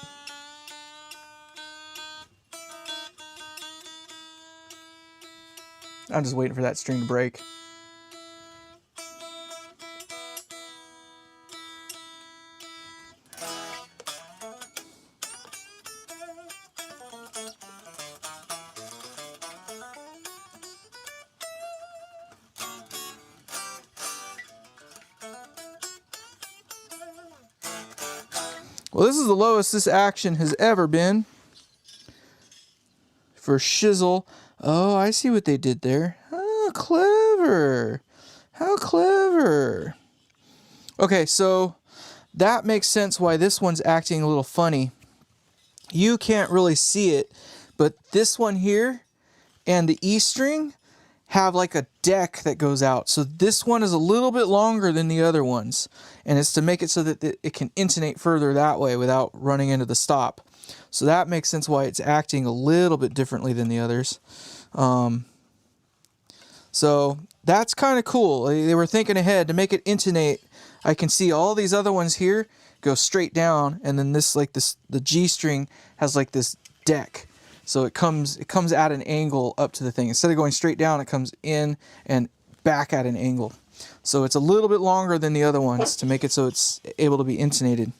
I'm just waiting for that string to break. Well, this is the lowest this action has ever been for shizzle. Oh, I see what they did there. Oh, clever. How clever. Okay, so that makes sense why this one's acting a little funny. You can't really see it, but this one here and the E string have like a deck that goes out. So this one is a little bit longer than the other ones. And it's to make it so that it can intonate further that way without running into the stop. So that makes sense why it's acting a little bit differently than the others. So that's kind of cool. They were thinking ahead to make it intonate. I can see all these other ones here go straight down, and then this, like this, the G string has like this deck. So it comes at an angle up to the thing. Instead of going straight down, it comes in and back at an angle. So it's a little bit longer than the other ones to make it so it's able to be intonated.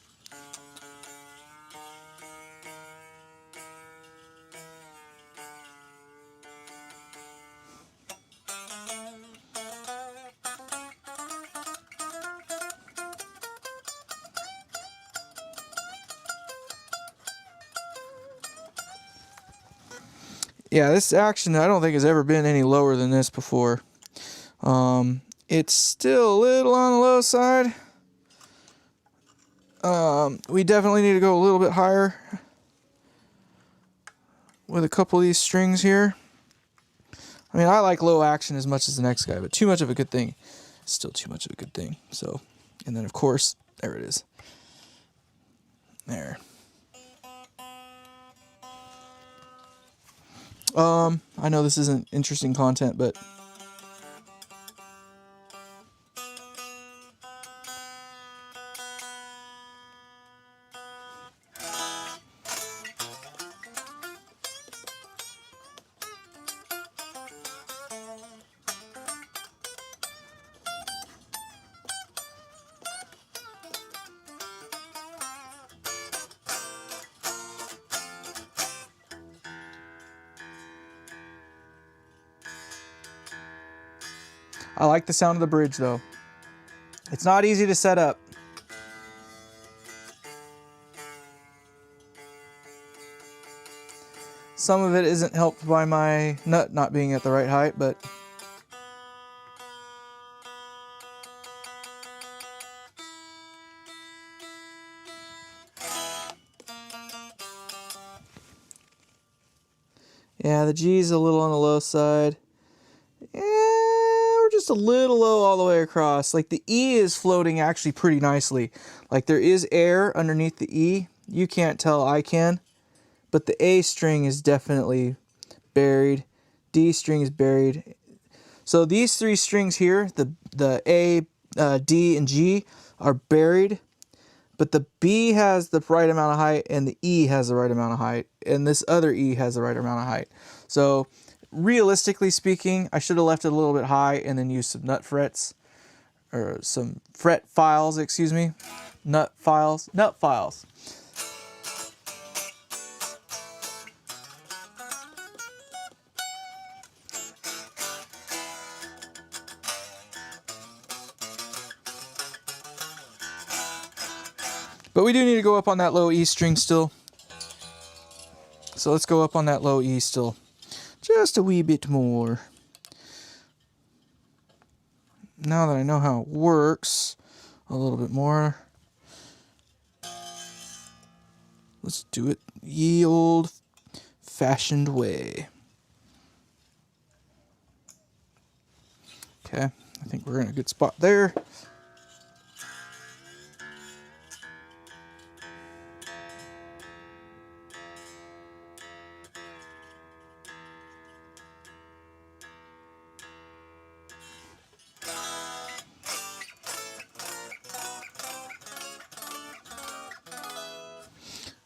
Yeah, this action I don't think has ever been any lower than this before. It's still a little on the low side. We definitely need to go a little bit higher with a couple of these strings here. I mean, I like low action as much as the next guy, but too much of a good thing is still too much of a good thing. So, and then of course, there it is. There. I know this isn't interesting content, but I like the sound of the bridge though. It's not easy to set up. Some of it isn't helped by my nut not being at the right height, but yeah, the G's a little on the low side. Yeah, we're just a little low all the way across. Like the E is floating actually pretty nicely. Like there is air underneath the E. You can't tell, I can. But the A string is definitely buried. D string is buried. So these three strings here, the A, D, and G are buried. But the B has the right amount of height and the E has the right amount of height. And this other E has the right amount of height. So realistically speaking, I should have left it a little bit high and then used some nut frets. Or some fret files, excuse me. Nut files. But we do need to go up on that low E string still. So let's go up on that low E still. Just a wee bit more. Now that I know how it works a little bit more, let's do it ye old fashioned way. Okay, I think we're in a good spot there.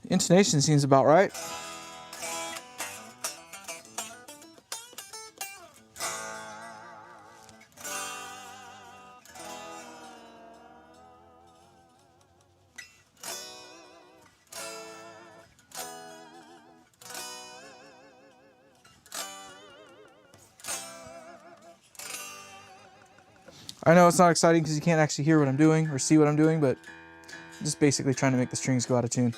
Intonation seems about right. I know it's not exciting because you can't actually hear what I'm doing or see what I'm doing, but I'm just basically trying to make the strings go out of tune.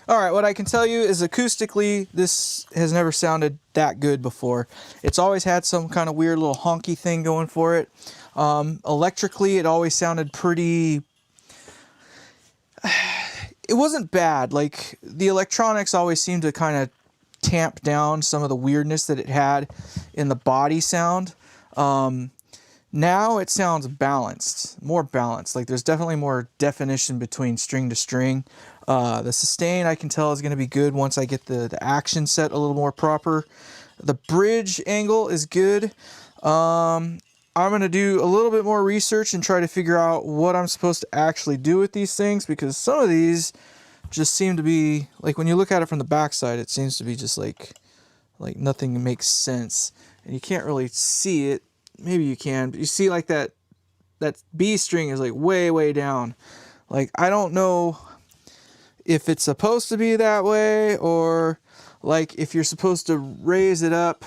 Alright, what I can tell you is acoustically, this has never sounded that good before. It's always had some kind of weird little honky thing going for it. Electrically, it always sounded pretty... It wasn't bad. Like, the electronics always seemed to kind of tamp down some of the weirdness that it had in the body sound. Now it sounds balanced, more balanced. Like there's definitely more definition between string to string. The sustain I can tell is going to be good once I get the action set a little more proper. The bridge angle is good. I'm going to do a little bit more research and try to figure out what I'm supposed to actually do with these things, because some of these just seem to be, like when you look at it from the backside, it seems to be just like nothing makes sense. And you can't really see it. Maybe you can, but you see like that B string is like way down. Like I don't know if it's supposed to be that way, or like if you're supposed to raise it up,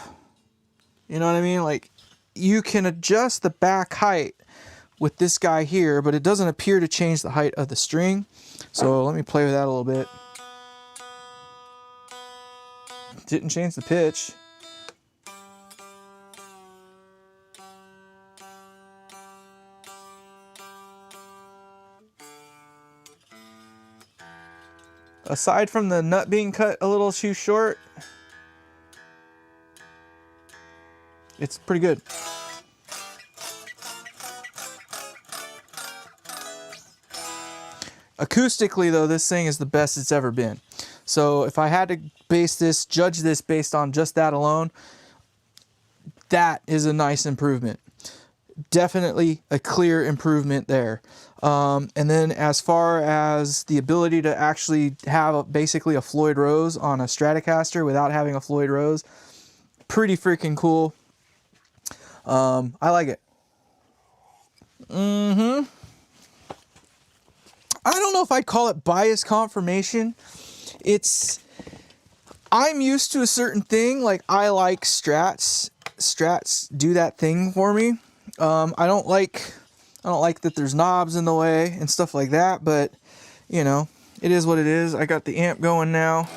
you know what I mean? Like you can adjust the back height with this guy here, but it doesn't appear to change the height of the string. So let me play with that a little bit. Didn't change the pitch. Aside from the nut being cut a little too short, it's pretty good. Acoustically though, this thing is the best it's ever been. So if I had to judge this based on just that alone, that is a nice improvement. Definitely a clear improvement there. And then as far as the ability to actually have basically a Floyd Rose on a Stratocaster without having a Floyd Rose, pretty freaking cool. I like it. I don't know if I'd call it bias confirmation. I'm used to a certain thing. Like I like Strats. Strats do that thing for me. I don't like that there's knobs in the way and stuff like that, but you know, it is what it is. I got the amp going now.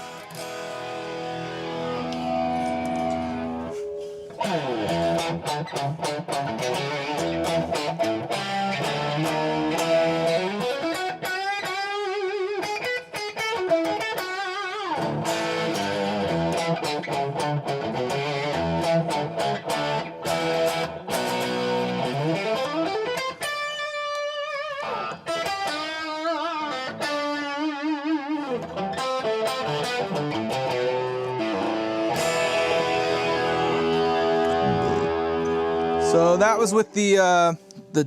So that was with the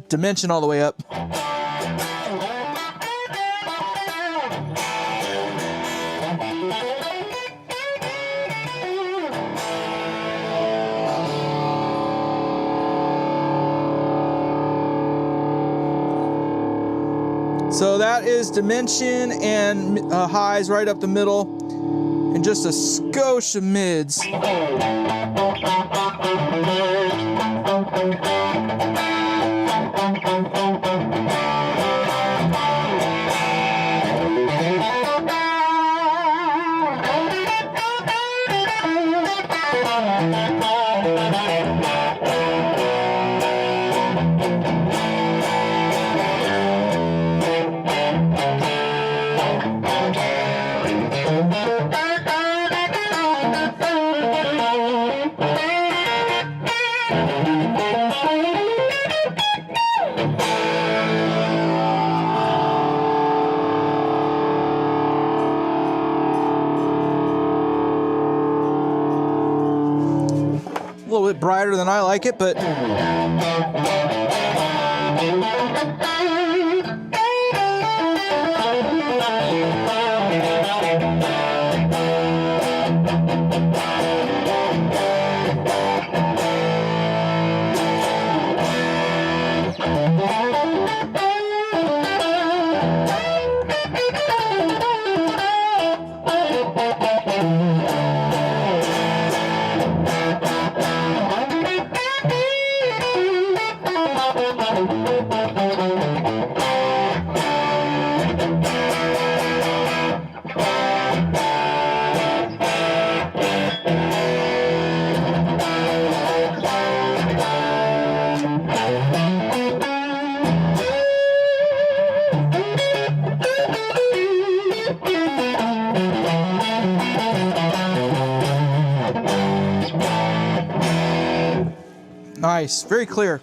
dimension all the way up. So that is dimension and highs right up the middle, and just a skosh of mids. A little bit brighter than I like it, but nice, very clear.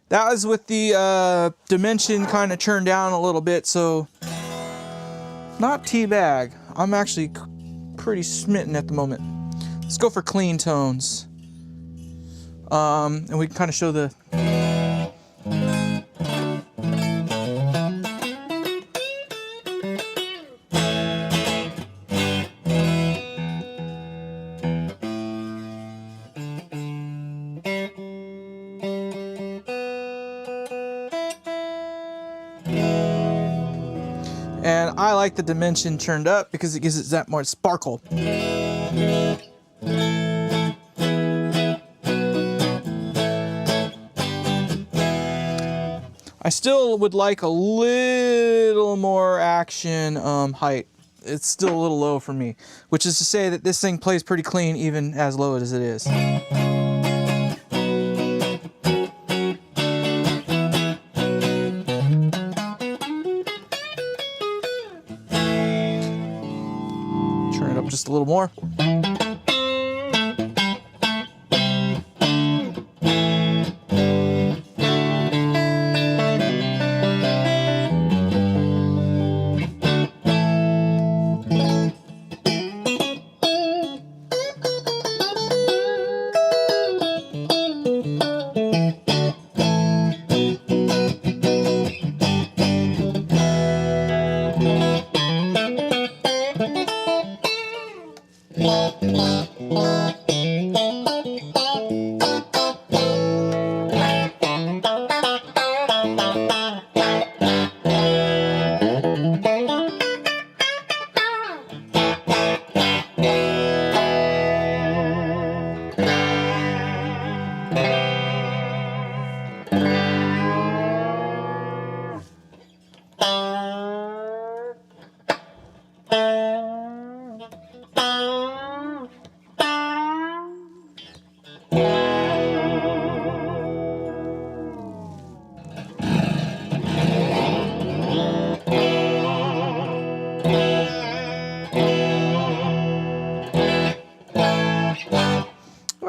That was with the dimension kind of turned down a little bit, so not teabag. I'm actually pretty smitten at the moment. Let's go for clean tones. And we can kind of show the and I like the dimension turned up because it gives it that more sparkle. I still would like a little more action height. It's still a little low for me, which is to say that this thing plays pretty clean even as low as it is. Turn it up just a little more.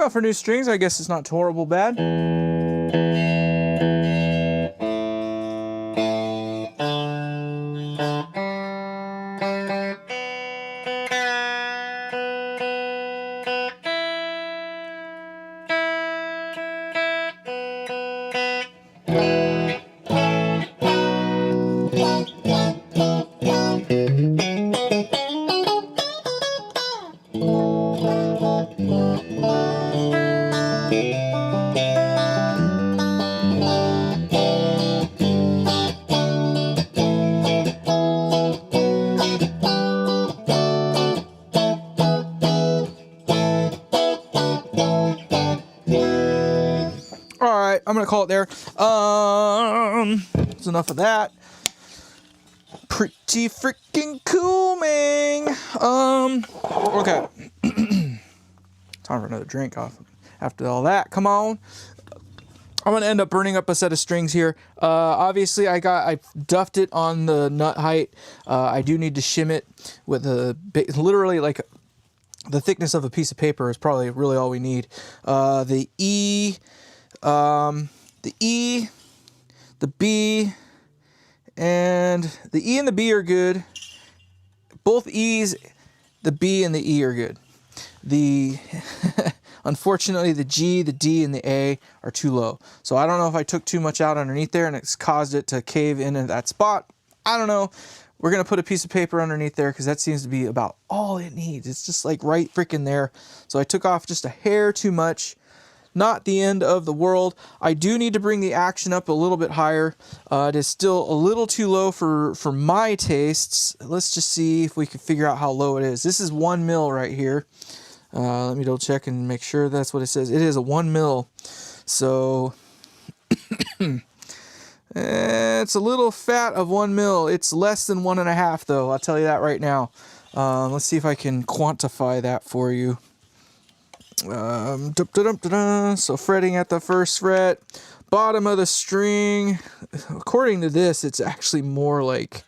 Well, for new strings, I guess it's not horrible bad. Alright, I'm gonna call it there. That's enough of that. Pretty freaking cool, man. Okay. Time for another drink off after all that. Come on. I'm gonna end up burning up a set of strings here. Obviously I duffed it on the nut height. I do need to shim it with literally like the thickness of a piece of paper is probably really all we need. The E, the B, and the E and the B are good. Both E's, the B and the E are good. Unfortunately, the G, the D, and the A are too low. So I don't know if I took too much out underneath there and it's caused it to cave in at that spot. I don't know. We're going to put a piece of paper underneath there because that seems to be about all it needs. It's just like right freaking there. So I took off just a hair too much. Not the end of the world. I do need to bring the action up a little bit higher. It is still a little too low for my tastes. Let's just see if we can figure out how low it is. This is 1 mil right here. Let me double check and make sure that's what it says. It is a 1 mil. So it's a little fat of 1 mil. It's less than 1.5 though. I'll tell you that right now. Let's see if I can quantify that for you. So fretting at the first fret, bottom of the string. According to this, it's actually more like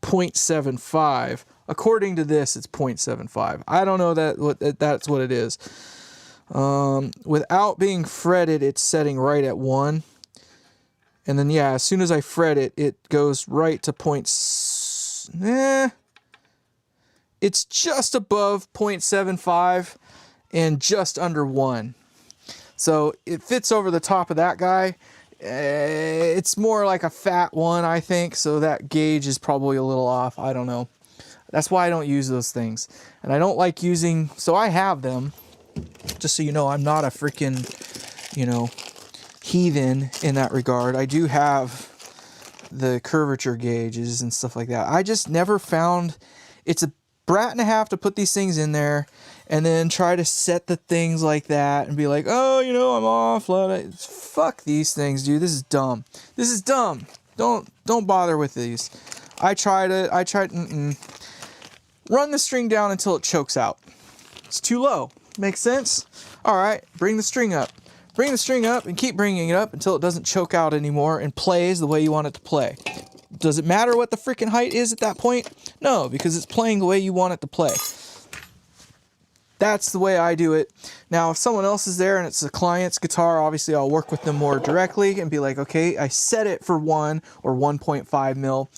0.75. According to this, it's 0.75. I don't know that's what it is. Without being fretted, it's setting right at 1. And then, yeah, as soon as I fret it, it goes right to it's just above 0.75 and just under 1. So it fits over the top of that guy. It's more like a fat 1, I think. So that gauge is probably a little off. I don't know. That's why I don't use those things. And I don't like using, so I have them. Just so you know, I'm not a freaking, heathen in that regard. I do have the curvature gauges and stuff like that. I just never found, it's a brat and a half to put these things in there and then try to set the things like that and be like, oh, I'm off. Fuck these things, dude. This is dumb. This is dumb. Don't bother with these. I tried it. Run the string down until it chokes out. It's too low. Makes sense? All right, bring the string up. Bring the string up and keep bringing it up until it doesn't choke out anymore and plays the way you want it to play. Does it matter what the freaking height is at that point? No, because it's playing the way you want it to play. That's the way I do it. Now, if someone else is there and it's a client's guitar, obviously I'll work with them more directly and be like, okay, I set it for 1 or 1.5 mil.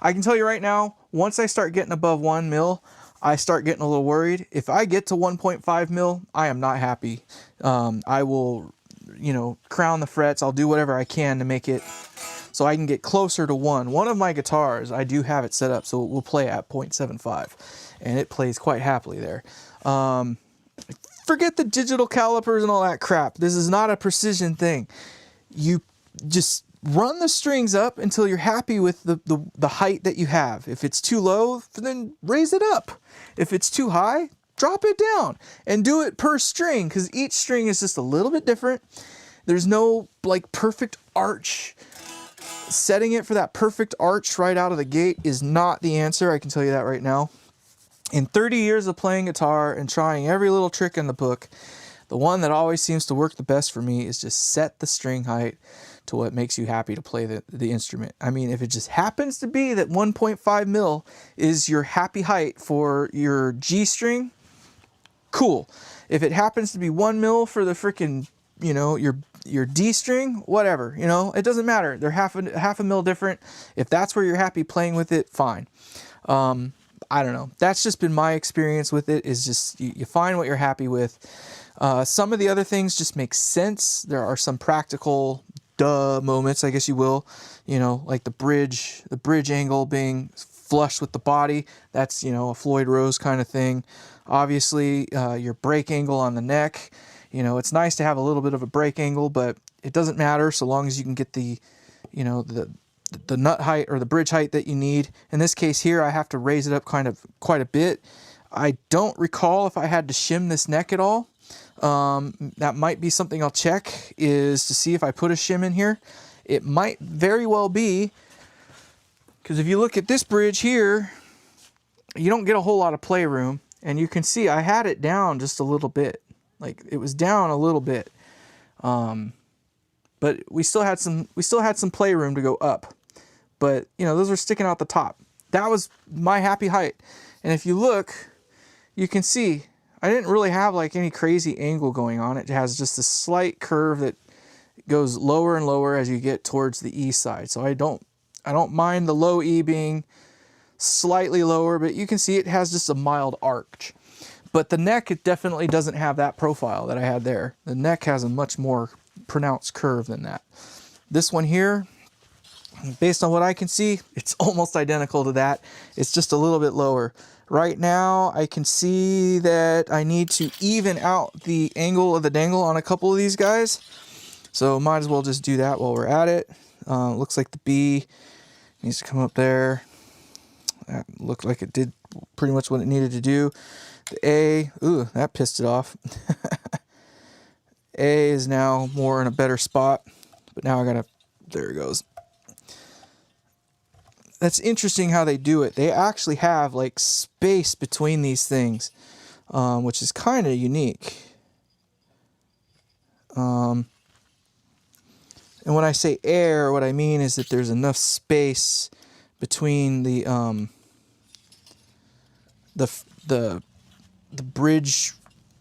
I can tell you right now, once I start getting above 1 mil, I start getting a little worried. If I get to 1.5 mil, I am not happy. I will, crown the frets. I'll do whatever I can to make it so I can get closer to 1. One of my guitars, I do have it set up so it will play at 0.75, and it plays quite happily there. Forget the digital calipers and all that crap. This is not a precision thing. You just run the strings up until you're happy with the height that you have. If it's too low, then raise it up. If it's too high, drop it down and do it per string because each string is just a little bit different. There's no perfect arch. Setting it for that perfect arch right out of the gate is not the answer. I can tell you that right now. In 30 years of playing guitar and trying every little trick in the book, the one that always seems to work the best for me is just set the string height to what makes you happy to play the instrument. I mean, if it just happens to be that 1.5 mil is your happy height for your G string, cool. If it happens to be 1 mil for the freaking, you know, your D string, whatever, you know, it doesn't matter. They're half a mil different. If that's where you're happy playing with it, fine. I don't know. That's just been my experience with it, is just you find what you're happy with. Some of the other things just make sense. There are some practical duh moments, I guess you will, you know, like the bridge angle being flush with the body. That's, you know, a Floyd Rose kind of thing. Obviously, your break angle on the neck, you know, it's nice to have a little bit of a break angle, but it doesn't matter so long as you can get the, you know, the nut height or the bridge height that you need. In this case here, I have to raise it up quite a bit. I don't recall if I had to shim this neck at all. That might be something I'll check, is to see if I put a shim in here. It might very well be, because if you look at this bridge here, you don't get a whole lot of playroom, and you can see I had it down just a little bit. Like, it was down a little bit. But we still had some playroom to go up. But, you know, those are sticking out the top. That was my happy height. And if you look, you can see I didn't really have like any crazy angle going on. It has just a slight curve that goes lower and lower as you get towards the E side. So I don't mind the low E being slightly lower, but you can see it has just a mild arch. But the neck, it definitely doesn't have that profile that I had there. The neck has a much more pronounced curve than that. This one here, based on what I can see, it's almost identical to that. It's just a little bit lower. Right now, I can see that I need to even out the angle of the dangle on a couple of these guys. So might as well just do that while we're at it. Looks like the B needs to come up there. That looked like it did pretty much what it needed to do. The A, ooh, that pissed it off. A is now more in a better spot, but now I gotta, there it goes. That's interesting how they do it. They actually have like space between these things, which is kind of unique. And when I say air, what I mean is that there's enough space between the bridge,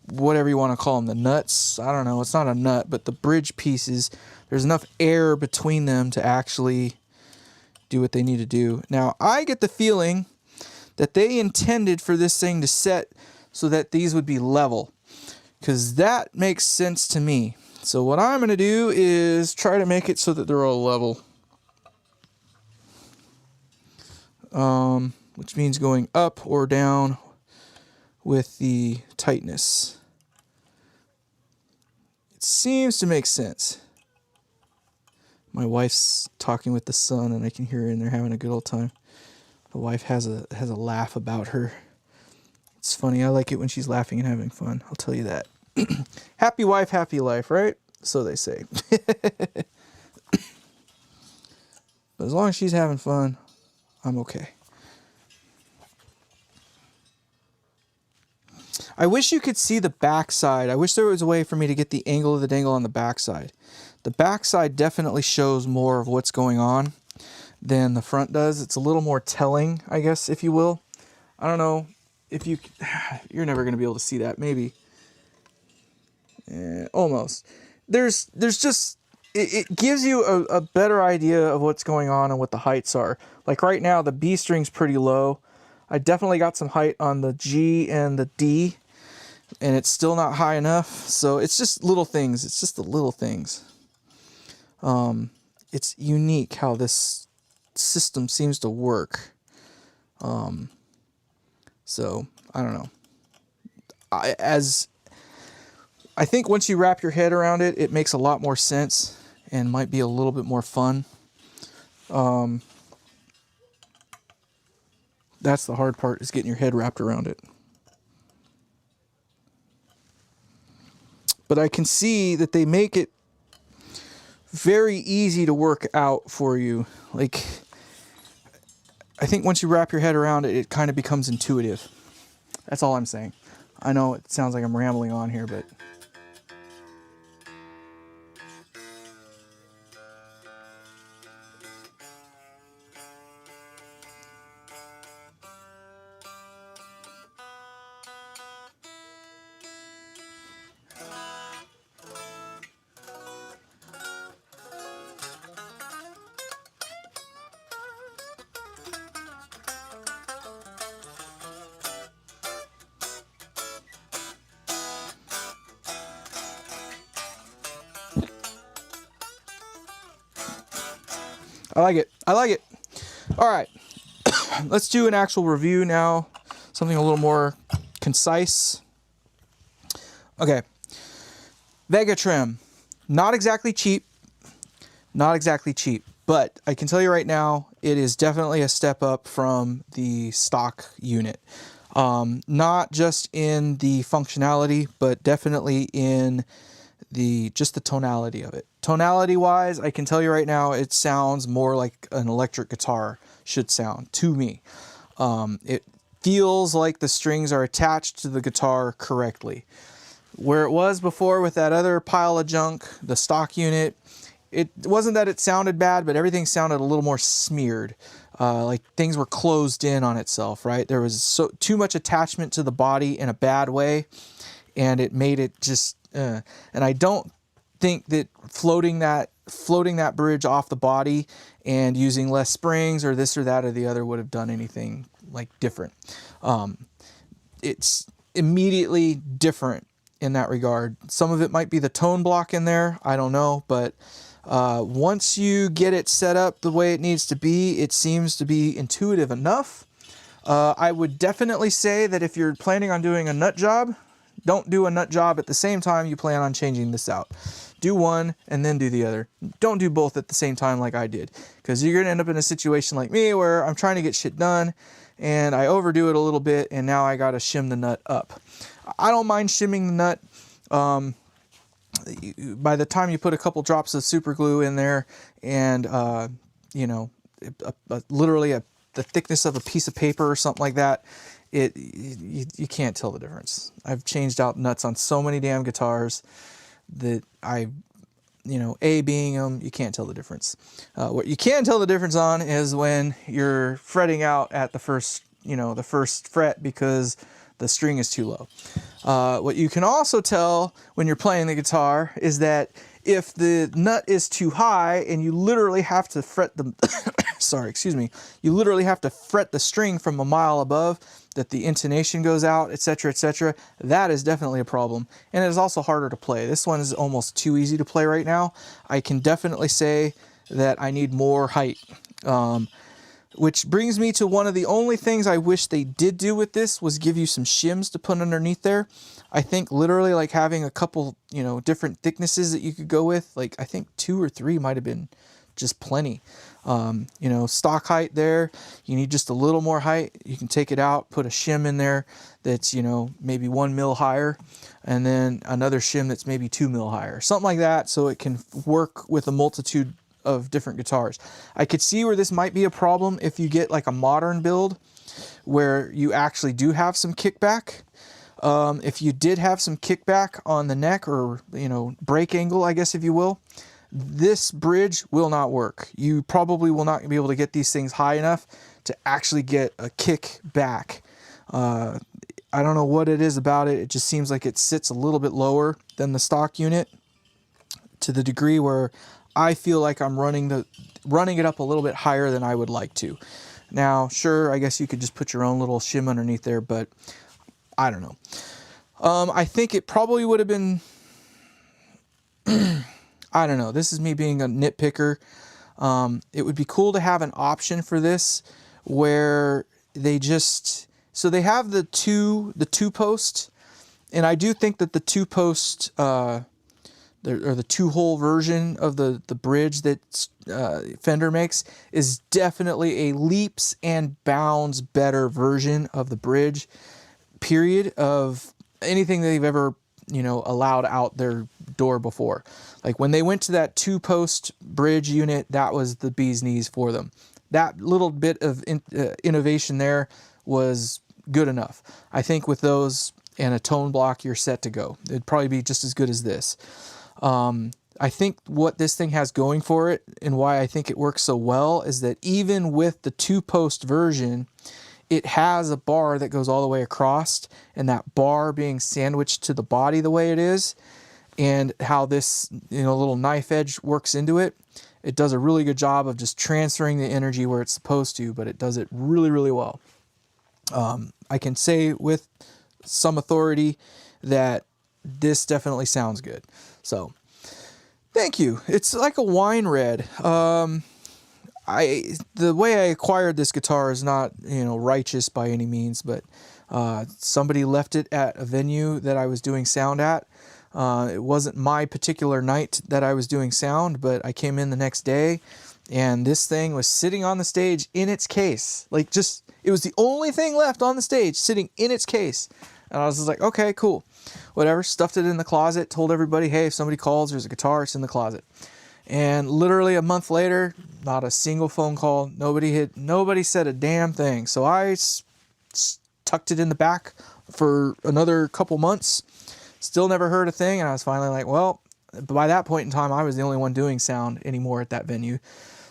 whatever you want to call them, the nuts. I don't know. It's not a nut, but the bridge pieces. There's enough air between them to actually do what they need to do. Now, I get the feeling that they intended for this thing to set so that these would be level, because that makes sense to me. So what I'm going to do is try to make it so that they're all level. Which means going up or down with the tightness. It seems to make sense. My wife's talking with the son, and I can hear her in there having a good old time. The wife has a laugh about her. It's funny. I like it when she's laughing and having fun. I'll tell you that. Happy wife, happy life, right? So they say. But as long as she's having fun, I'm okay. I wish you could see the backside. I wish there was a way for me to get the angle of the dangle on the backside. The backside definitely shows more of what's going on than the front does. It's a little more telling, I guess, if you will. I don't know if you're never going to be able to see that. Maybe. Almost. There's just, it gives you a better idea of what's going on and what the heights are. Like right now, the B string's pretty low. I definitely got some height on the G and the D, and it's still not high enough. So it's just little things. It's just the little things. It's unique how this system seems to work. So I don't know. I think once you wrap your head around it, it makes a lot more sense and might be a little bit more fun. That's the hard part, is getting your head wrapped around it. But I can see that they make it very easy to work out for you. Like, I think once you wrap your head around it, it kind of becomes intuitive. That's all I'm saying. I know it sounds like I'm rambling on here, but I like it. I like it. All right. Let's do an actual review now. Something a little more concise. Okay. Vega-Trem. Not exactly cheap. Not exactly cheap. But I can tell you right now, it is definitely a step up from the stock unit. Not just in the functionality, but definitely in just the tonality of it. Tonality wise, I can tell you right now, it sounds more like an electric guitar should sound to me. It feels like the strings are attached to the guitar correctly. Where it was before with that other pile of junk, the stock unit, it wasn't that it sounded bad, but everything sounded a little more smeared. Like things were closed in on itself, right? There was too much attachment to the body in a bad way, and it made it just, and I don't think that floating that bridge off the body and using less springs or this or that or the other would have done anything like different. It's immediately different in that regard. Some of it might be the tone block in there, I don't know, but once you get it set up the way it needs to be, it seems to be intuitive enough. I would definitely say that if you're planning on doing a nut job, don't do a nut job at the same time you plan on changing this out. Do one and then do the other. Don't do both at the same time like I did, because you're going to end up in a situation like me where I'm trying to get shit done and I overdo it a little bit and now I got to shim the nut up. I don't mind shimming the nut. By the time you put a couple drops of super glue in there and, you know, literally the thickness of a piece of paper or something like that, you can't tell the difference. I've changed out nuts on so many damn guitars that A being them, you can't tell the difference. What you can tell the difference on is when you're fretting out at the first fret because the string is too low. What you can also tell when you're playing the guitar is that if the nut is too high and you literally have to fret the, sorry, excuse me, you literally have to fret the string from a mile above, that the intonation goes out, etc., etc., that is definitely a problem. And it is also harder to play. This one is almost too easy to play right now. I can definitely say that I need more height. Which brings me to one of the only things I wish they did do with this was give you some shims to put underneath there. I think literally like having a couple, different thicknesses that you could go with, like I think 2 or 3 might have been just plenty. Stock height there, you need just a little more height. You can take it out, put a shim in there that's, maybe 1 mil higher, and then another shim that's maybe 2 mil higher, something like that, so it can work with a multitude of different guitars. I could see where this might be a problem if you get like a modern build where you actually do have some kickback. If you did have some kickback on the neck or, break angle, I guess if you will, this bridge will not work. You probably will not be able to get these things high enough to actually get a kick back. I don't know what it is about it. It just seems like it sits a little bit lower than the stock unit to the degree where I feel like I'm running it up a little bit higher than I would like to. Now, sure, I guess you could just put your own little shim underneath there, but I don't know. I think it probably would have been, I don't know. This is me being a nitpicker. It would be cool to have an option for this where they have the two post, and I do think that the 2-post, or the 2-hole version of the bridge that Fender makes is definitely a leaps and bounds better version of the bridge, period, of anything they've ever, allowed out their door before. Like when they went to that 2-post bridge unit, that was the bee's knees for them. That little bit of innovation there was good enough. I think with those and a tone block, you're set to go. It'd probably be just as good as this. I think what this thing has going for it and why I think it works so well is that even with the 2-post version, it has a bar that goes all the way across, and that bar being sandwiched to the body the way it is, and how this little knife edge works into it, it does a really good job of just transferring the energy where it's supposed to, but it does it really, really well. I can say with some authority that this definitely sounds good. So, thank you. It's like a wine red. the way I acquired this guitar is not, righteous by any means, but somebody left it at a venue that I was doing sound at. It wasn't my particular night that I was doing sound, but I came in the next day and this thing was sitting on the stage in its case. Like, just, it was the only thing left on the stage sitting in its case. And I was just like, okay, cool, whatever. Stuffed it in the closet, told everybody, hey, if somebody calls, there's a guitar, it's in the closet. And literally a month later, not a single phone call. Nobody said a damn thing. So I tucked it in the back for another couple months. Still never heard a thing. And I was finally like, well, by that point in time, I was the only one doing sound anymore at that venue.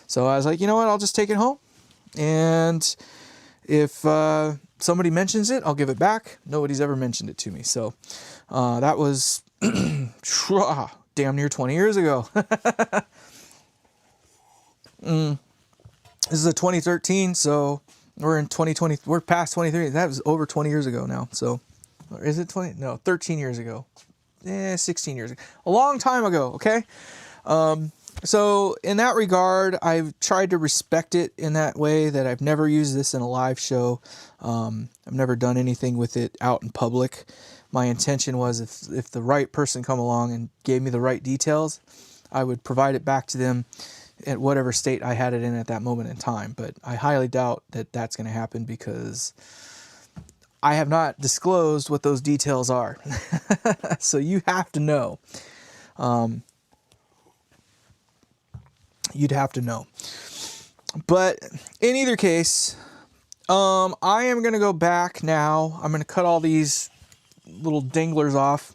So I was like, you know what? I'll just take it home. And if somebody mentions it, I'll give it back. Nobody's ever mentioned it to me. So that was damn near 20 years ago. This is a 2013, so we're in 2020. We're past 23. That was over 20 years ago now. So, or is it 20? No, 13 years ago. 16 years ago. A long time ago, okay? So in that regard, I've tried to respect it in that way, that I've never used this in a live show. I've never done anything with it out in public. My intention was if the right person come along and gave me the right details, I would provide it back to them at whatever state I had it in at that moment in time. But I highly doubt that that's going to happen, because I have not disclosed what those details are. So you have to know. You'd have to know. But in either case, I am going to go back now. I'm going to cut all these little danglers off,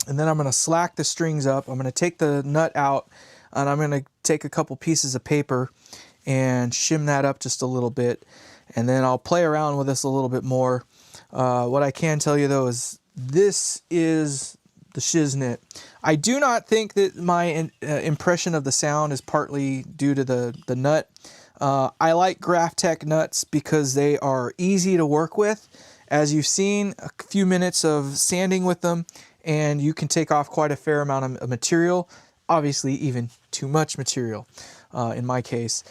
and then I'm going to slack the strings up. I'm going to take the nut out, and I'm going to take a couple pieces of paper and shim that up just a little bit, and then I'll play around with this a little bit more. What I can tell you though is this is the shiznit. I do not think that my impression of the sound is partly due to the nut. I like Graphtec nuts because they are easy to work with. As you've seen, a few minutes of sanding with them, and you can take off quite a fair amount of material. Obviously, even too much material, in my case.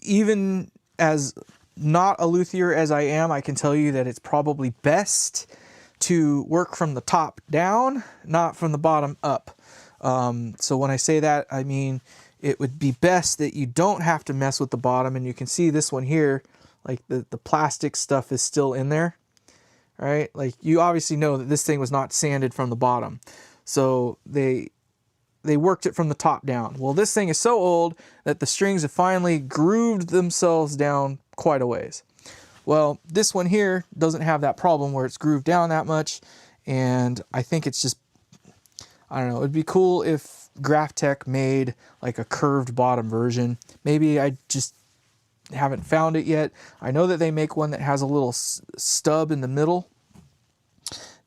Even as not a luthier as I am, I can tell you that it's probably best to work from the top down, not from the bottom up. So when I say that, I mean it would be best that you don't have to mess with the bottom. And you can see this one here, like the plastic stuff is still in there, right? Like, you obviously know that this thing was not sanded from the bottom. So they worked it from the top down. Well, this thing is so old that the strings have finally grooved themselves down quite a ways. Well, this one here doesn't have that problem where it's grooved down that much, and I think it's just, I don't know, it'd be cool if Graphtec made like a curved bottom version. Maybe I just haven't found it yet. I know that they make one that has a little stub in the middle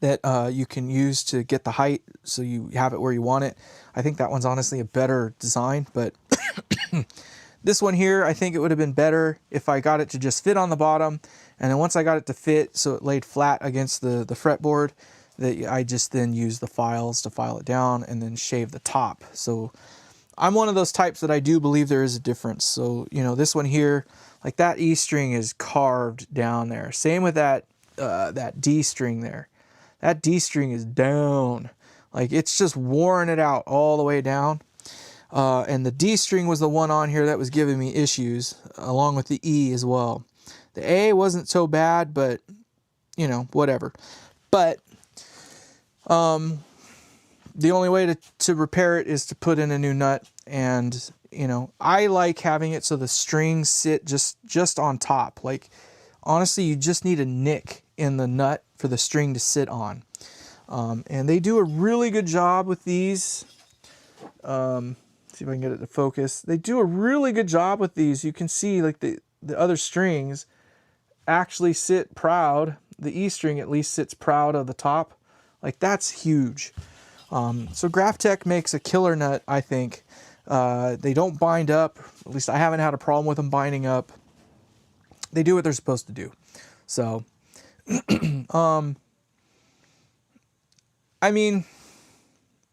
that you can use to get the height so you have it where you want it. I think that one's honestly a better design, but this one here, I think it would have been better if I got it to just fit on the bottom, and then once I got it to fit so it laid flat against the fretboard, that I just then use the files to file it down and then shave the top. So I'm one of those types that I do believe there is a difference. So, you know, this one here, like that E string is carved down there. Same with that D string there. That D string is down. Like, it's just worn it out all the way down. And the D string was the one on here that was giving me issues, along with the E as well. The A wasn't so bad, but, you know, whatever. But the only way to repair it is to put in a new nut. And, you know, I like having it so the strings sit just on top. Like, honestly, you just need a nick in the nut for the string to sit on. And they do a really good job with these. See if I can get it to focus. They do a really good job with these. You can see like the other strings actually sit proud. The E string at least sits proud of the top. Like, that's huge. So Graphtec makes a killer nut, I think. They don't bind up. At least I haven't had a problem with them binding up. They do what they're supposed to do. So, I mean,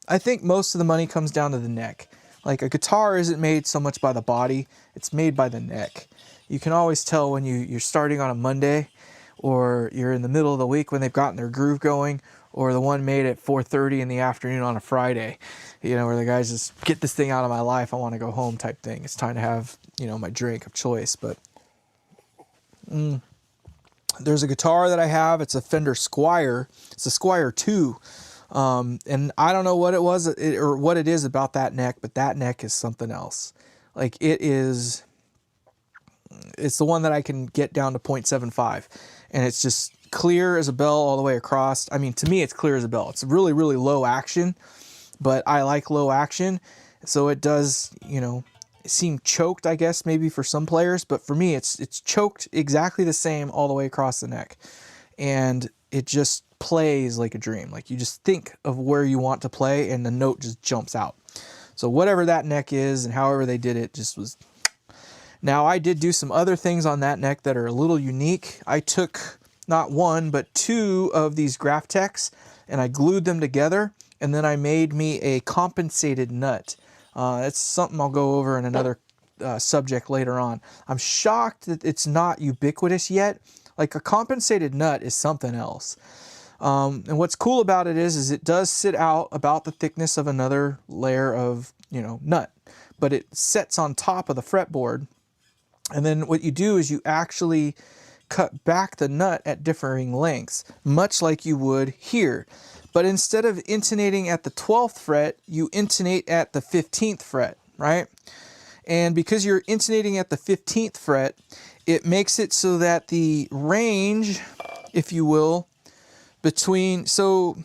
I think most of the money comes down to the neck. Like, a guitar isn't made so much by the body, it's made by the neck. You can always tell when you're starting on a Monday, or you're in the middle of the week when they've gotten their groove going, or the one made at 4:30 in the afternoon on a Friday, you know, where the guys just get this thing out of my life, I want to go home type thing. It's time to have, you know, my drink of choice. But there's a guitar that I have. It's a Fender Squier. It's a Squier 2. And I don't know what it was or what it is about that neck, but that neck is something else. Like, it's the one that I can get down to 0.75, and it's just clear as a bell all the way across. I mean, to me, it's clear as a bell. It's really, really low action, but I like low action. So it does, you know, seem choked, I guess, maybe for some players, but for me, it's choked exactly the same all the way across the neck. And it just plays like a dream. Like, you just think of where you want to play and the note just jumps out. So whatever that neck is and however they did it just was. Now, I did do some other things on that neck that are a little unique. I took not one, but two of these Graphtecs and I glued them together, and then I made me a compensated nut. That's something I'll go over in another subject later on. I'm shocked that it's not ubiquitous yet. Like, a compensated nut is something else. And what's cool about it is it does sit out about the thickness of another layer of, you know, nut, but it sets on top of the fretboard. And then what you do is you actually cut back the nut at differing lengths, much like you would here. But instead of intonating at the 12th fret, you intonate at the 15th fret, right? And because you're intonating at the 15th fret, it makes it so that the range, if you will, between, so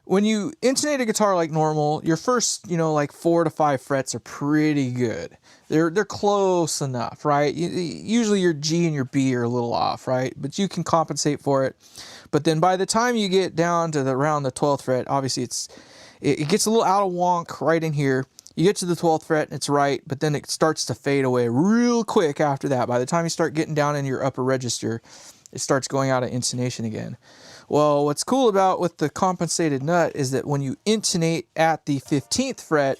when you intonate a guitar like normal, your first, you know, like 4 to 5 frets are pretty good. They're close enough, right? Usually your G and your B are a little off, right? But you can compensate for it. But then by the time you get down to around the 12th fret, obviously it gets a little out of wonk right in here. You get to the 12th fret and it's right, but then it starts to fade away real quick after that. By the time you start getting down in your upper register, it starts going out of intonation again. Well, what's cool about with the compensated nut is that when you intonate at the 15th fret,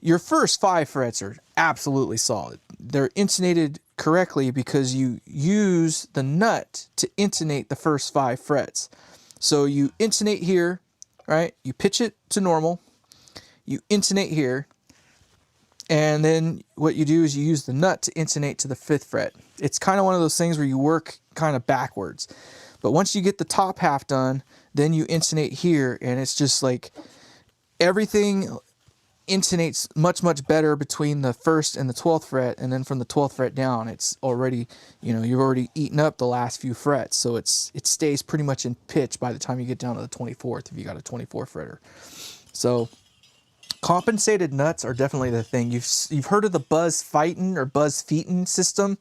your first 5 frets are absolutely solid. They're intonated correctly because you use the nut to intonate the first 5 frets. So you intonate here, right? You pitch it to normal. You intonate here. And then what you do is you use the nut to intonate to the 5th fret. It's kind of one of those things where you work kind of backwards. But once you get the top half done, then you intonate here, and it's just like everything intonates much, much better between the 1st and the 12th fret, and then from the 12th fret down, it's already, you know, you've already eaten up the last few frets, so it stays pretty much in pitch by the time you get down to the 24th, if you got a 24 fretter. So compensated nuts are definitely the thing. You've heard of the buzz fightin' or buzz feetin' system.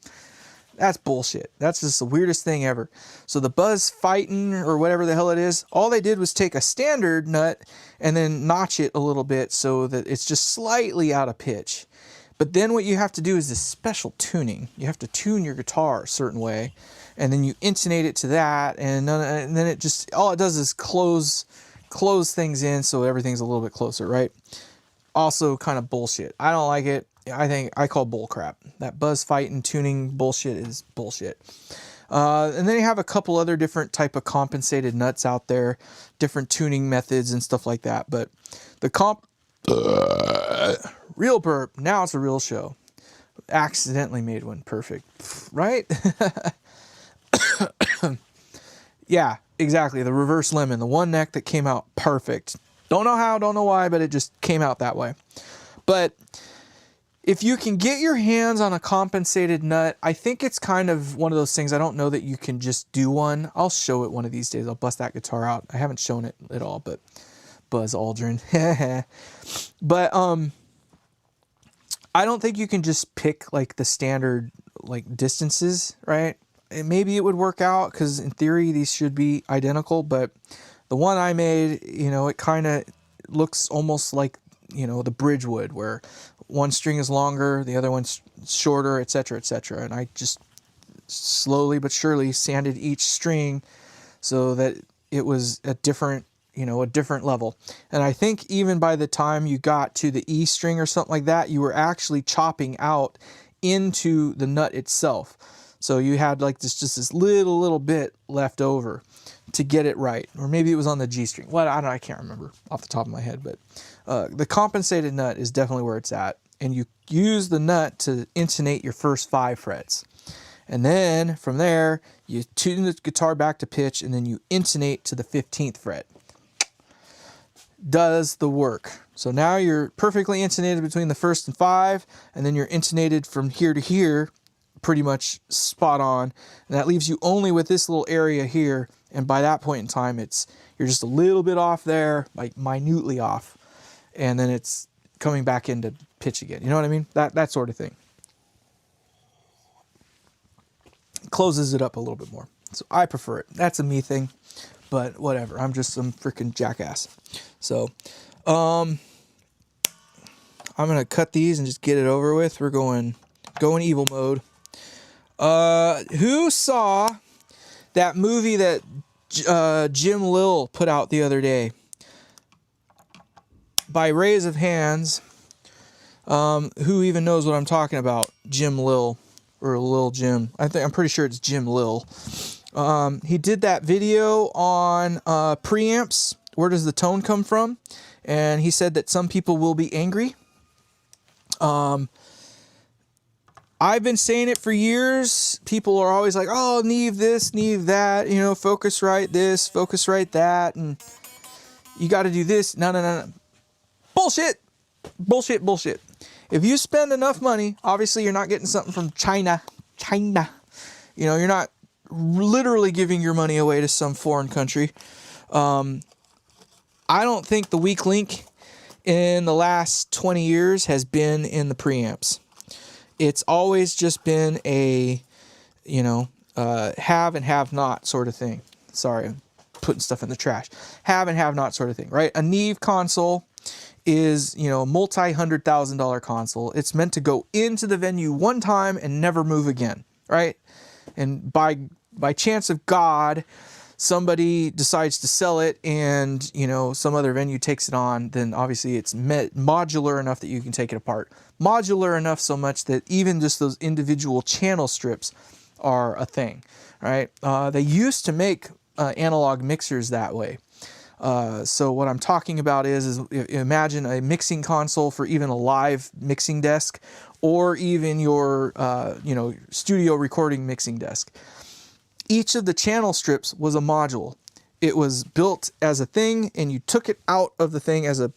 That's bullshit. That's just the weirdest thing ever. So the buzz fightin' or whatever the hell it is, all they did was take a standard nut and then notch it a little bit so that it's just slightly out of pitch. But then what you have to do is this special tuning. You have to tune your guitar a certain way, and then you intonate it to that, and then it just, all it does is close things in so everything's a little bit closer, right? Also kind of bullshit. I don't like it. I call bull crap. That buzz fighting tuning bullshit is bullshit. And then you have a couple other different type of compensated nuts out there, different tuning methods and stuff like that. But the real burp, now it's a real show. Accidentally made one perfect, right? Yeah, exactly. The reverse lemon, the one neck that came out perfect. Don't know how, don't know why, but it just came out that way. But if you can get your hands on a compensated nut, I think it's kind of one of those things. I don't know that you can just do one. I'll show it one of these days. I'll bust that guitar out. I haven't shown it at all, but Buzz Aldrin. But I don't think you can just pick like the standard like distances, right? And maybe it would work out because in theory these should be identical, but the one I made, you know, it kind of looks almost like, you know, the bridge would, where one string is longer, the other one's shorter, etc., etc. And I just slowly but surely sanded each string so that it was a different a different level. And I think even by the time you got to the E string or something like that, you were actually chopping out into the nut itself. So you had like just this little bit left over to get it right. Or maybe it was on the G string. Well, I can't remember off the top of my head, but the compensated nut is definitely where it's at. And you use the nut to intonate your first 5 frets. And then from there, you tune the guitar back to pitch, and then you intonate to the 15th fret. Does the work. So now you're perfectly intonated between the 1st and 5, and then you're intonated from here to here, pretty much spot on. And that leaves you only with this little area here, and by that point in time, you're just a little bit off there, like minutely off, and then it's coming back into pitch again. You know what I mean? That sort of thing. Closes it up a little bit more. So I prefer it. That's a me thing, but whatever. I'm just some freaking jackass. So, I'm going to cut these and just get it over with. We're going evil mode. Who saw that movie that Jim Lill put out the other day? By raise of hands, who even knows what I'm talking about? Jim Lill. Or Lil Jim. I'm pretty sure it's Jim Lill. He did that video on preamps. Where does the tone come from? And he said that some people will be angry. I've been saying it for years. People are always like, oh, Neve this, Neve that, focus right this, focus right that, and you got to do this. No. Bullshit. Bullshit. If you spend enough money, obviously you're not getting something from China. You're not literally giving your money away to some foreign country. I don't think the weak link in the last 20 years has been in the preamps. It's always just been a, have and have not sort of thing. Sorry, I'm putting stuff in the trash. Have and have not sort of thing, right? A Neve console is, a multi-$100,000 console. It's meant to go into the venue one time and never move again, right? And by chance of God, somebody decides to sell it and, some other venue takes it on, then obviously it's modular enough that you can take it apart. Modular enough so much that even just those individual channel strips are a thing, right? They used to make analog mixers that way. So what I'm talking about is imagine a mixing console for even a live mixing desk, or even your, studio recording mixing desk. Each of the channel strips was a module. It was built as a thing, and you took it out of the thing as a,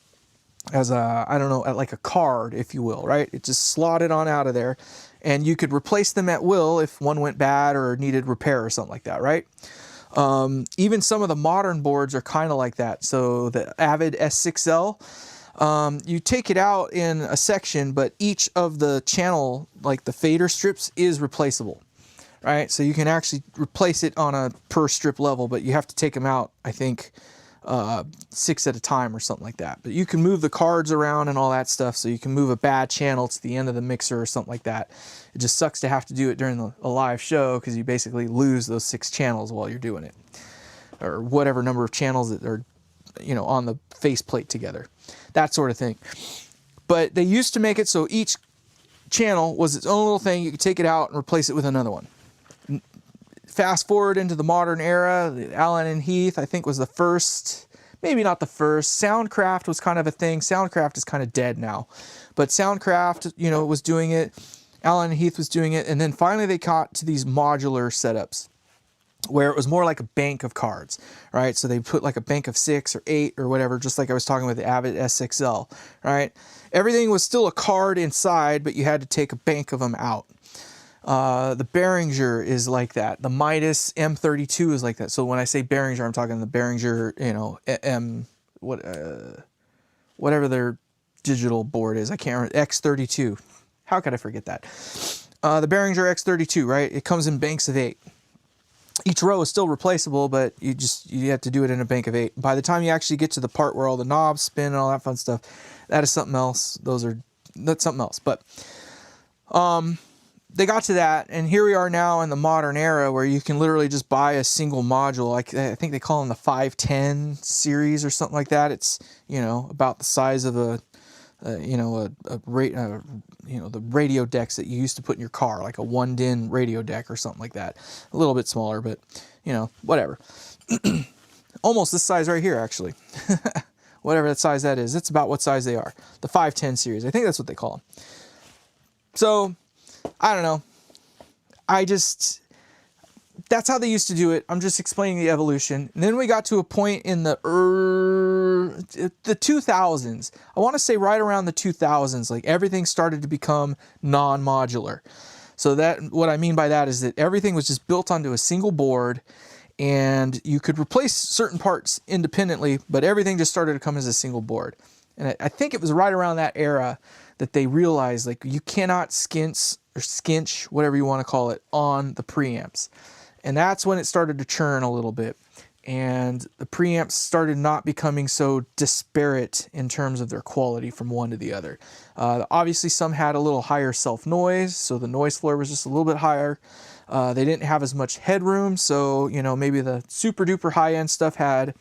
I don't know, like a card, if you will, right? It just slotted on out of there, and you could replace them at will if one went bad or needed repair or something like that, right? Even some of the modern boards are kind of like that. So the Avid S6L, you take it out in a section, but each of the channel, like the fader strips, is replaceable, right? So you can actually replace it on a per strip level, but you have to take them out, I think, 6 at a time or something like that. But you can move the cards around and all that stuff, so you can move a bad channel to the end of the mixer or something like that. It just sucks to have to do it during a live show, because you basically lose those 6 channels while you're doing it, or whatever number of channels that are, on the faceplate together, that sort of thing. But they used to make it so each channel was its own little thing. You could take it out and replace it with another one. Fast forward into the modern era, Allen and Heath, I think, was the first, maybe not the first. Soundcraft was kind of a thing. Soundcraft is kind of dead now. But Soundcraft, was doing it. Allen and Heath was doing it. And then finally they got to these modular setups where it was more like a bank of cards, right? So they put like a bank of 6 or 8 or whatever, just like I was talking with the Avid S6L, right? Everything was still a card inside, but you had to take a bank of them out. The Behringer is like that. The Midas M32 is like that. So when I say Behringer, I'm talking the Behringer, whatever their digital board is. I can't remember. X32. How could I forget that? The Behringer X32, right? It comes in banks of 8. Each row is still replaceable, but you have to do it in a bank of 8. By the time you actually get to the part where all the knobs spin and all that fun stuff, that is something else. That's something else. But they got to that, and here we are now in the modern era where you can literally just buy a single module. Like I think they call them the 510 series or something like that. It's, you know, about the size of the radio decks that you used to put in your car, like a 1-DIN radio deck or something like that. A little bit smaller, but, you know, whatever. Almost this size right here, actually. Whatever that size that is, it's about what size they are. The 510 series, I think that's what they call them. So, I don't know. That's how they used to do it. I'm just explaining the evolution. And then we got to a point in the 2000s. I want to say right around the 2000s, like everything started to become non-modular. So that, what I mean by that is that everything was just built onto a single board, and you could replace certain parts independently, but everything just started to come as a single board. And I think it was right around that era that they realized, like, you cannot skinch, whatever you want to call it, on the preamps. And that's when it started to churn a little bit. And the preamps started not becoming so disparate in terms of their quality from one to the other. Obviously, some had a little higher self-noise, so the noise floor was just a little bit higher. They didn't have as much headroom, so, you know, maybe the super-duper high-end stuff had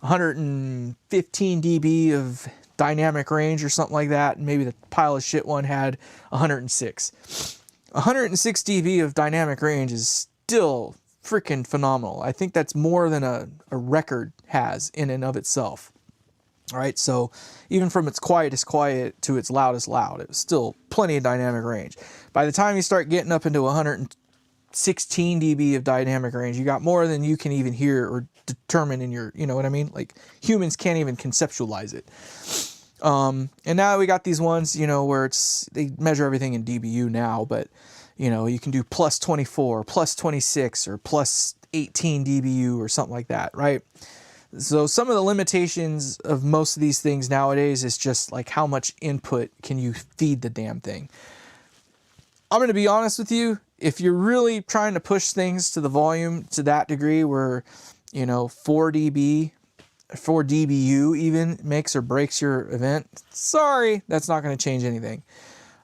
115 dB of dynamic range or something like that, and maybe the pile of shit one had 106. 106 dB of dynamic range is still freaking phenomenal. I think that's more than a record has in and of itself. All right, so even from its quietest quiet to its loudest loud, it was still plenty of dynamic range. By the time you start getting up into 116 dB of dynamic range, you got more than you can even hear or determine in your, you know what I mean? Like, humans can't even conceptualize it. And now we got these ones, you know, where they measure everything in dBu now, but, you know, you can do plus 24, plus 26, or plus 18 dBu or something like that, right? So some of the limitations of most of these things nowadays is just like how much input can you feed the damn thing. I'm going to be honest with you, if you're really trying to push things to the volume to that degree where, you know, 4 dBu even makes or breaks your event, sorry, that's not going to change anything.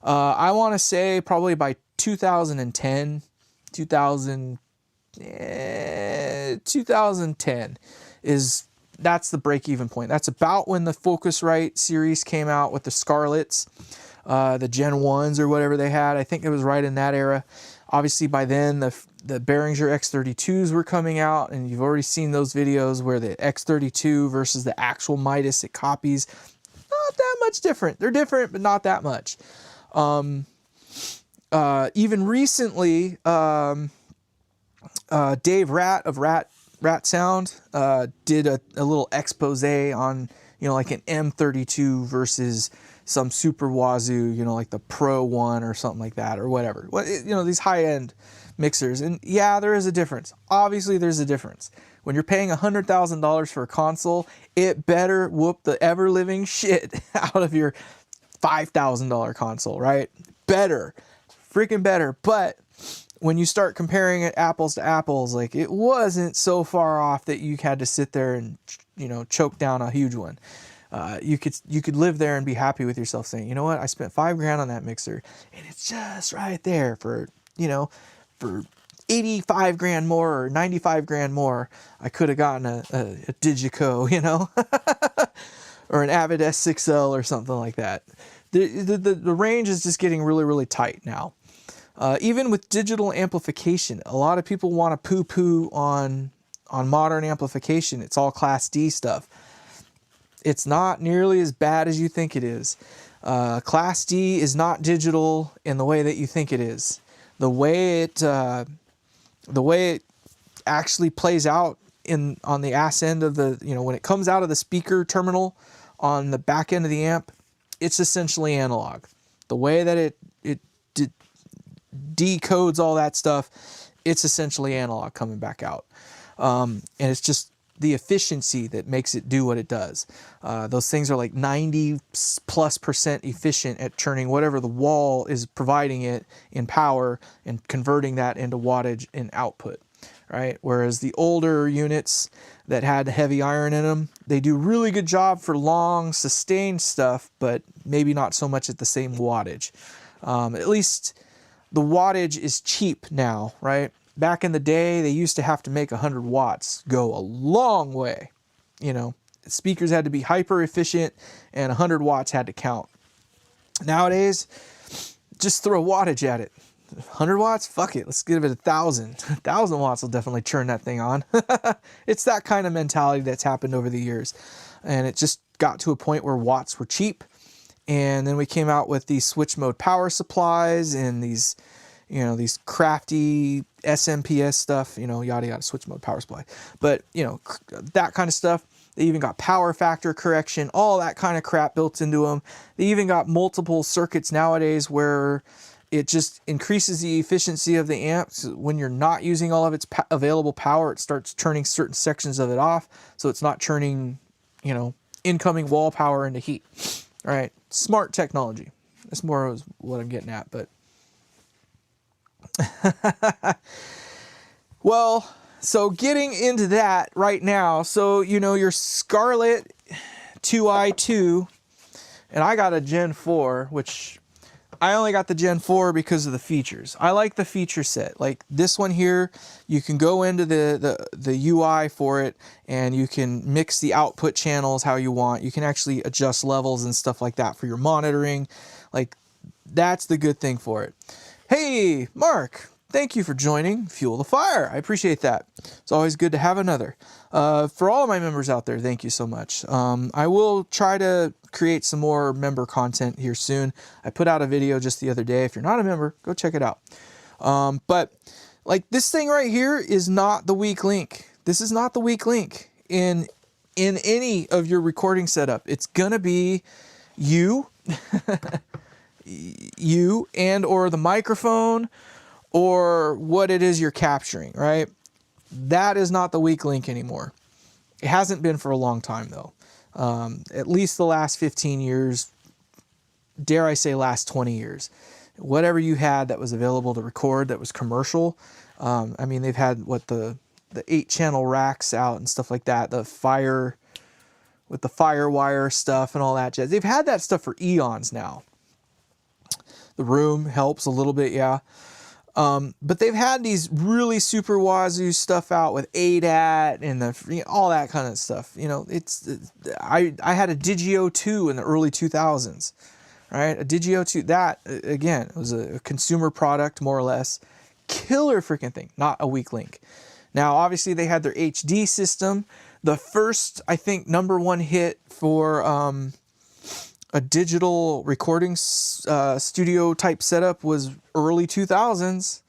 I want to say probably by 2010 that's the break-even point. That's about when the Focusrite series came out with the Scarletts, the Gen 1s or whatever they had. I think it was right in that era. Obviously, by then, the Behringer X32s were coming out, and you've already seen those videos where the X32 versus the actual Midas it copies. Not that much different. They're different, but not that much. Even recently, Dave Rat of Rat Sound did a little expose on, you know, like an M32 versus some Super Wazoo, you know, like the Pro one or something like that, or whatever. You know, these high-end mixers. And yeah, there is a difference. Obviously, there's a difference. When you're paying $100,000 for a console, it better whoop the ever-living shit out of your $5,000 console, right? Better. Freaking better. But when you start comparing it apples to apples, like, it wasn't so far off that you had to sit there and, you know, choke down a huge one. You could live there and be happy with yourself saying, you know what, I spent $5,000 on that mixer, and it's just right there for, you know, for $85,000 more or $95,000 more, I could have gotten a Digico, you know, or an Avid S6L or something like that. The range is just getting really, really tight now. Even with digital amplification, a lot of people want to poo-poo on modern amplification. It's all Class D stuff. It's not nearly as bad as you think it is. Class D is not digital in the way that you think it is. The way it actually plays out on the ass end of the, you know, when it comes out of the speaker terminal on the back end of the amp, it's essentially analog. The way that it decodes all that stuff, it's essentially analog coming back out. And it's just the efficiency that makes it do what it does. Those things are like 90+% efficient at turning whatever the wall is providing it in power and converting that into wattage and output, right? Whereas the older units that had heavy iron in them, they do really good job for long sustained stuff, but maybe not so much at the same wattage. At least the wattage is cheap now, right? Back in the day, they used to have to make 100 watts go a long way. You know, speakers had to be hyper efficient and 100 watts had to count. Nowadays, just throw wattage at it. 100 watts? Fuck it. Let's give it 1,000. 1,000 watts will definitely turn that thing on. It's that kind of mentality that's happened over the years. And it just got to a point where watts were cheap. And then we came out with these switch mode power supplies and these, you know, these crafty SMPS stuff, you know, yada yada, switch mode power supply. But, you know, that kind of stuff. They even got power factor correction, all that kind of crap built into them. They even got multiple circuits nowadays where it just increases the efficiency of the amps. When you're not using all of its available power, it starts turning certain sections of it off. So it's not turning, you know, incoming wall power into heat. All right, smart technology. That's more what I'm getting at, but. Well, so getting into that right now. So, you know, your Scarlett 2i2, and I got a Gen 4, which I only got the Gen 4 because of the features. I like the feature set. Like this one here, you can go into the UI for it and you can mix the output channels how you want. You can actually adjust levels and stuff like that for your monitoring. Like that's the good thing for it. Hey, Mark, thank you for joining Fuel the Fire. I appreciate that. It's always good to have another. For all of my members out there, thank you so much. I will try to create some more member content here soon. I put out a video just the other day. If you're not a member, go check it out. But like this thing right here is not the weak link. This is not the weak link in any of your recording setup. It's gonna be you, you and or the microphone or what it is you're capturing, right? That is not the weak link anymore. It hasn't been for a long time though. At least the last 15 years, dare I say last 20 years. Whatever you had that was available to record that was commercial. I mean, they've had what the 8-channel racks out and stuff like that. The fire with the Firewire stuff and all that jazz. They've had that stuff for eons now. The Room helps a little bit, yeah. But they've had these really super wazoo stuff out with ADAT and all that kind of stuff. You know, I had a Digio 2 in the early 2000s, right? A Digio 2, that, again, it was a consumer product, more or less. Killer freaking thing, not a weak link. Now, obviously, they had their HD system. The first, I think, #1 hit for a digital recording studio type setup was early 2000s.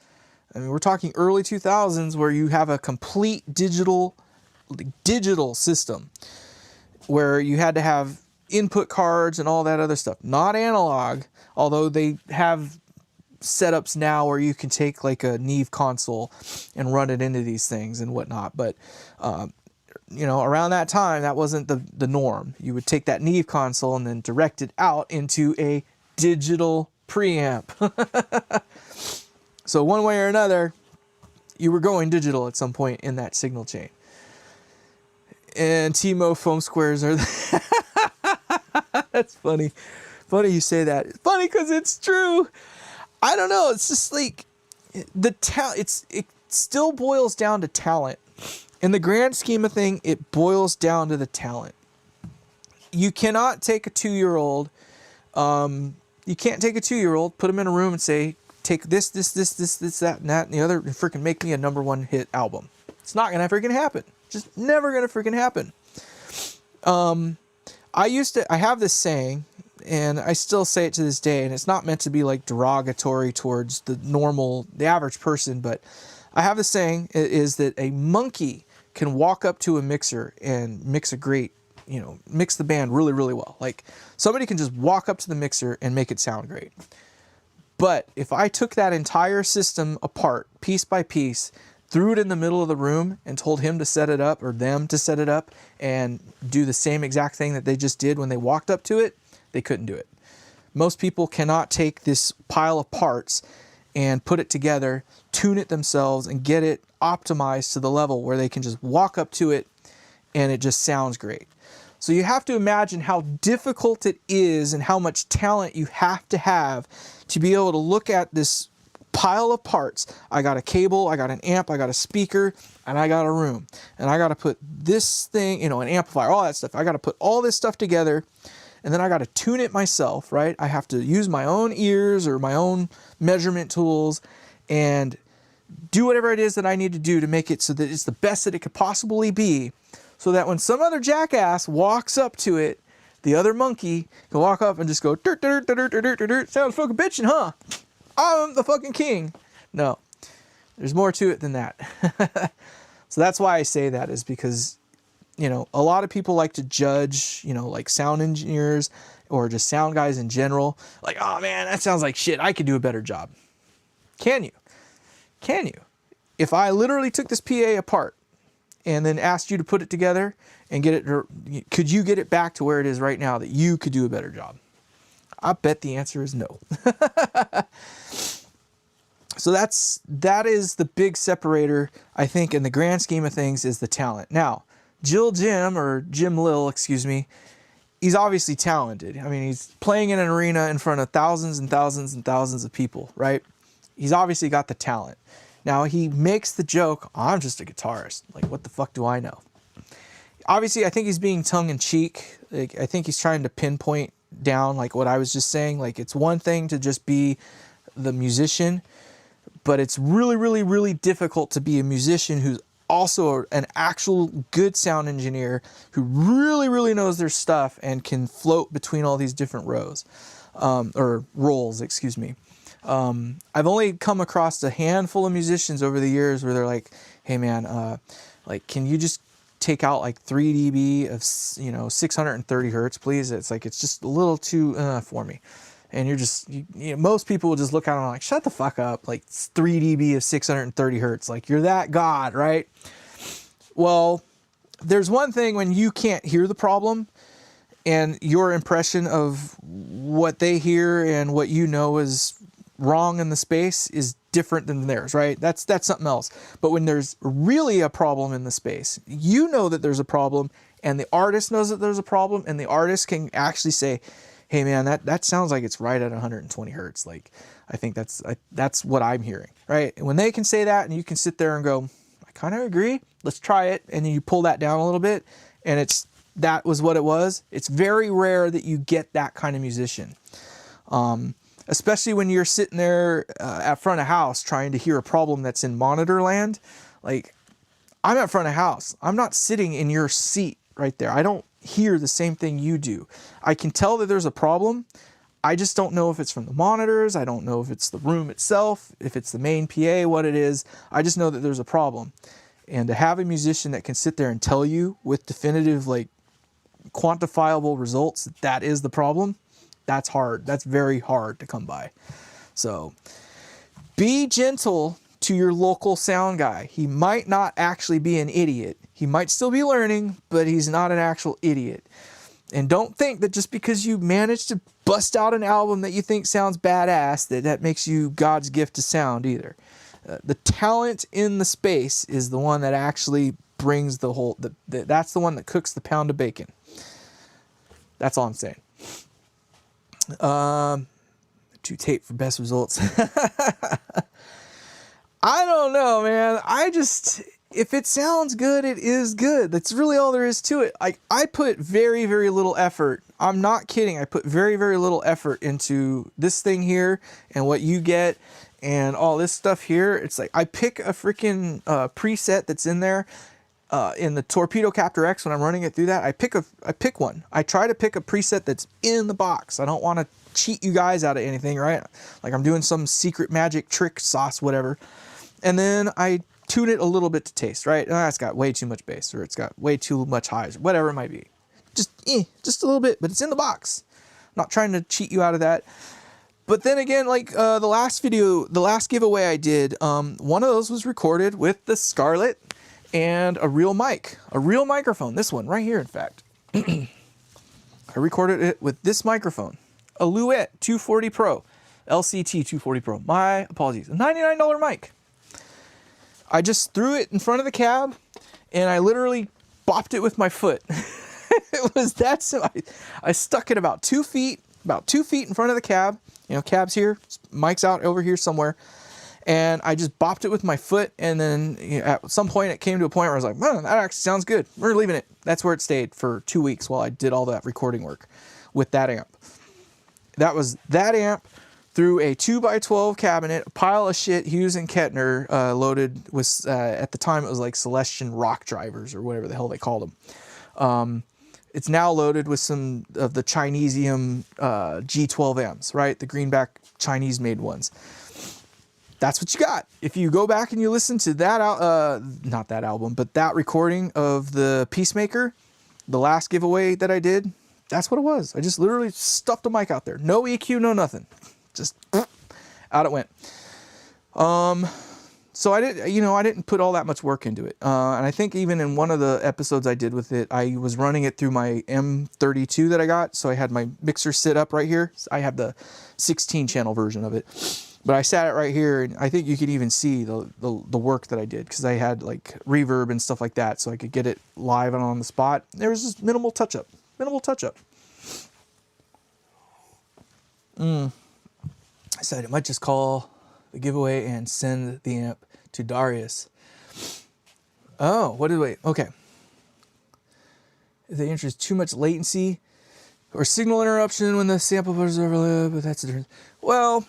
I mean, we're talking early 2000s where you have a complete digital system where you had to have input cards and all that other stuff. Not analog, although they have setups now where you can take like a Neve console and run it into these things and whatnot. But you know, around that time, that wasn't the norm. You would take that Neve console and then direct it out into a digital preamp. So one way or another, you were going digital at some point in that signal chain. And Timo foam squares are... That's funny. Funny you say that. It's funny because it's true. I don't know. It's just like... It still boils down to talent. In the grand scheme of thing, it boils down to the talent. You cannot take a 2-year-old, you can't take a 2-year-old, put them in a room and say, take this, that, and that, and the other, and freaking make me a #1 hit album. It's not gonna freaking happen. Just never gonna freaking happen. I have this saying, and I still say it to this day, and it's not meant to be like derogatory towards the average person, but I have this saying is that a monkey can walk up to a mixer and mix a great, you know, mix the band really, really well. Like somebody can just walk up to the mixer and make it sound great. But if I took that entire system apart, piece by piece, threw it in the middle of the room and told him to set it up or them to set it up and do the same exact thing that they just did when they walked up to it, they couldn't do it. Most people cannot take this pile of parts and put it together, tune it themselves, and get it optimized to the level where they can just walk up to it and it just sounds great. So you have to imagine how difficult it is and how much talent you have to be able to look at this pile of parts. I got a cable, I got an amp, I got a speaker, and I got a room. And I got to put this thing, you know, an amplifier, all that stuff. I got to put all this stuff together, and then I got to tune it myself, right? I have to use my own ears or my own measurement tools and do whatever it is that I need to do to make it so that it's the best that it could possibly be, so that when some other jackass walks up to it, the other monkey can walk up and just go, dirt, dirt, dirt, dirt, dirt, dirt, dirt. Sounds fucking bitchin', huh? I'm the fucking king. No, there's more to it than that. So that's why I say that, is because, you know, a lot of people like to judge, you know, like sound engineers or just sound guys in general. Like, oh man, that sounds like shit. I could do a better job. Can you? Can you? If I literally took this PA apart and then asked you to put it together and get it, could you get it back to where it is right now that you could do a better job? I bet the answer is no. So that is the big separator, I think, in the grand scheme of things, is the talent. Now, Jim Lil, excuse me, he's obviously talented. I mean, he's playing in an arena in front of thousands and thousands and thousands of people, right? He's obviously got the talent. Now, he makes the joke, I'm just a guitarist. Like, what the fuck do I know? Obviously, I think he's being tongue-in-cheek. Like, I think he's trying to pinpoint down, like what I was just saying. Like, it's one thing to just be the musician, but it's really, really, really difficult to be a musician who's also an actual good sound engineer who really, really knows their stuff and can float between all these different roles, excuse me. I've only come across a handful of musicians over the years where they're like, hey man, like, can you just take out like 3 dB of, you know, 630 hertz, please? It's like, it's just a little too for me. And you're just, you know, most people will just look at it and like, shut the fuck up. Like, it's 3 dB of 630 hertz. Like, you're that God, right? Well, there's one thing when you can't hear the problem and your impression of what they hear and what you know is wrong in the space is different than theirs, right? That's something else. But when there's really a problem in the space, you know that there's a problem, and the artist knows that there's a problem, and the artist can actually say, hey man, that sounds like it's right at 120 hertz. Like, I think that's what I'm hearing, right? And when they can say that, and you can sit there and go, I kind of agree, let's try it, and then you pull that down a little bit, and that was what it was. It's very rare that you get that kind of musician. Especially when you're sitting there at front of house trying to hear a problem that's in monitor land. Like, I'm at front of house. I'm not sitting in your seat right there. I don't hear the same thing you do. I can tell that there's a problem. I just don't know if it's from the monitors. I don't know if it's the room itself, if it's the main PA, what it is. I just know that there's a problem. And to have a musician that can sit there and tell you with definitive, like, quantifiable results that is the problem, that's hard. That's very hard to come by. So be gentle to your local sound guy. He might not actually be an idiot. He might still be learning, but he's not an actual idiot. And don't think that just because you managed to bust out an album that you think sounds badass, that makes you God's gift to sound either. The talent in the space is the one that actually brings the whole, that's the one that cooks the pound of bacon. That's all I'm saying. To tape for best results. I don't know, man. If it sounds good, it is good. That's really all there is to it. I put very, very little effort. I'm not kidding. I put very, very little effort into this thing here and what you get and all this stuff here. It's like I pick a freaking preset that's in there. In the Torpedo Captor X, when I'm running it through that, I pick one. I try to pick a preset that's in the box. I don't want to cheat you guys out of anything, right? Like I'm doing some secret magic trick sauce, whatever. And then I tune it a little bit to taste, right? It's got way too much bass, or it's got way too much highs, or whatever it might be. Just a little bit, but it's in the box. I'm not trying to cheat you out of that. But then again, like the last giveaway I did, one of those was recorded with the Scarlett and a real microphone. This one right here, in fact. I recorded it with this microphone, a Luet 240 Pro, LCT 240 Pro. My apologies, a $99 mic. I just threw it in front of the cab, and I literally bopped it with my foot. It was that simple. I stuck it about 2 feet in front of the cab. You know, cab's here, mic's out over here somewhere. And I just bopped it with my foot, and then at some point it came to a point where I was like, man, that actually sounds good. We're leaving it. That's where it stayed for 2 weeks while I did all that recording work with that amp. That was that amp through a 2x12 cabinet, a pile of shit Hughes and Kettner loaded with, at the time it was like Celestion rock drivers or whatever the hell they called them. It's now loaded with some of the Chinesium G12Ms, right? The greenback Chinese made ones. That's what you got. If you go back and you listen to that, not that album, but that recording of the Peacemaker, the last giveaway that I did, that's what it was. I just literally stuffed a mic out there. No EQ, no nothing. Just out it went. So I didn't put all that much work into it. And I think even in one of the episodes I did with it, I was running it through my M32 that I got. So I had my mixer sit up right here. I have the 16 channel version of it. But I sat it right here, and I think you could even see the work that I did, because I had like reverb and stuff like that, so I could get it live and on the spot. There was just minimal touch-up. I said I might just call the giveaway and send the amp to Darius. Oh, what did we... Okay. If they introduce too much latency or signal interruption when the sample buffers overlap, but that's a different... Well...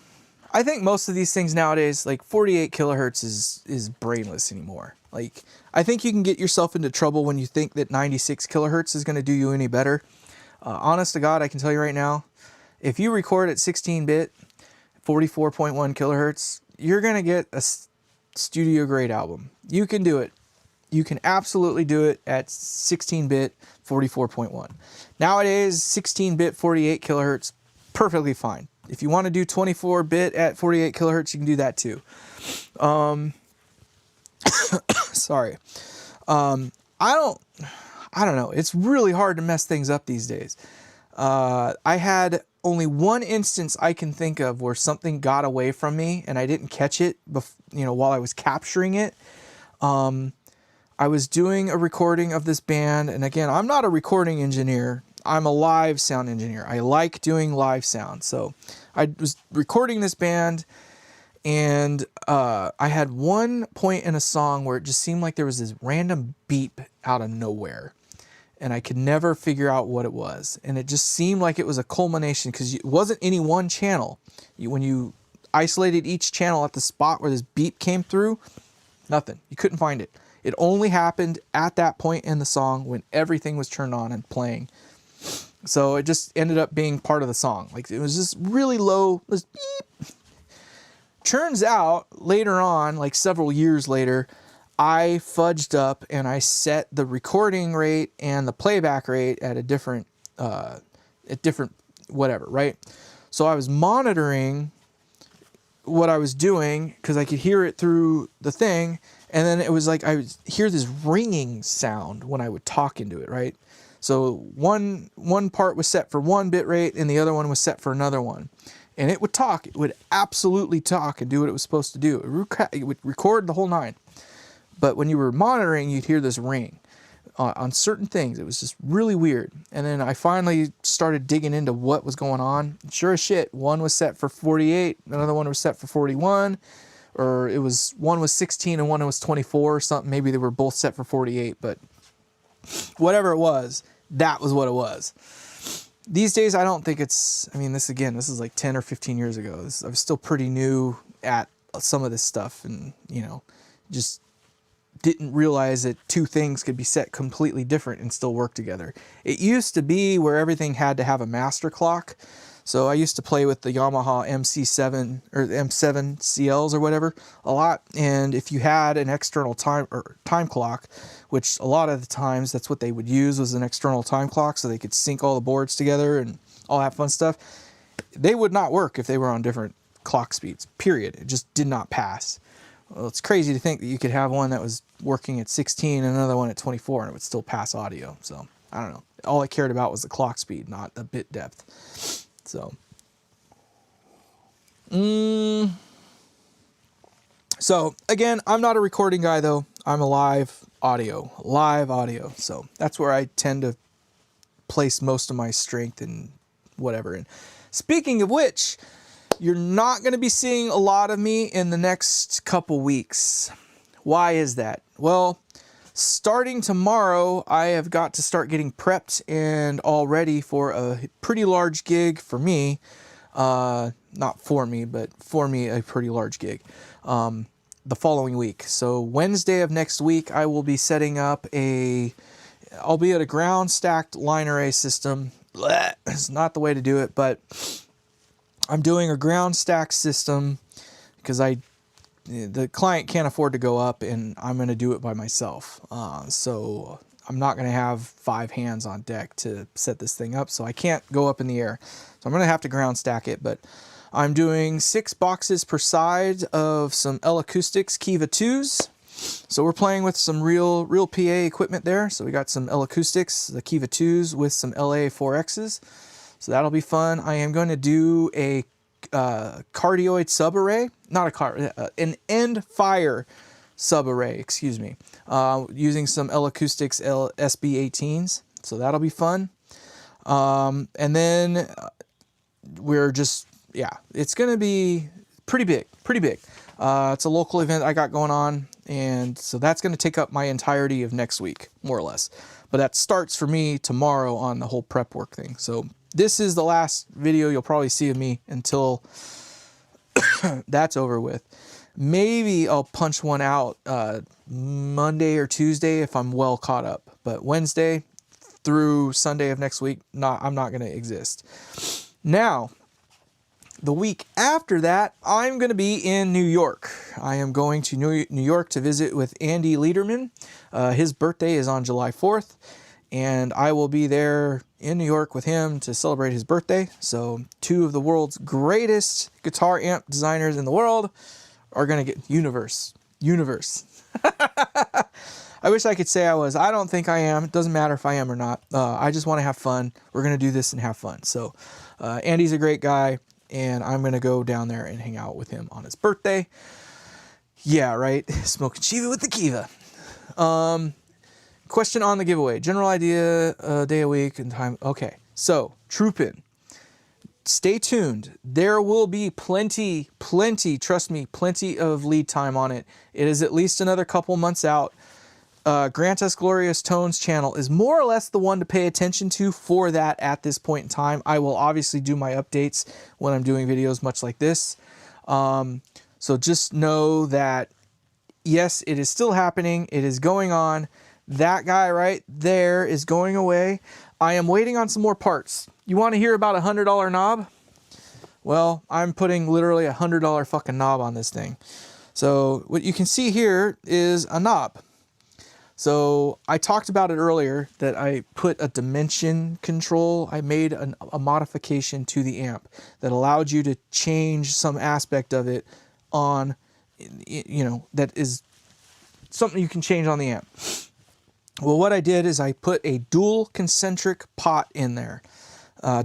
I think most of these things nowadays, like 48 kilohertz is brainless anymore. Like, I think you can get yourself into trouble when you think that 96 kilohertz is going to do you any better. Honest to God, I can tell you right now, if you record at 16-bit, 44.1 kilohertz, you're going to get a studio grade album. You can do it. You can absolutely do it at 16-bit, 44.1. Nowadays, 16-bit, 48 kilohertz, perfectly fine. If you want to do 24-bit at 48 kilohertz, you can do that too. Sorry. I don't know. It's really hard to mess things up these days. I had only one instance I can think of where something got away from me and I didn't catch it, while I was capturing it. I was doing a recording of this band, and again, I'm not a recording engineer. I'm a live sound engineer. I like doing live sound. So I was recording this band, and I had one point in a song where it just seemed like there was this random beep out of nowhere, and I could never figure out what it was. And it just seemed like it was a culmination, because it wasn't any one channel. When you isolated each channel at the spot where this beep came through, nothing. You couldn't find it. It only happened at that point in the song when everything was turned on and playing. So it just ended up being part of the song. Like, it was just really low. This beep. Turns out later on, like several years later, I fudged up and I set the recording rate and the playback rate at a different, whatever, right? So I was monitoring what I was doing because I could hear it through the thing. And then it was like I would hear this ringing sound when I would talk into it, right? So one part was set for one bit rate and the other one was set for another one. And it would talk. It would absolutely talk and do what it was supposed to do. It would record the whole nine. But when you were monitoring, you'd hear this ring on certain things. It was just really weird. And then I finally started digging into what was going on. Sure as shit, one was set for 48, another one was set for 41. Or one was 16 and one was 24 or something. Maybe they were both set for 48, but whatever it was, that was what it was. These days, I don't think this is like 10 or 15 years ago. I was still pretty new at some of this stuff, and, just didn't realize that two things could be set completely different and still work together. It used to be where everything had to have a master clock. So I used to play with the Yamaha MC7 or the M7 CLs or whatever a lot. And if you had an external time clock, which a lot of the times that's what they would use, was an external time clock, so they could sync all the boards together and all that fun stuff, they would not work if they were on different clock speeds, period. It just did not pass. Well, it's crazy to think that you could have one that was working at 16 and another one at 24 and it would still pass audio. So I don't know. All I cared about was the clock speed, not the bit depth. So, so again, I'm not a recording guy though. I'm a live audio. So that's where I tend to place most of my strength and whatever. And speaking of which, you're not going to be seeing a lot of me in the next couple weeks. Why is that? Well, starting tomorrow, I have got to start getting prepped and all ready for a pretty large gig for me. Not for me, but for me, a pretty large gig. The following week. So Wednesday of next week, I will be setting up I'll be at a ground stacked line array system. Blech, it's not the way to do it, but I'm doing a ground stack system because the client can't afford to go up, and I'm going to do it by myself. So I'm not going to have 5 hands on deck to set this thing up, so I can't go up in the air. So I'm going to have to ground stack it, but I'm doing 6 boxes per side of some L Acoustics Kiva 2s. So we're playing with some real PA equipment there. So we got some L Acoustics, the Kiva 2s with some LA 4Xs. So that'll be fun. I am going to do a cardioid subarray, an end fire subarray, excuse me, using some L Acoustics SB18s. So that'll be fun. And then we're just, yeah, it's going to be pretty big. It's a local event I got going on, and so that's going to take up my entirety of next week, more or less. But that starts for me tomorrow on the whole prep work thing. So this is the last video you'll probably see of me until that's over with. Maybe I'll punch one out Monday or Tuesday if I'm well caught up. But Wednesday through Sunday of next week, I'm not going to exist. Now, the week after that, I'm going to be in New York. I am going to New York to visit with Andy Lederman. His birthday is on July 4th, and I will be there in New York with him to celebrate his birthday. So 2 of the world's greatest guitar amp designers in the world are going to get universe. I wish I could say I was. I don't think I am. It doesn't matter if I am or not. I just want to have fun. We're going to do this and have fun. So Andy's a great guy, and I'm going to go down there and hang out with him on his birthday. Yeah, right. Smoking Chiva with the Kiva. Question on the giveaway. General idea, day a week and time. Okay, so troop in. Stay tuned. There will be plenty, trust me, plenty of lead time on it. It is at least another couple months out. Grant Us Glorious Tones channel is more or less the one to pay attention to for that at this point in time. I will obviously do my updates when I'm doing videos much like this. So just know that, yes, it is still happening. It is going on. That guy right there is going away. I am waiting on some more parts. You want to hear about a $100 knob? Well, I'm putting literally a $100 fucking knob on this thing. So what you can see here is a knob. So I talked about it earlier that I put a dimension control. I made a modification to the amp that allowed you to change some aspect of it on, you know, that is something you can change on the amp. Well, what I did is I put a dual concentric pot in there.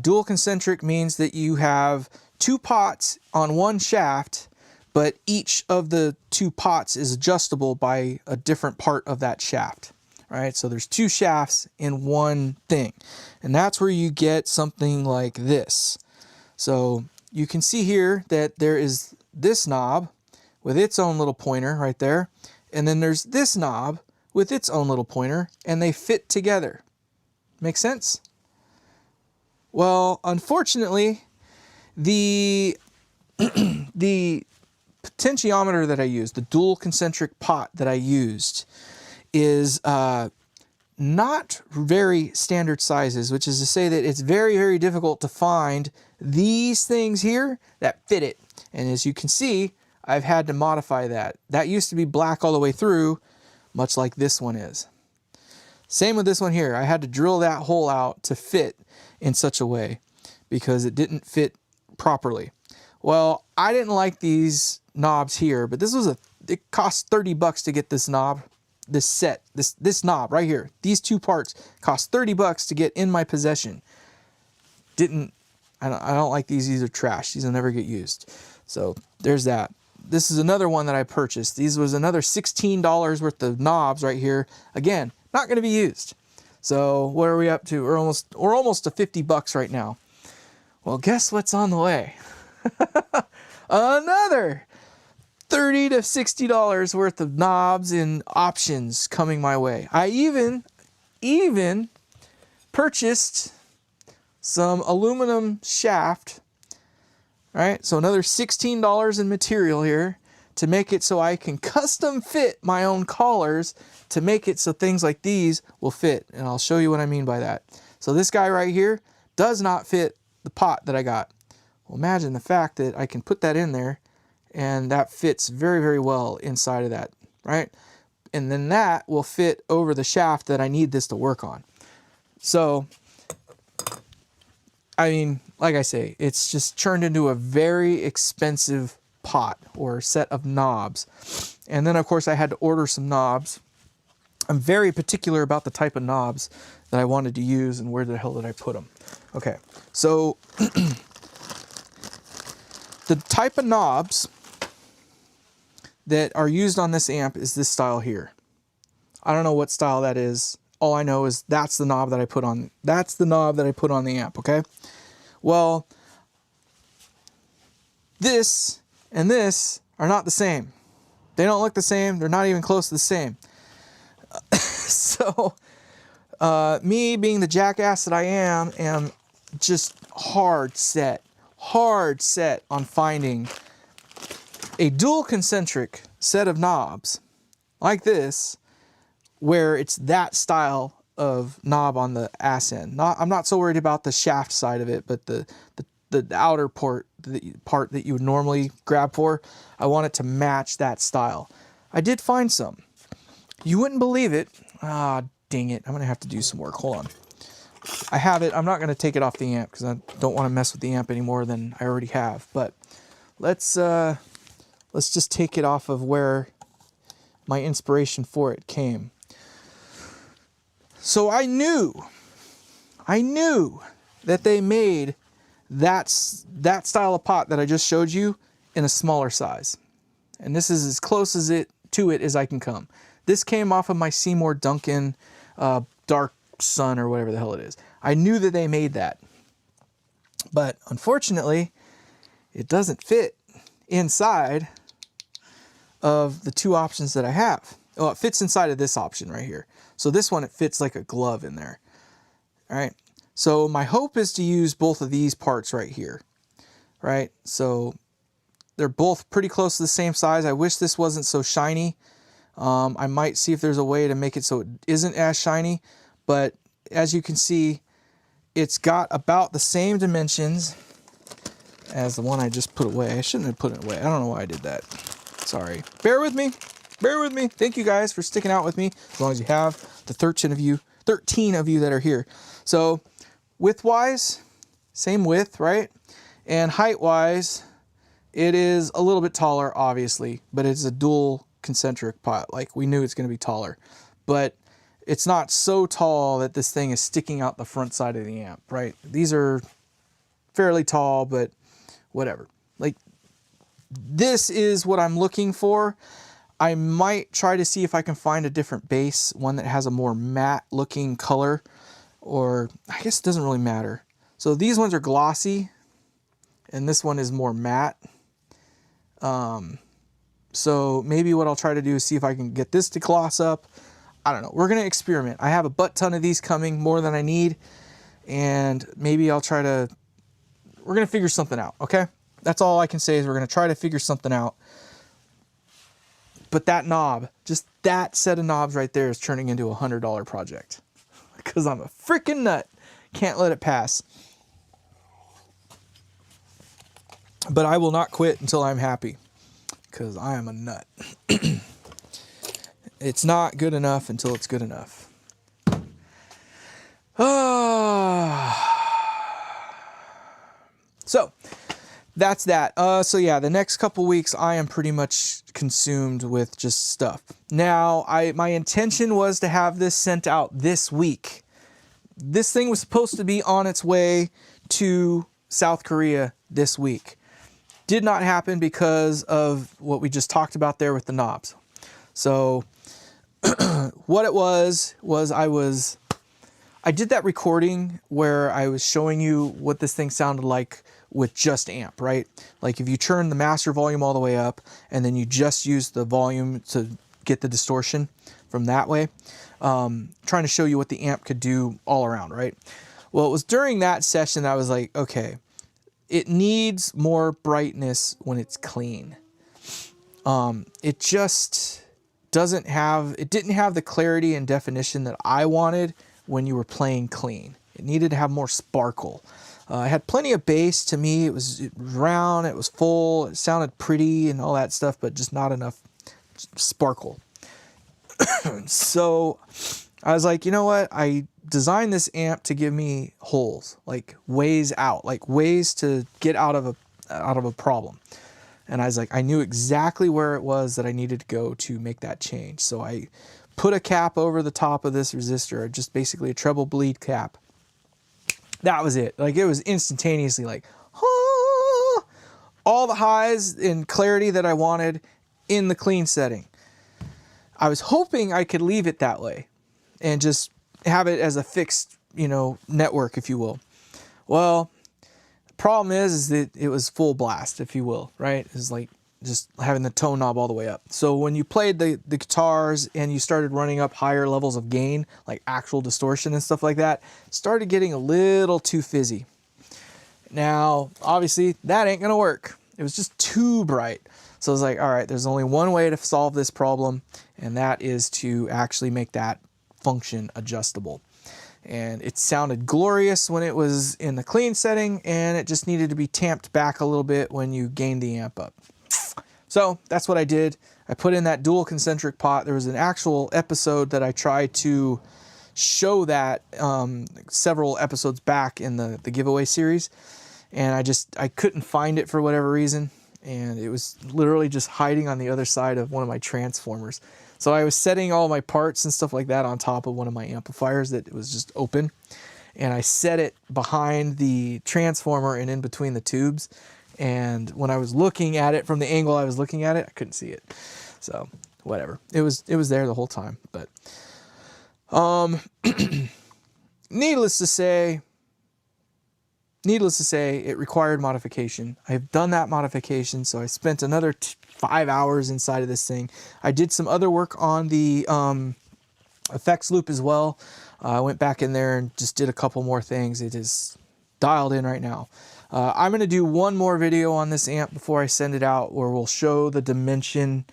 Dual concentric means that you have 2 pots on one shaft, but each of the 2 pots is adjustable by a different part of that shaft, right? So there's 2 shafts in one thing, and that's where you get something like this. So you can see here that there is this knob with its own little pointer right there, and then there's this knob with its own little pointer, and they fit together. Make sense? Well, unfortunately, the potentiometer that I used, the dual concentric pot that I used, is not very standard sizes, which is to say that it's very, very difficult to find these things here that fit it. And as you can see, I've had to modify that. That used to be black all the way through, much like this one is. Same with this one here. I had to drill that hole out to fit in such a way because it didn't fit properly. Well, I didn't like these knobs here, but it cost $30 to get this knob, this knob right here. These 2 parts cost $30 to get in my possession. I don't like these. These are trash. These will never get used. So there's that. This is another one that I purchased. These was another $16 worth of knobs right here. Again, not going to be used. So what are we up to? We're almost to $50 right now. Well, guess what's on the way? Another $30 to $60 worth of knobs and options coming my way. I even purchased some aluminum shaft, right? So another $16 in material here to make it so I can custom fit my own collars to make it so things like these will fit. And I'll show you what I mean by that. So this guy right here does not fit the pot that I got. Well, imagine the fact that I can put that in there and that fits very, very well inside of that, right? And then that will fit over the shaft that I need this to work on. So, I mean, like I say, it's just turned into a very expensive pot or set of knobs. And then, of course, I had to order some knobs. I'm very particular about the type of knobs that I wanted to use and where the hell did I put them. Okay, so the type of knobs that are used on this amp is this style here. I don't know what style that is. All I know is that's the knob that I put on. That's the knob that I put on the amp, okay? Well, this and this are not the same. They don't look the same. They're not even close to the same. So, me being the jackass that I am just hard set on finding a dual concentric set of knobs like this, where it's that style of knob on the ass end. I'm not so worried about the shaft side of it, but the outer part, the part that you would normally grab for, I want it to match that style. I did find some. You wouldn't believe it. Ah, dang it. I'm going to have to do some work. Hold on. I have it. I'm not going to take it off the amp because I don't want to mess with the amp any more than I already have. But let's just take it off of where my inspiration for it came. So I knew that they made that style of pot that I just showed you in a smaller size. And this is as close to it as I can come. This came off of my Seymour Duncan Dark Sun or whatever the hell it is. I knew that they made that. But unfortunately, it doesn't fit inside of the two options that I have. Oh, it fits inside of this option right here. So this one, it fits like a glove in there. All right. So my hope is to use both of these parts right here. Right. So they're both pretty close to the same size. I wish this wasn't so shiny. I might see if there's a way to make it so it isn't as shiny, but as you can see, it's got about the same dimensions as the one I just put away. I shouldn't have put it away. I don't know why I did that. Sorry. Bear with me. Bear with me. Thank you guys for sticking out with me, as long as you have, the 13 of you that are here. So width-wise, same width, right? And height-wise, it is a little bit taller, obviously, but it's a dual concentric pot. Like, we knew it's going to be taller, but it's not so tall that this thing is sticking out the front side of the amp, right? These are fairly tall, but whatever. Like, this is what I'm looking for. I might try to see if I can find a different base, one that has a more matte looking color, or I guess it doesn't really matter. So these ones are glossy and this one is more matte. So maybe what I'll try to do is see if I can get this to gloss up. I don't know. We're going to experiment. I have a butt ton of these coming, more than I need. And maybe we're going to figure something out. Okay. That's all I can say is we're going to try to figure something out. But that knob, just that set of knobs right there is turning into a $100 project. Because I'm a freaking nut. Can't let it pass. But I will not quit until I'm happy. Because I am a nut. It's not good enough until it's good enough. So that's that. So yeah, the next couple weeks I am pretty much consumed with just stuff. Now, my intention was to have this sent out this week. This thing was supposed to be on its way to South Korea this week. Did not happen because of what we just talked about there with the knobs. So what it was I I did that recording where I was showing you what this thing sounded like with just amp, right? Like if you turn the master volume all the way up and then you just use the volume to get the distortion from that way, trying to show you what the amp could do all around, right? Well, it was during that session that I was like, okay, it needs more brightness when it's clean. It just didn't have the clarity and definition that I wanted when you were playing clean. It needed to have more sparkle. It had plenty of bass to me. It was round, it was full, it sounded pretty and all that stuff, but just not enough sparkle. So I was like, you know what? I designed this amp to give me holes, like ways out, like ways to get out of a problem. And I was like, I knew exactly where it was that I needed to go to make that change. So I put a cap over the top of this resistor, just basically a treble bleed cap. That was it. Like it was instantaneously like, ah! All the highs and clarity that I wanted in the clean setting. I was hoping I could leave it that way and just have it as a fixed, network, if you will. Well, the problem is that it was full blast, if you will, right? It's like just having the tone knob all the way up. So when you played the guitars and you started running up higher levels of gain, like actual distortion and stuff like that, it started getting a little too fizzy. Now, obviously, that ain't gonna work. It was just too bright. So I was like, all right, there's only one way to solve this problem, and that is to actually make that function adjustable. And it sounded glorious when it was in the clean setting, and it just needed to be tamped back a little bit when you gained the amp up. So that's what I did. I put in that dual concentric pot. There was an actual episode that I tried to show that several episodes back in the giveaway series, and I couldn't find it for whatever reason, and it was literally just hiding on the other side of one of my transformers. So I was setting all my parts and stuff like that on top of one of my amplifiers that was just open, and I set it behind the transformer and in between the tubes. And when I was looking at it from the angle I was looking at it, I couldn't see it. So whatever, it was there the whole time. But needless to say, it required modification. I've done that modification, so I spent another 5 hours inside of this thing. I did some other work on the effects loop as well. I went back in there and just did a couple more things. It is dialed in right now. I'm going to do one more video on this amp before I send it out, where we'll show the dimension,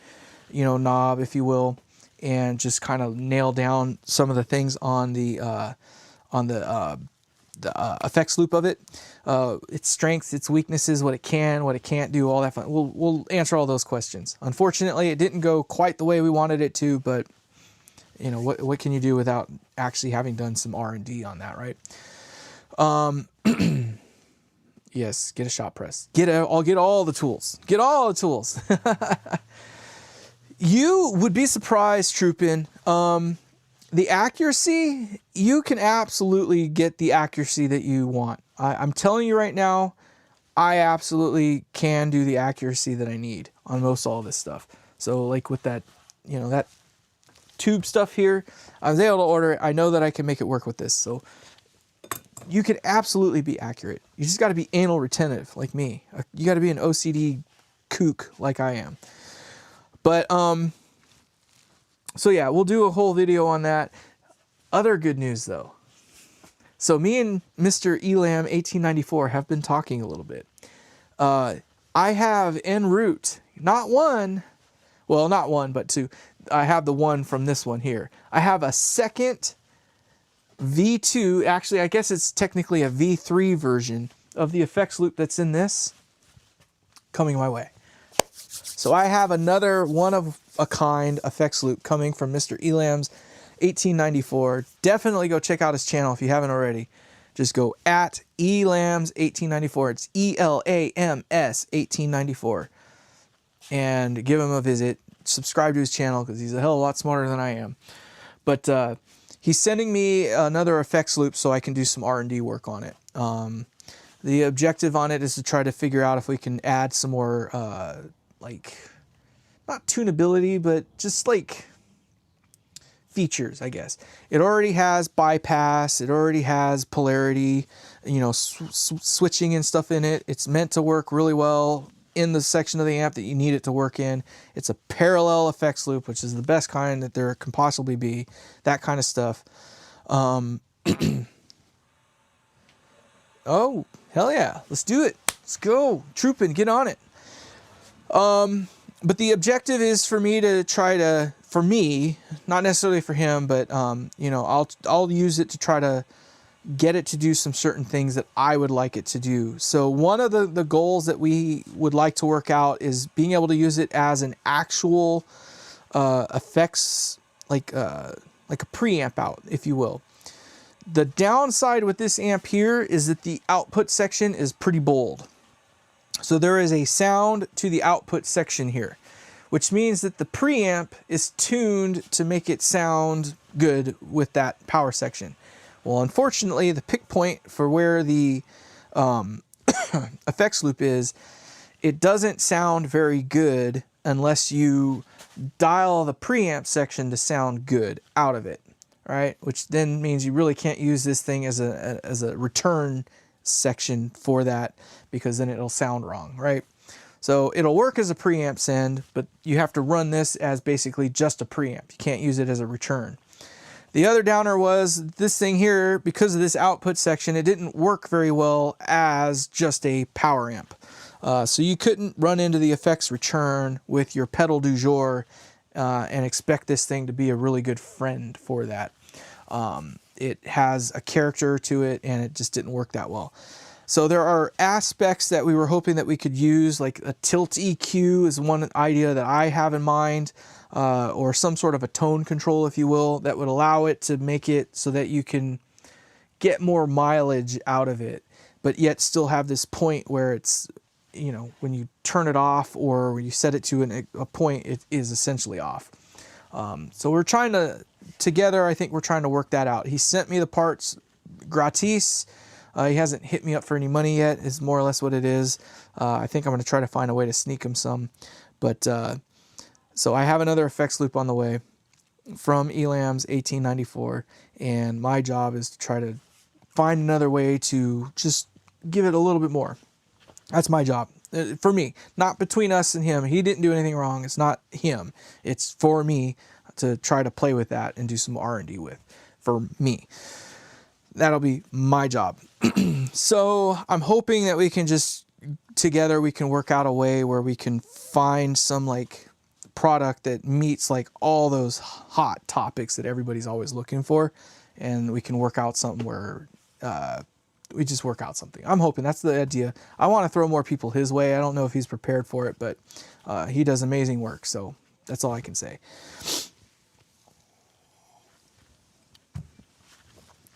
knob, if you will, and just kind of nail down some of the things on the effects loop of it, its strengths, its weaknesses, what it can, what it can't do, all that fun. We'll answer all those questions. Unfortunately, it didn't go quite the way we wanted it to, but what can you do without actually having done some R&D on that, right? Yes, get a shop press. I'll get all the tools. Get all the tools. You would be surprised, Troopin'. The accuracy, you can absolutely get the accuracy that you want. I'm telling you right now, I absolutely can do the accuracy that I need on most all of this stuff. So like with that, that tube stuff here, I was able to order it. I know that I can make it work with this. So you can absolutely be accurate. You just got to be anal retentive like me. You got to be an OCD kook like I am. But so yeah, we'll do a whole video on that. Other good news though. So me and Mr. Elam 1894 have been talking a little bit. I have en route, not one, but two. I have the one from this one here. I have a second V2, actually I guess it's technically a V3 version of the effects loop that's in this coming my way. So I have another one of a kind effects loop coming from Mr. Elam's 1894. Definitely go check out his channel if you haven't already. Just go at Elam's 1894. It's ELAMS 1894. And give him a visit. Subscribe to his channel because he's a hell of a lot smarter than I am. But he's sending me another effects loop so I can do some R&D work on it. The objective on it is to try to figure out if we can add some more, like, not tunability, but just like features, I guess. It already has bypass, it already has polarity, you know, switching and stuff in it. It's meant to work really well in the section of the amp that you need it to work in. It's a parallel effects loop, which is the best kind that there can possibly be, that kind of stuff. Oh, hell yeah, let's do it. Let's go, trooping, get on it. But the objective is for me to try to, for me, not necessarily for him, but you know, I'll use it to try to get it to do some certain things that I would like it to do. So one of the goals that we would like to work out is being able to use it as an actual effects, like a preamp out, if you will. The downside with this amp here is that the output section is pretty bold. So there is a sound to the output section here, which means that the preamp is tuned to make it sound good with that power section. Well, unfortunately, the pick point for where the effects loop is, it doesn't sound very good unless you dial the preamp section to sound good out of it, right? Which then means you really can't use this thing as a return section for that, because then it'll sound wrong, right? So it'll work as a preamp send, but you have to run this as basically just a preamp. You can't use it as a return. The other downer was this thing here, because of this output section, it didn't work very well as just a power amp. So you couldn't run into the effects return with your pedal du jour and expect this thing to be a really good friend for that. It has a character to it, and it just didn't work that well. So there are aspects that we were hoping that we could use, like a tilt EQ is one idea that I have in mind, or some sort of a tone control, if you will, that would allow it to make it so that you can get more mileage out of it, but yet still have this point where it's, you know, when you turn it off or when you set it to a point, it is essentially off. So we're trying to, together, I think we're trying to work that out. He sent me the parts gratis. He hasn't hit me up for any money yet, is more or less what it is. I think I'm going to try to find a way to sneak him some. But so I have another effects loop on the way from Elam's 1894, and my job is to try to find another way to just give it a little bit more. That's my job. For me, not between us and him. He didn't do anything wrong. It's not him. It's for me to try to play with that and do some R&D with. For me. That'll be my job. So I'm hoping that we can just, together, we can work out a way where we can find some like product that meets like all those hot topics that everybody's always looking for. And we can work out something where we just work out something. I'm hoping that's the idea. I want to throw more people his way. I don't know if he's prepared for it, but he does amazing work. So that's all I can say.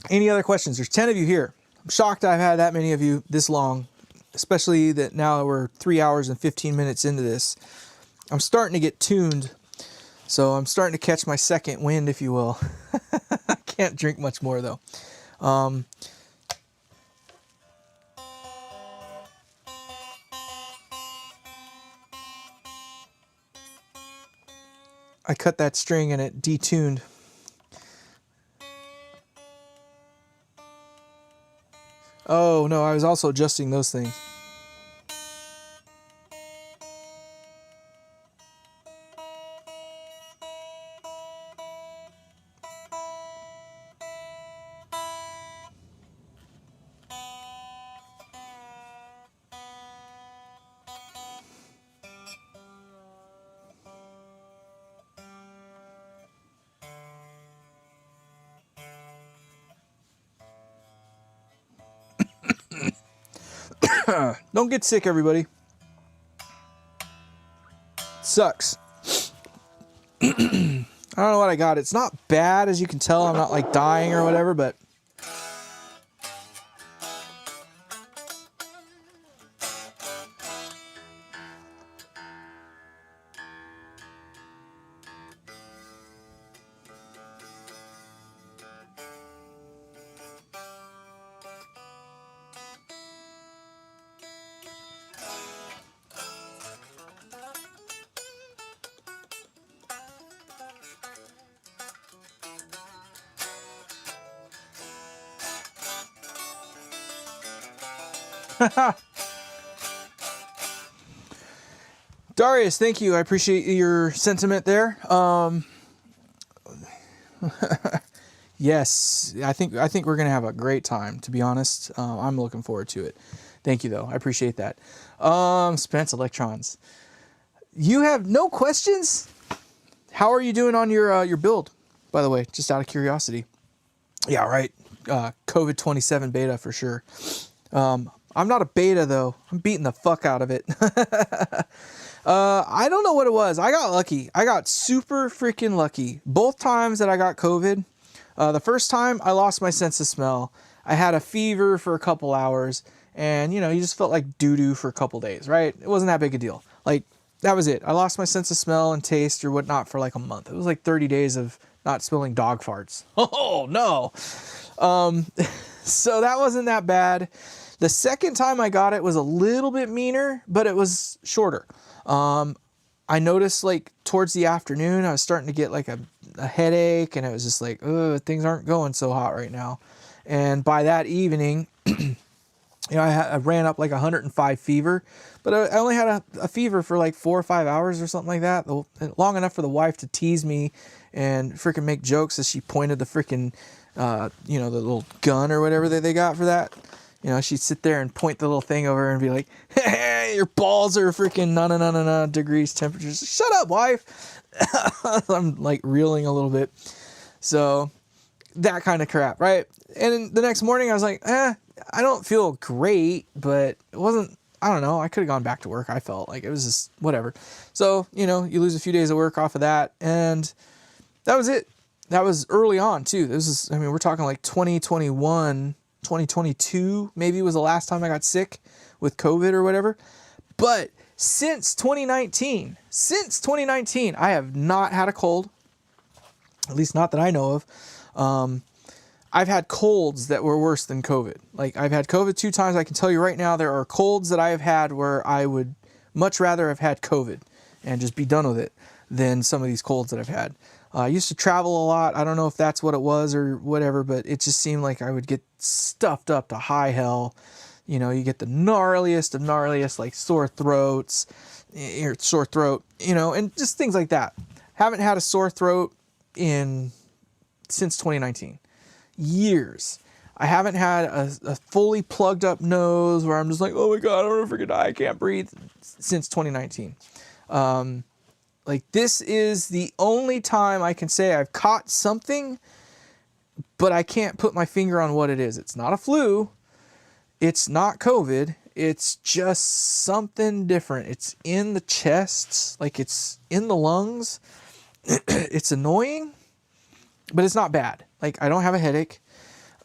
Any other questions? There's 10 of you here. I'm shocked I've had that many of you this long, especially that now we're 3 hours and 15 minutes into this. I'm starting to get tuned, so I'm starting to catch my second wind, if you will. I can't drink much more, though. I cut that string and it detuned. Oh no, I was also adjusting those things. Don't get sick, everybody. Sucks. I don't know what I got. It's not bad, as you can tell. I'm not like dying or whatever, but Darius, thank you. I appreciate your sentiment there. Yes, I think we're gonna have a great time. To be honest, I'm looking forward to it. Thank you, though. I appreciate that. Spence Electrons, you have no questions. How are you doing on your build, by the way? Just out of curiosity. Yeah, right. COVID 27 beta for sure. I'm not a beta though. I'm beating the fuck out of it. I don't know what it was. I got lucky. I got super freaking lucky. Both times that I got COVID. The first time I lost my sense of smell. I had a fever for a couple hours, and you just felt like doo-doo for a couple days, right? It wasn't that big a deal. Like, that was it. I lost my sense of smell and taste or whatnot for like a month. It was like 30 days of not smelling dog farts. Oh no. So that wasn't that bad. The second time I got it was a little bit meaner, but it was shorter. I noticed like towards the afternoon, I was starting to get like a headache, and it was just like, things aren't going so hot right now. And by that evening, I ran up like 105 fever, but I only had a fever for like 4 or 5 hours or something like that. Long enough for the wife to tease me and freaking make jokes as she pointed the freaking, the little gun or whatever that they got for that. She'd sit there and point the little thing over and be like, hey, your balls are freaking no degrees temperatures. Shut up, wife. I'm like reeling a little bit. So that kind of crap, right? And the next morning I was like, I don't feel great, but it wasn't, I don't know. I could have gone back to work. I felt like it was just whatever. So, you lose a few days of work off of that. And that was it. That was early on too. We're talking like 2021, 2022 maybe was the last time I got sick with COVID or whatever. But since 2019, I have not had a cold, at least not that I know of. I've had colds that were worse than COVID. Like, I've had COVID 2 times. I can tell you right now, there are colds that I have had where I would much rather have had COVID and just be done with it than some of these colds that I've had. I used to travel a lot. I don't know if that's what it was or whatever, but it just seemed like I would get stuffed up to high hell. You get the gnarliest of gnarliest, like sore throat, and just things like that. Haven't had a sore throat since 2019. Years. I haven't had a fully plugged up nose where I'm just like, oh my God, I'm gonna freaking die, I can't breathe, since 2019. Like, this is the only time I can say I've caught something, but I can't put my finger on what it is. It's not a flu. It's not COVID. It's just something different. It's in the chest, like it's in the lungs. It's annoying, but it's not bad. Like, I don't have a headache.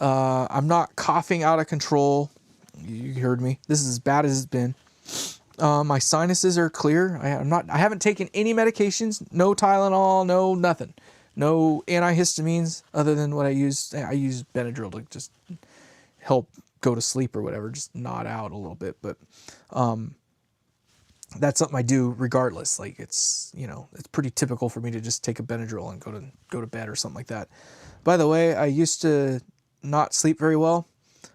I'm not coughing out of control. You heard me. This is as bad as it's been. My sinuses are clear. I haven't taken any medications, no Tylenol, no nothing. No antihistamines other than what I use. I use Benadryl to just help go to sleep or whatever, just nod out a little bit. But that's something I do regardless. Like, it's pretty typical for me to just take a Benadryl and go to bed or something like that. By the way, I used to not sleep very well.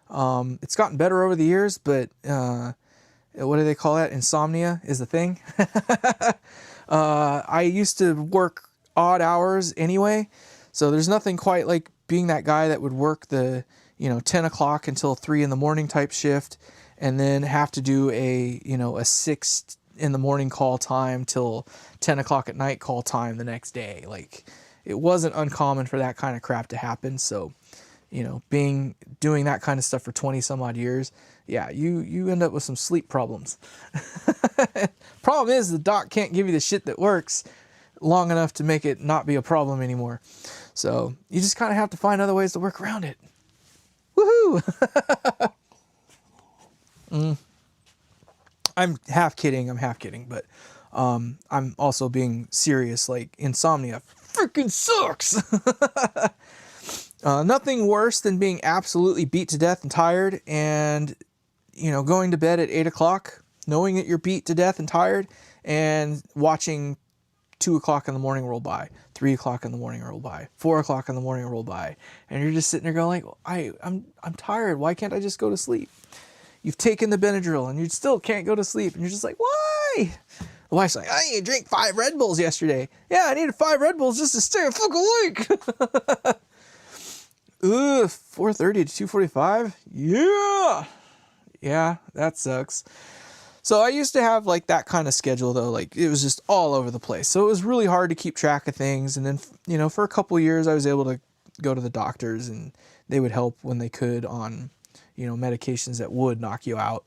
It's gotten better over the years, but what do they call that? Insomnia is the thing. I used to work odd hours anyway, so there's nothing quite like being that guy that would work the 10 o'clock until 3 in the morning type shift, and then have to do a 6 in the morning call time till 10 o'clock at night call time the next day. Like, it wasn't uncommon for that kind of crap to happen. So, doing that kind of stuff for 20 some odd years, yeah, you end up with some sleep problems. Problem is, the doc can't give you the shit that works long enough to make it not be a problem anymore. So you just kind of have to find other ways to work around it. Woohoo! I'm half kidding, but I'm also being serious. Like, insomnia freaking sucks. Nothing worse than being absolutely beat to death and tired and, going to bed at 8 o'clock, knowing that you're beat to death and tired, and watching 2 o'clock in the morning roll by, 3 o'clock in the morning roll by, 4 o'clock in the morning roll by, and you're just sitting there going like, I'm tired. Why can't I just go to sleep? you've taken the Benadryl and you still can't go to sleep. And you're just like, why? The wife's like, I drank 5 Red Bulls yesterday. Yeah, I needed 5 Red Bulls just to stay fucking awake. Ugh, 4:30 to 2:45? Yeah. Yeah, that sucks. So I used to have like that kind of schedule though, like it was just all over the place. So it was really hard to keep track of things. And then, you know, for a couple of years I was able to go to the doctors and they would help when they could on, you know, medications that would knock you out.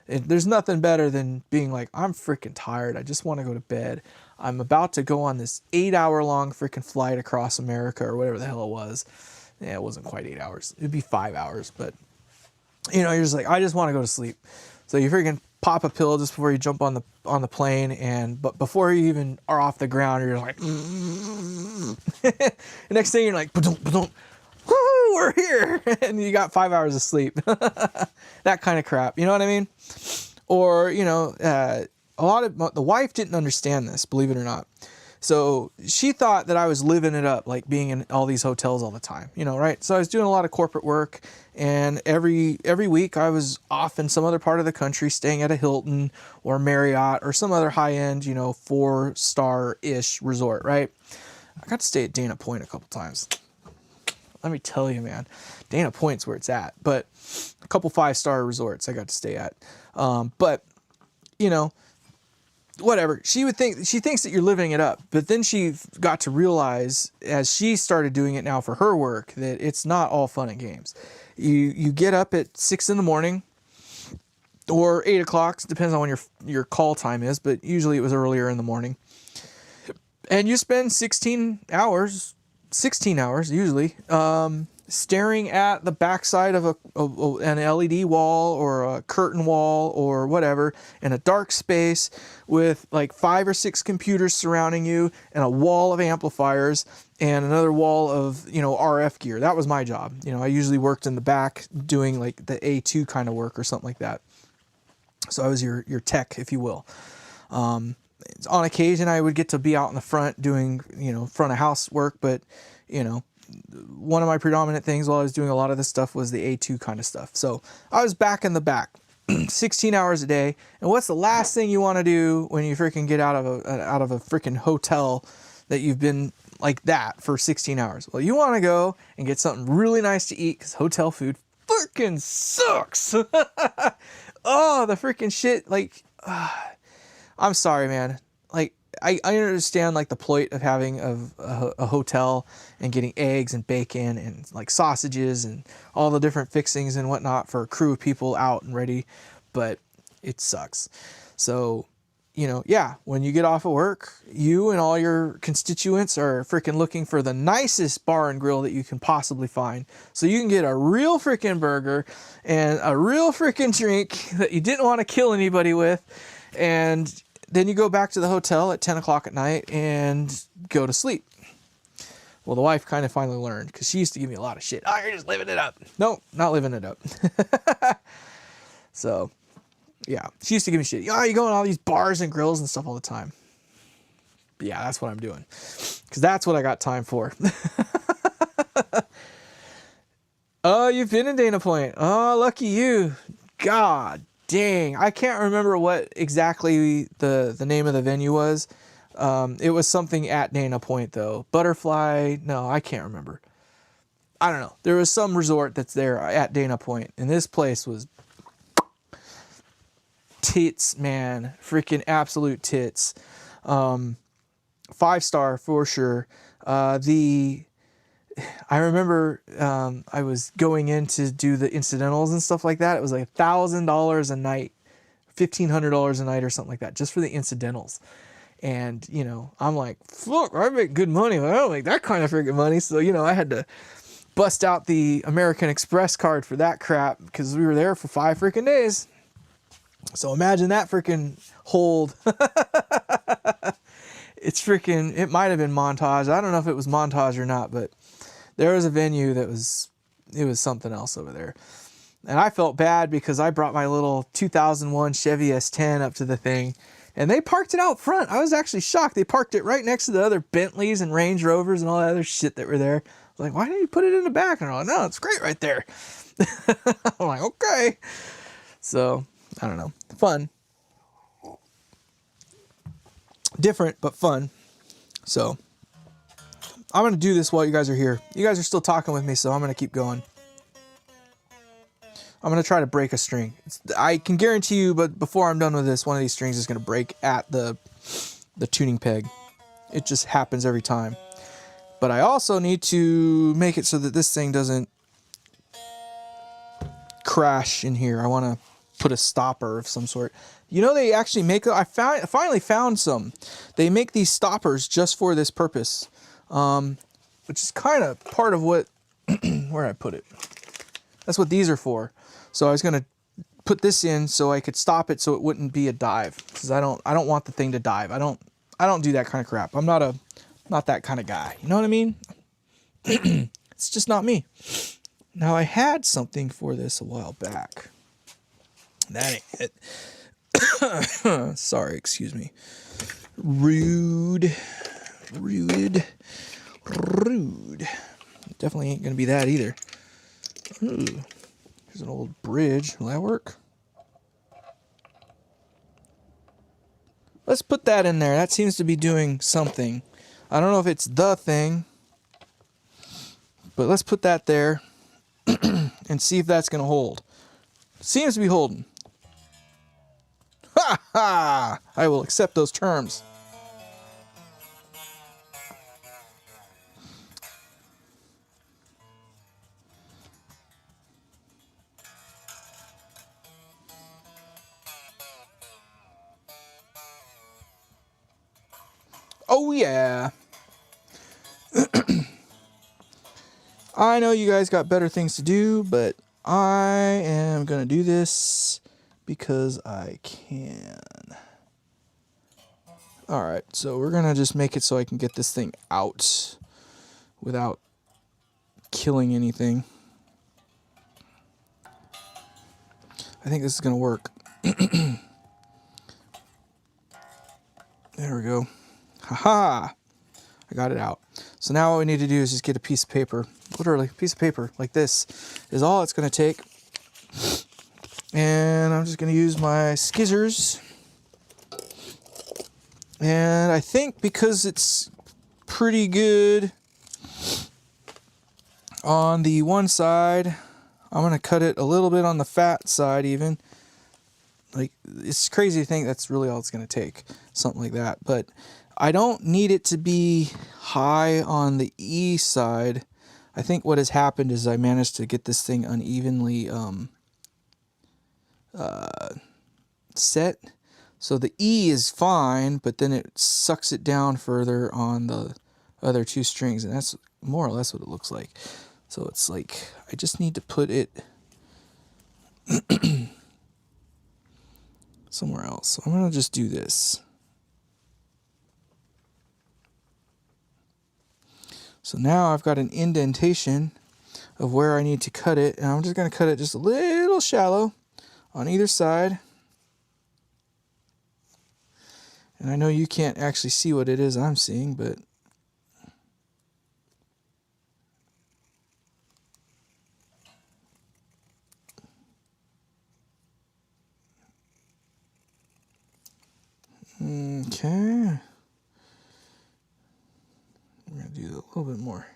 And there's nothing better than being like, I'm freaking tired. I just want to go to bed. I'm about to go on this 8-hour long freaking flight across America or whatever the hell it was. Yeah, it wasn't quite 8 hours. It'd be 5 hours, but you know, you're just like, I just want to go to sleep. So you freaking pop a pill just before you jump on the plane, but before you even are off the ground, you're like, the next thing you're like, woo, we're here, and you got 5 hours of sleep. That kind of crap, you know what I mean? Or you know, a lot of the wife didn't understand this, believe it or not. So she thought that I was living it up, like being in all these hotels all the time, you know, right? So I was doing a lot of corporate work, and every week I was off in some other part of the country, staying at a Hilton or Marriott or some other high-end, you know, 4-star-ish resort, right? I got to stay at Dana Point a couple times. Let me tell you, man, Dana Point's where it's at, but a couple 5-star resorts I got to stay at. But, you know, whatever, she thinks that you're living it up, but then she got to realize as she started doing it now for her work that it's not all fun and games. You get up at 6 in the morning or 8 o'clock, depends on when your call time is, but usually it was earlier in the morning, and you spend 16 hours usually staring at the backside of an LED wall or a curtain wall or whatever in a dark space with like 5 or 6 computers surrounding you and a wall of amplifiers and another wall of, you know, RF gear. That was my job. You know, I usually worked in the back doing like the A2 kind of work or something like that. So I was your tech, if you will. On occasion I would get to be out in the front doing, you know, front of house work, but you know, one of my predominant things while I was doing a lot of this stuff was the A2 kind of stuff. So I was back in the back 16 hours a day. And what's the last thing you want to do when you freaking get out of a freaking hotel that you've been like that for 16 hours? Well, you want to go and get something really nice to eat because hotel food freaking sucks. Oh, the freaking shit. Like, I'm sorry, man. Like, I understand like the plight of having a hotel and getting eggs and bacon and like sausages and all the different fixings and whatnot for a crew of people out and ready, but it sucks. So, you know, yeah, when you get off of work, you and all your constituents are freaking looking for the nicest bar and grill that you can possibly find. So you can get a real freaking burger and a real freaking drink that you didn't want to kill anybody with. And then you go back to the hotel at 10 o'clock at night and go to sleep. Well, the wife kind of finally learned because she used to give me a lot of shit. Oh, you're just living it up. No, not living it up. So, yeah, she used to give me shit. Oh, you go in all these bars and grills and stuff all the time. But yeah, that's what I'm doing because that's what I got time for. Oh, you've been in Dana Point. Oh, lucky you. God dang, I can't remember what exactly the name of the venue was. It was something at Dana Point though. Butterfly, no, I can't remember. I don't know. There was some resort that's there at Dana Point, and this place was tits, man. Freaking absolute tits. 5-star for sure. I remember I was going in to do the incidentals and stuff like that. It was like $1,000 a night, $1,500 a night or something like that, just for the incidentals. And, you know, I'm like, look, I make good money, but I don't make that kind of freaking money. So, you know, I had to bust out the American Express card for that crap because we were there for 5 freaking days. So imagine that freaking hold. It might have been Montage. I don't know if it was Montage or not, but there was a venue that it was something else over there. And I felt bad because I brought my little 2001 Chevy S10 up to the thing and they parked it out front. I was actually shocked. They parked it right next to the other Bentleys and Range Rovers and all that other shit that were there. I was like, why didn't you put it in the back? And they're like, no, it's great right there. I'm like, okay. So, I don't know. Fun. Different, but fun. So, I'm going to do this while you guys are here. You guys are still talking with me, so I'm going to keep going. I'm going to try to break a string. I can guarantee you, but before I'm done with this, one of these strings is going to break at the tuning peg. It just happens every time. But I also need to make it so that this thing doesn't crash in here. I want to put a stopper of some sort. You know, they actually make, I finally found some. They make these stoppers just for this purpose, which is kind of part of what, where I put it. That's what these are for. So I was going to put this in so I could stop it so it wouldn't be a dive, because I don't want the thing to dive. I don't do that kind of crap. I'm not that kind of guy. You know what I mean? It's just not me. Now, I had something for this a while back. That ain't it. Sorry, excuse me. Rude. Definitely ain't gonna be that either. Ooh, here's an old bridge. Will that work? Let's put that in there. That seems to be doing something. I don't know if it's the thing, but let's put that there and see if that's gonna hold. Seems to be holding. Ha ha! I will accept those terms. Oh yeah. I know you guys got better things to do, but I am gonna do this because I can. Alright, so we're gonna just make it so I can get this thing out without killing anything. I think this is gonna work. There we go. Haha! I got it out. So now what we need to do is just get a piece of paper. Literally, a piece of paper like this is all it's gonna take. And I'm just gonna use my skizzers. And I think because it's pretty good on the one side, I'm going to cut it a little bit on the fat side even. Like, it's crazy to think that's really all it's going to take. Something like that. But I don't need it to be high on the E side. I think what has happened is I managed to get this thing unevenly set. So the E is fine, but then it sucks it down further on the other two strings, and that's more or less what it looks like. So it's like, I just need to put it somewhere else. So I'm going to just do this. So now I've got an indentation of where I need to cut it, and I'm just going to cut it just a little shallow on either side. And I know you can't actually see what it is I'm seeing, but okay. I'm going to do a little bit more.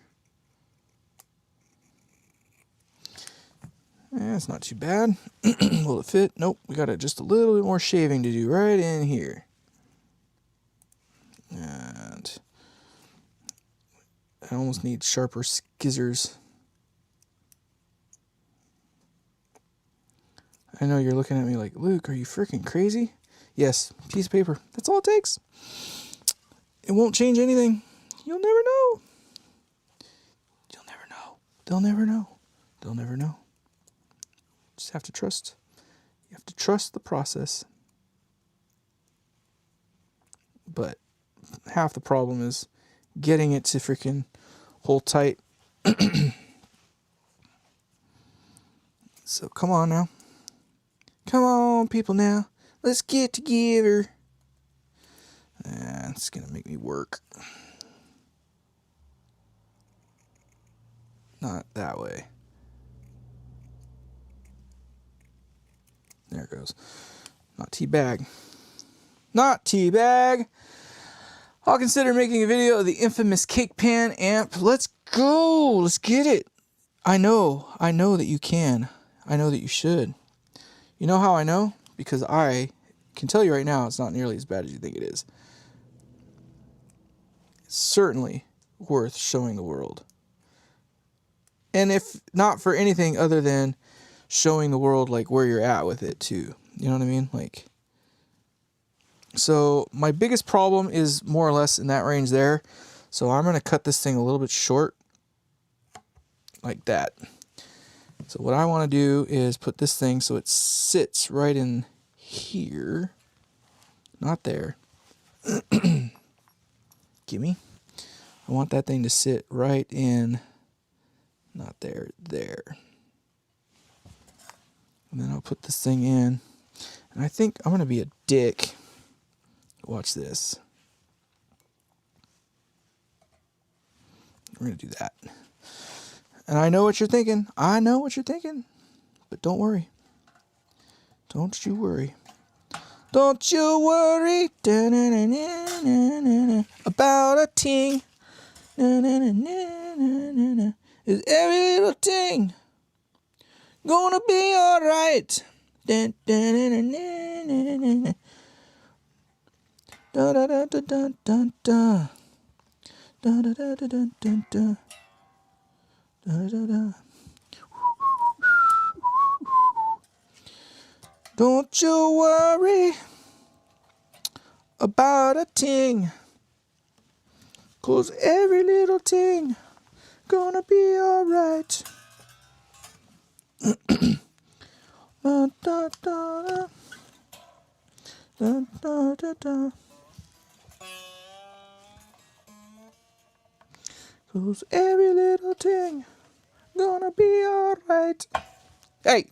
Yeah, it's not too bad. Will it fit? Nope. We got just a little bit more shaving to do right in here. And I almost need sharper skizzers. I know you're looking at me like, Luke, are you freaking crazy? Yes, piece of paper. That's all it takes. It won't change anything. You'll never know. You'll never know. They'll never know. They'll never know. Just have to trust. You have to trust the process. But half the problem is getting it to freaking hold tight. So come on now. Come on, people now. Let's get together. It's going to make me work. Not that way. There There it goes. Not teabag. Not teabag. I'll consider making a video of the infamous cake pan amp. Let's go. Let's get it. I know that you can. I know that you should. You know how I know? Because I can tell you right now it's not nearly as bad as you think it is. It's certainly worth showing the world. And if not for anything other than showing the world like where you're at with it too. You know what I mean? Like, so my biggest problem is more or less in that range there. So I'm going to cut this thing a little bit short like that. So what I want to do is put this thing so it sits right in here. Not there. Gimme. I want that thing to sit right in, not there, there. And then I'll put this thing in. And I think I'm going to be a dick. Watch this. We're going to do that. And I know what you're thinking. I know what you're thinking. But don't worry. Don't you worry. Don't you worry about a ting. Is every little thing gonna be alright? Da da da da da da da da da da da da da da da. Don't you worry about a ting, 'cause every little thing gonna be alright. Da, da, da, da, da, da, da. 'Cause every little thing gonna be alright. Hey!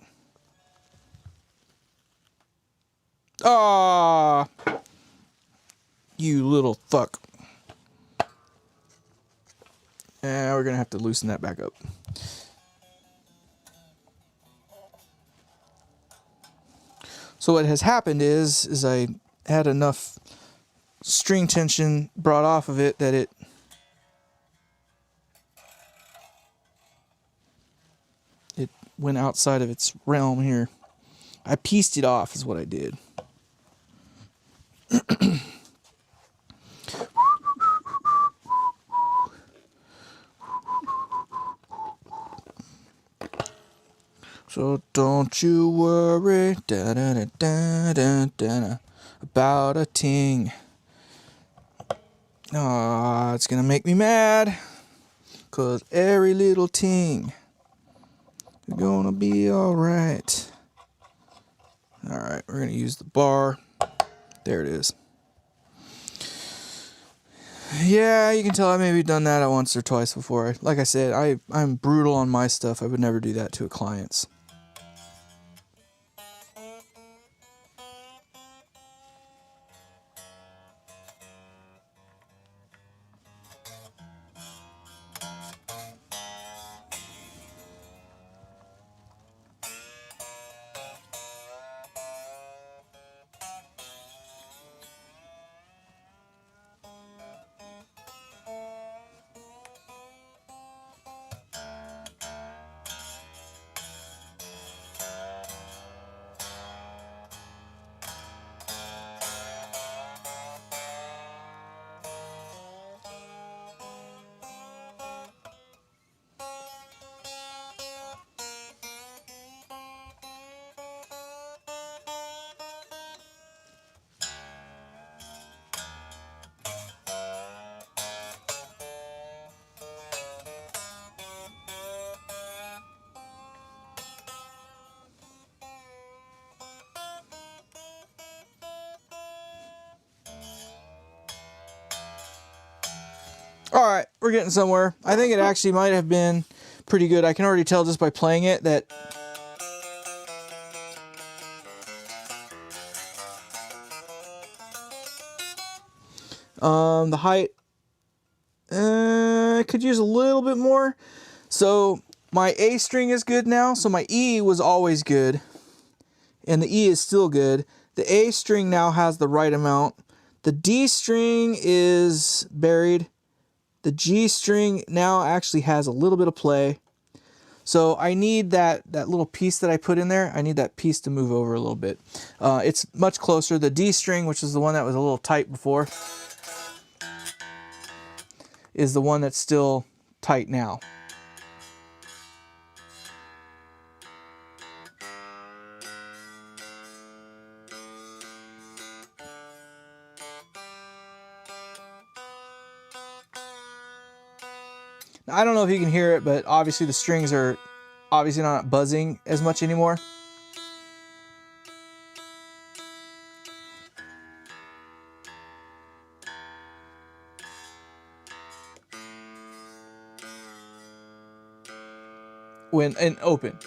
Ah, you little fuck. We're gonna have to loosen that back up. So what has happened is I had enough string tension brought off of it that it went outside of its realm here. I pieced it off is what I did. So don't you worry da, da, da, da, da, da, about a ting. Ah, it's gonna make me mad, 'cause every little ting is gonna be alright. Alright, we're gonna use the bar. There it is. Yeah, you can tell I maybe done that once or twice before. Like I said, I'm brutal on my stuff. I would never do that to a client's. Alright, we're getting somewhere. I think it actually might have been pretty good. I can already tell just by playing it that the height I could use a little bit more. So my A string is good now. So my E was always good. and the E is still good. The A string now has the right amount. The D string is buried. The G string now actually has a little bit of play. So I need that little piece that I put in there, I need that piece to move over a little bit. It's much closer. The D string, which is the one that was a little tight before, is the one that's still tight now. Now, I don't know if you can hear it, but obviously the strings are obviously not buzzing as much anymore. When and open.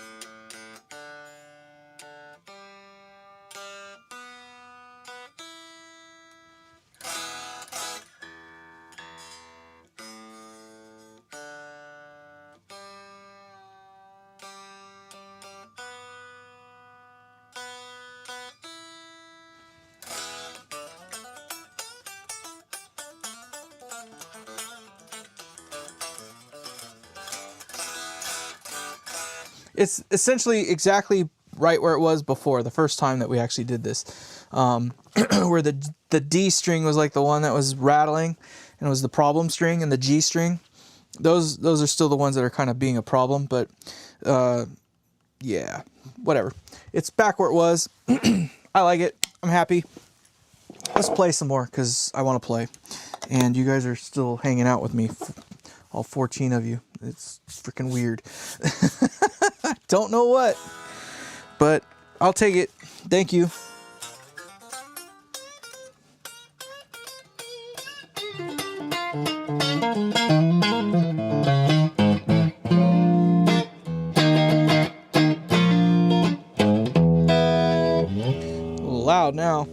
It's essentially exactly right where it was before, the first time that we actually did this. Where the D string was like the one that was rattling and it was the problem string, and the G string, those are still the ones that are kind of being a problem, but yeah, whatever. It's back where it was. I like it. I'm happy. Let's play some more because I want to play. And you guys are still hanging out with me, all 14 of you. It's freaking weird. Don't know what, but I'll take it. Thank you. A little loud now.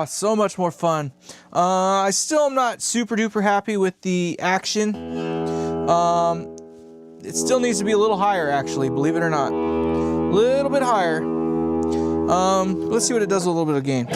So much more fun. I still am not super duper happy with the action. It still needs to be a little higher, actually, believe it or not. A little bit higher. Let's see what it does with a little bit of gain.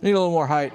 Need a little more height.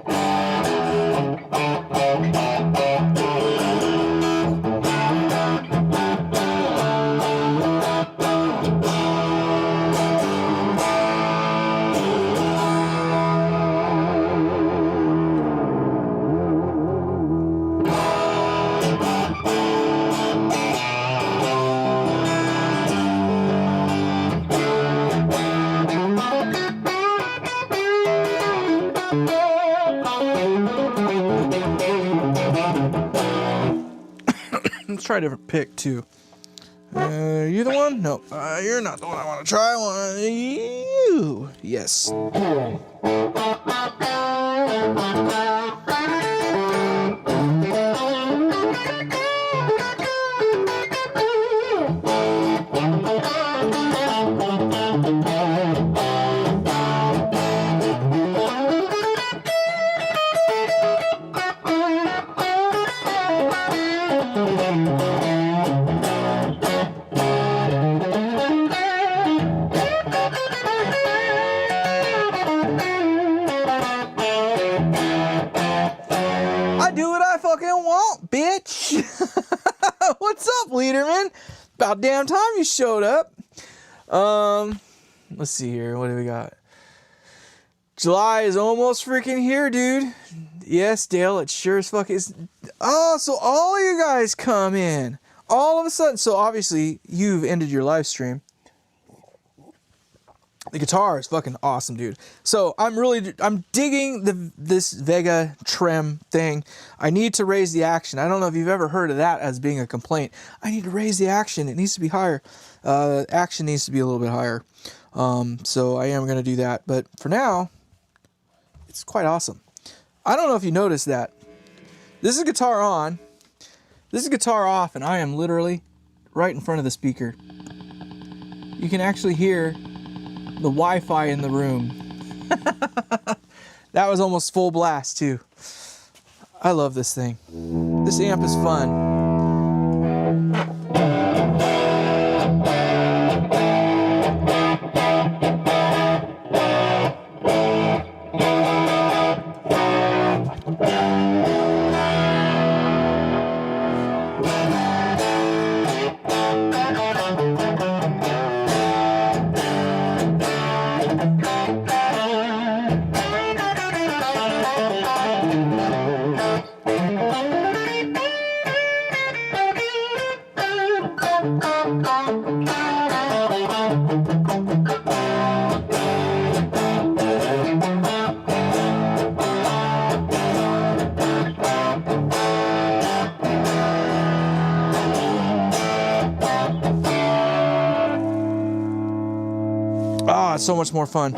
try a different pick too. You the one? No, you're not the one I want to try. You. Yes. I do what I fucking want, bitch. What's up, Leaderman? About damn time you showed up. Let's see here. What do we got? July is almost freaking here, dude. Yes, Dale, it sure as fuck is. Oh, so all of you guys come in all of a sudden. So obviously you've ended your live stream. The guitar is fucking awesome, dude. So I'm digging this Vega-Trem thing. I need to raise the action. I don't know if you've ever heard of that as being a complaint. I need to raise the action. It needs to be higher. Action needs to be a little bit higher. So I am going to do that. But for now, it's quite awesome. I don't know if you noticed that. This is guitar on. This is guitar off, and I am literally right in front of the speaker. You can actually hear the Wi-Fi in the room. That was almost full blast too. I love this thing. This amp is fun. Ah, it's so much more fun.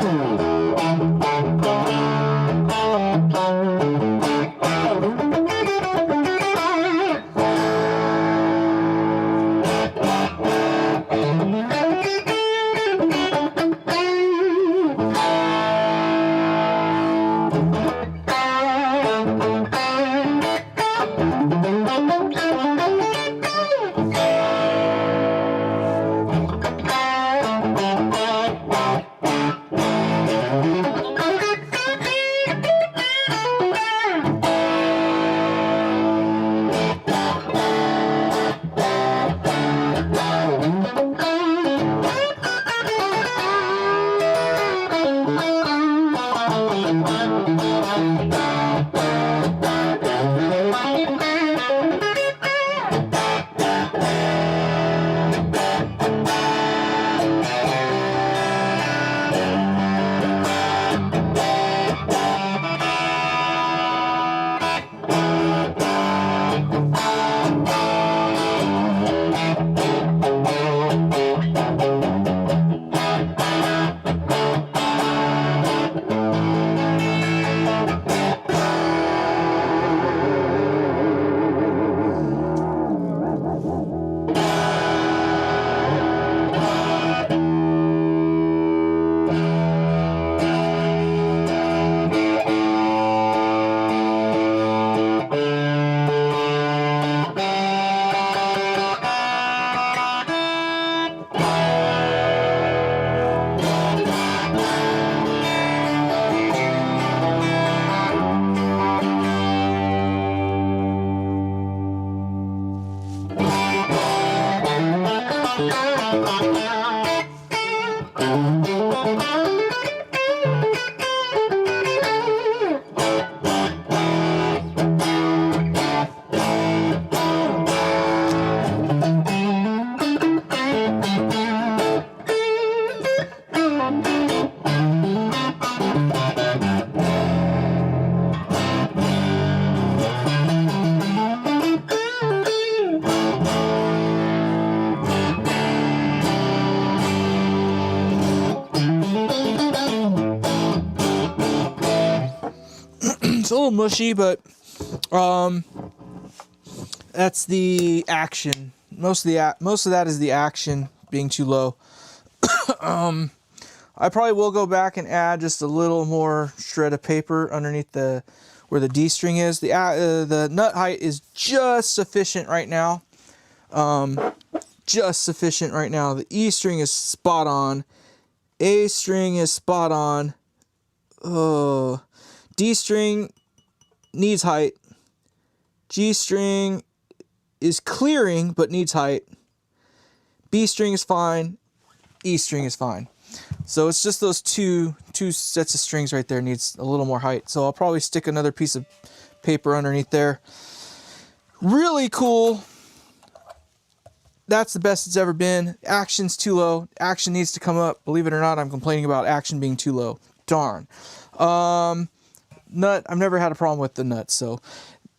a little mushy, but that's the action. Most of that is the action being too low. I probably will go back and add just a little more shred of paper underneath where the D string is. The nut height is just sufficient right now. Just sufficient right now. The E string is spot on. A string is spot on. Oh, D string needs height. G string is clearing but needs height. B string is fine. E string is fine. So it's just those two sets of strings right there needs a little more height. So I'll probably stick another piece of paper underneath there. Really cool. That's the best it's ever been. Action's too low. Action needs to come up. Believe it or not, I'm complaining about action being too low. Darn. Nut, I've never had a problem with the nuts. So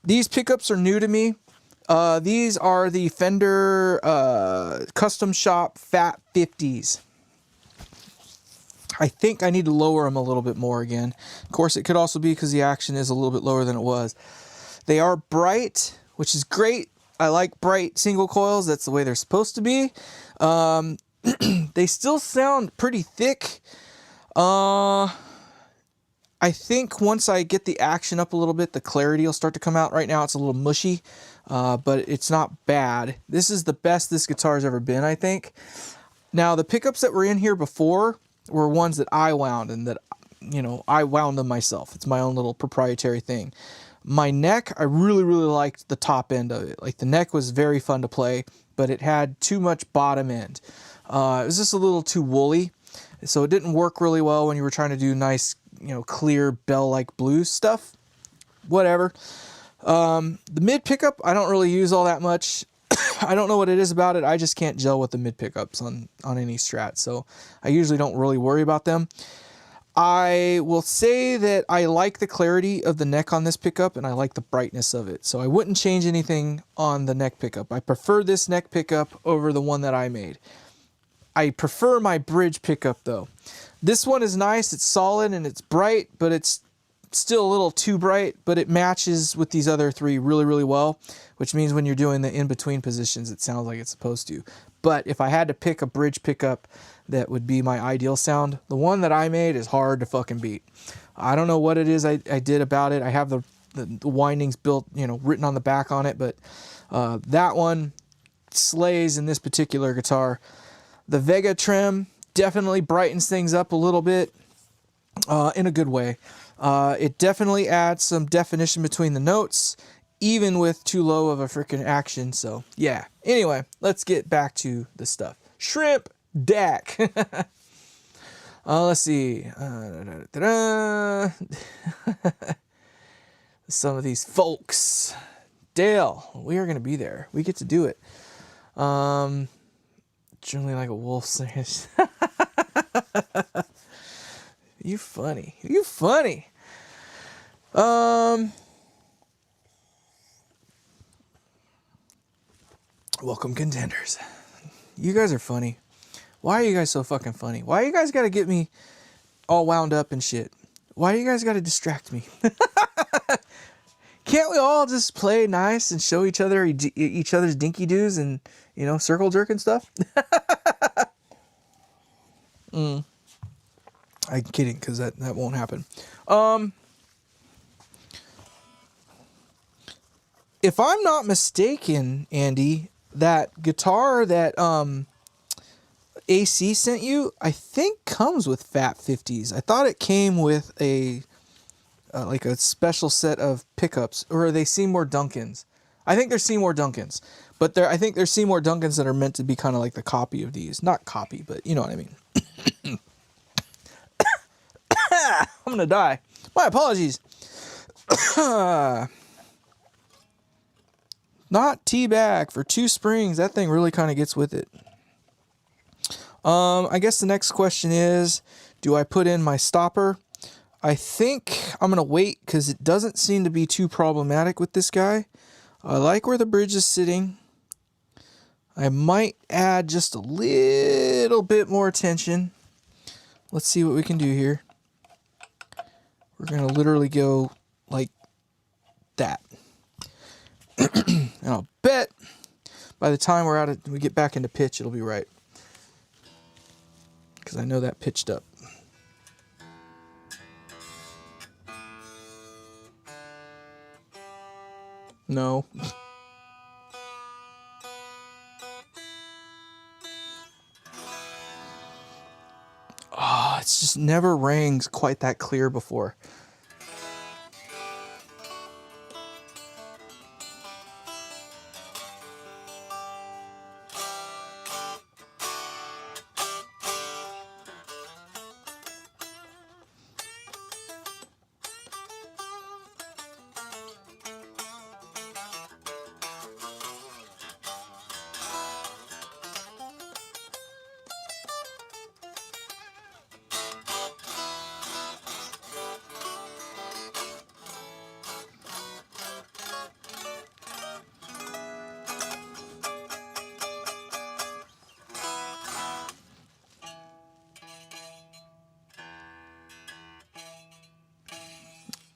these pickups are new to me. These are the Fender Custom Shop Fat 50s. I think I need to lower them a little bit more again. Of course, it could also be because the action is a little bit lower than it was. They are bright, which is great. I like bright single coils. That's the way they're supposed to be. They still sound pretty thick. I think once I get the action up a little bit, the clarity will start to come out. Right now, it's a little mushy, but it's not bad. This is the best this guitar's ever been, I think. Now, the pickups that were in here before were ones that I wound, and that, I wound them myself. It's my own little proprietary thing. My neck, I really, really liked the top end of it. Like, the neck was very fun to play, but it had too much bottom end. It was just a little too woolly, so it didn't work really well when you were trying to do nice, clear bell-like blues stuff. Whatever. The mid pickup, I don't really use all that much. I don't know what it is about it. I just can't gel with the mid pickups on any Strat, so I usually don't really worry about them. I will say that I like the clarity of the neck on this pickup, and I like the brightness of it, so I wouldn't change anything on the neck pickup. I prefer this neck pickup over the one that I made. I prefer my bridge pickup, though. This one is nice, it's solid, and it's bright, but it's still a little too bright, but it matches with these other three really, really well, which means when you're doing the in-between positions, it sounds like it's supposed to. But if I had to pick a bridge pickup that would be my ideal sound, the one that I made is hard to fucking beat. I don't know what it is I did about it. I have the windings built, written on the back on it, but that one slays in this particular guitar. The Vega-Trem definitely brightens things up a little bit in a good way. It definitely adds some definition between the notes, even with too low of a freaking action. So yeah. Anyway, let's get back to the stuff. Shrimp Dak. Let's see. Some of these folks. Dale, we are going to be there. We get to do it. Generally like a wolf says. You funny. You funny. Welcome, contenders. You guys are funny. Why are you guys so fucking funny? Why you guys gotta get me all wound up and shit? Why do you guys gotta distract me? Can't we all just play nice and show each other's dinky doos and, circle jerk and stuff? I'm kidding, because that won't happen. If I'm not mistaken, Andy, that guitar that AC sent you, I think comes with Fat 50s. I thought it came with a like a special set of pickups, or are they Seymour Duncans? I think they're Seymour Duncans, but I think they're Seymour Duncans that are meant to be kind of like the copy of these. Not copy, but you know what I mean. I'm gonna die. My apologies. Not T-back for 2 springs. That thing really kind of gets with it. I guess the next question is, do I put in my stopper? I think I'm going to wait because it doesn't seem to be too problematic with this guy. I like where the bridge is sitting. I might add just a little bit more tension. Let's see what we can do here. We're going to literally go like that. And I'll bet by the time we get back into pitch, it'll be right. Because I know that pitched up. No. Oh, it's just never rang quite that clear before.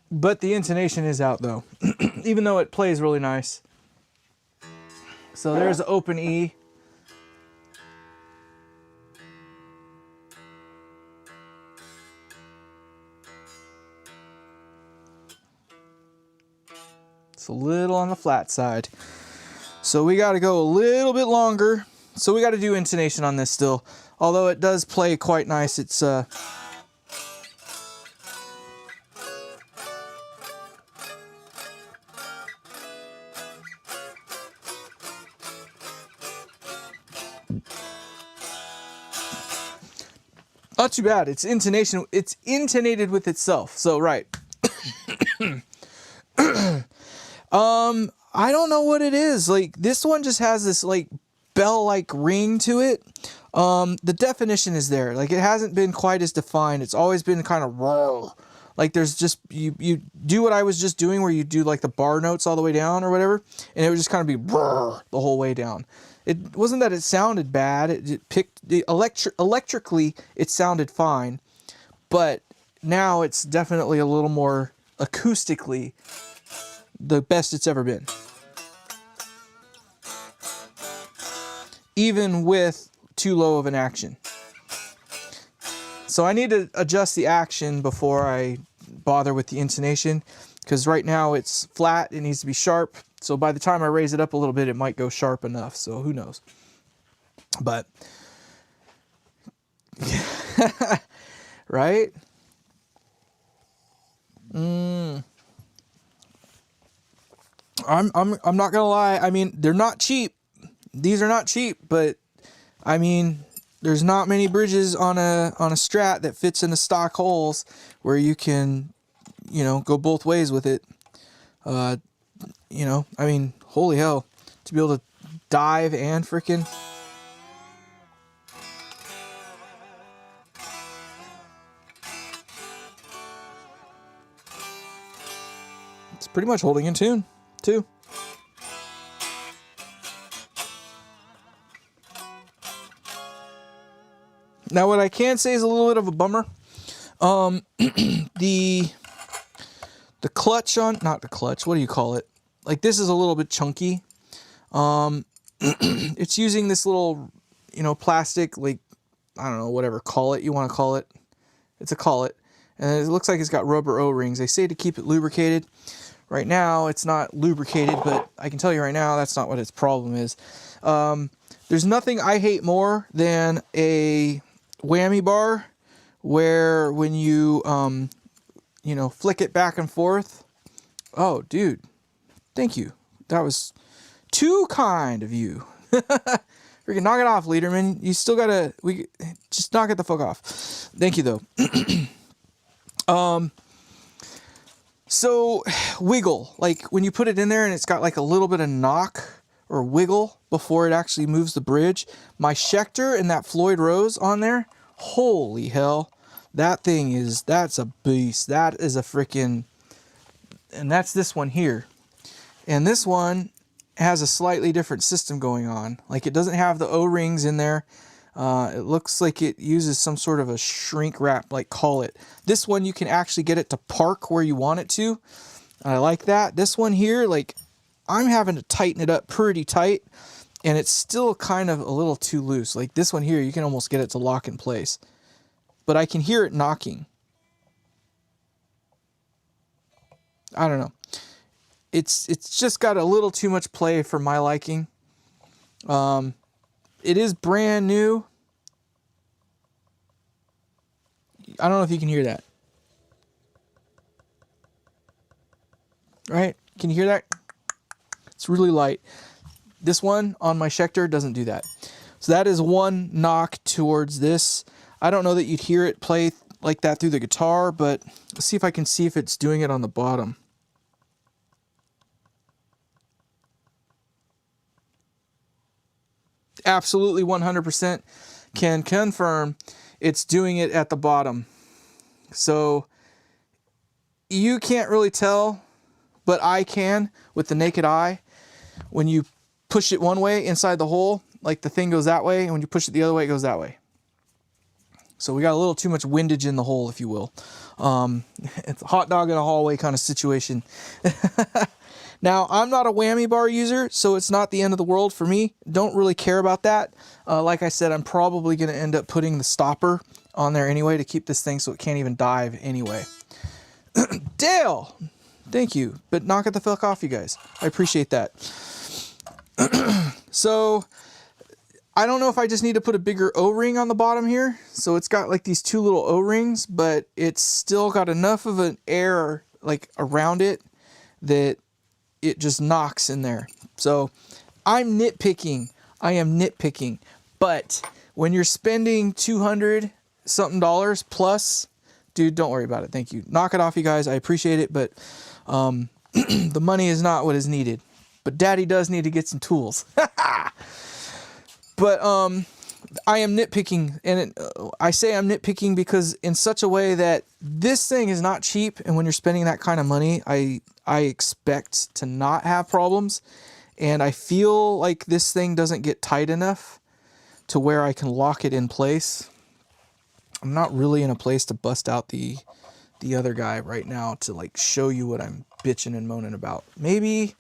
But the intonation is out though, even though it plays really nice. So there's the open E. It's a little on the flat side. So we got to go a little bit longer. So we got to do intonation on this still. Although it does play quite nice. It's not too bad. It's intonation. It's intonated with itself. So right. I don't know what it is. Like this one just has this like bell-like ring to it. The definition is there. Like it hasn't been quite as defined. It's always been kind of raw. Like there's just you do what I was just doing, where you do like the bar notes all the way down or whatever, and it would just kind of be raw the whole way down. It wasn't that it sounded bad. It picked electrically. It sounded fine, but now it's definitely a little more acoustically the best it's ever been. Even with too low of an action. So I need to adjust the action before I bother with the intonation, because right now it's flat, it needs to be sharp. So by the time I raise it up a little bit, it might go sharp enough. So who knows? But right? I'm not gonna lie. I mean, they're not cheap. These are not cheap, but I mean, there's not many bridges on a Strat that fits in the stock holes where you can, you know, go both ways with it. You know, I mean, holy hell, to be able to dive and freaking. It's pretty much holding in tune, too. Now, what I can say is a little bit of a bummer. The clutch on, not the clutch, what do you call it? Like, this is a little bit chunky. It's using this little, you know, plastic, like, I don't know, whatever collet you want to call it. It's a collet. And it looks like it's got rubber O-rings. They say to keep it lubricated. Right now, it's not lubricated, but I can tell you right now, that's not what its problem is. There's nothing I hate more than a whammy bar where when you, you know, flick it back and forth. Oh, dude, thank you. That was too kind of you. Freaking knock it off, Leaderman. You still gotta, just knock it the fuck off. Thank you, though. So, wiggle. Like, when you put it in there and it's got like a little bit of knock or wiggle before it actually moves the bridge. My Schecter and that Floyd Rose on there, holy hell. That thing is, that's a beast. That is a freaking, and that's this one here. And this one has a slightly different system going on. Like, it doesn't have the O-rings in there. It looks like it uses some sort of a shrink wrap, like call it. This one, you can actually get it to park where you want it to. And I like that. This one here, like, I'm having to tighten it up pretty tight, and it's still kind of a little too loose. Like this one here, you can almost get it to lock in place. But I can hear it knocking. I don't know. It's just got a little too much play for my liking. It is brand new. I don't know if you can hear that. Right? Can you hear that? It's really light. This one on my Schecter doesn't do that. So that is one knock towards this. I don't know that you'd hear it play like that through the guitar, but let's see if I can see if it's doing it on the bottom. Absolutely 100% can confirm it's doing it at the bottom. So you can't really tell, but I can with the naked eye. When you push it one way inside the hole, like the thing goes that way, and when you push it the other way, it goes that way. So we got a little too much windage in the hole, if you will. It's a hot dog in a hallway kind of situation. Now, I'm not a whammy bar user, so it's not the end of the world for me. Don't really care about that. Like I said, I'm probably going to end up putting the stopper on there anyway to keep this thing so it can't even dive anyway. Dale! Thank you. But knock it the fuck off, you guys. I appreciate that. So, I don't know if I just need to put a bigger O-ring on the bottom here. So it's got like these two little O-rings, but it's still got enough of an air like around it that it just knocks in there. So I'm nitpicking. I am nitpicking. But when you're spending $200 something plus, dude, don't worry about it. Thank you. Knock it off, you guys. I appreciate it, but the money is not what is needed. But Daddy does need to get some tools. But I am nitpicking, and I say I'm nitpicking because in such a way that this thing is not cheap, and when you're spending that kind of money, I expect to not have problems, and I feel like this thing doesn't get tight enough to where I can lock it in place. I'm not really in a place to bust out the other guy right now to like show you what I'm bitching and moaning about. Maybe,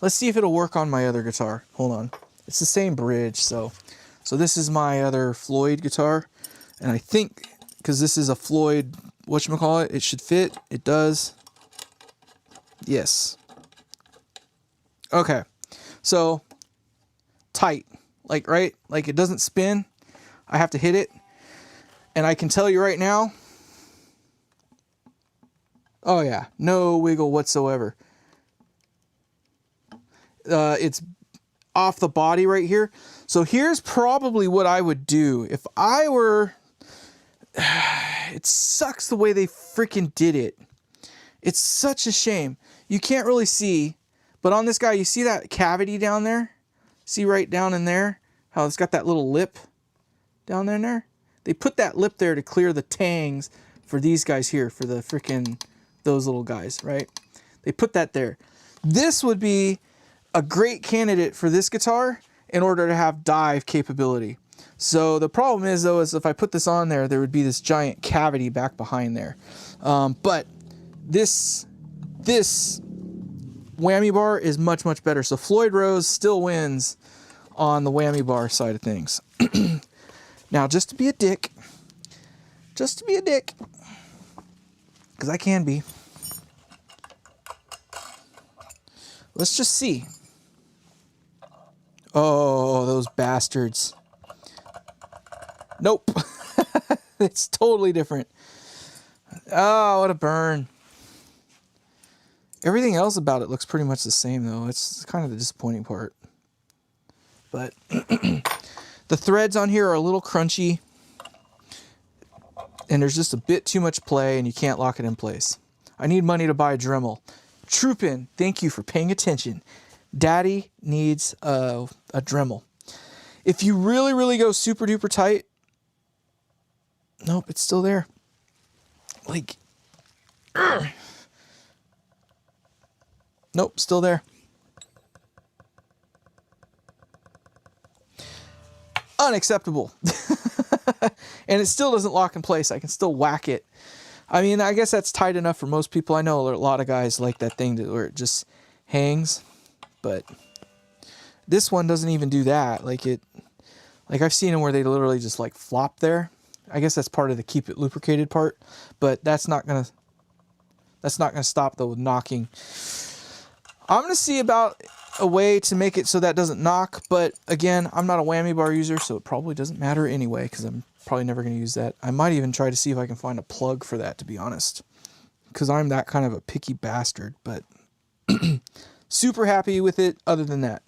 let's see if it'll work on my other guitar. Hold on. It's the same bridge, so this is my other Floyd guitar, and I think because this is a Floyd whatchamacallit, it should fit. It does. Yes. Okay. So tight, like right, like it doesn't spin. I have to hit it, and I can tell you right now. Oh yeah, no wiggle whatsoever. It's off the body right here. So here's probably what I would do if I were... It sucks the way they freaking did it. It's such a shame. You can't really see, but on this guy, you see that cavity down there? See right down in there? How it's got that little lip down there and there? They put that lip there to clear the tangs for these guys here, for the freaking, those little guys, right? They put that there. This would be a great candidate for this guitar in order to have dive capability. So the problem is though, is if I put this on there, there would be this giant cavity back behind there. But this whammy bar is much, much better. So Floyd Rose still wins on the whammy bar side of things. Now, just to be a dick, because I can be, let's just see. Oh, those bastards. Nope. It's totally different. Oh, what a burn. Everything else about it looks pretty much the same, though. It's kind of the disappointing part. But the threads on here are a little crunchy. And there's just a bit too much play, and you can't lock it in place. I need money to buy a Dremel. Troopin, thank you for paying attention. Daddy needs a Dremel. If you really, really go super duper tight, nope, it's still there. Like, nope, still there. Unacceptable. And it still doesn't lock in place. I can still whack it. I mean, I guess that's tight enough for most people. I know a lot of guys like that thing where it just hangs, but this one doesn't even do that. Like I've seen them where they literally just like flop there. I guess that's part of the keep it lubricated part, but that's not gonna stop the knocking. I'm gonna see about a way to make it so that doesn't knock, but again, I'm not a whammy bar user, so it probably doesn't matter anyway, because I'm probably never gonna use that. I might even try to see if I can find a plug for that, to be honest, because I'm that kind of a picky bastard, but super happy with it other than that.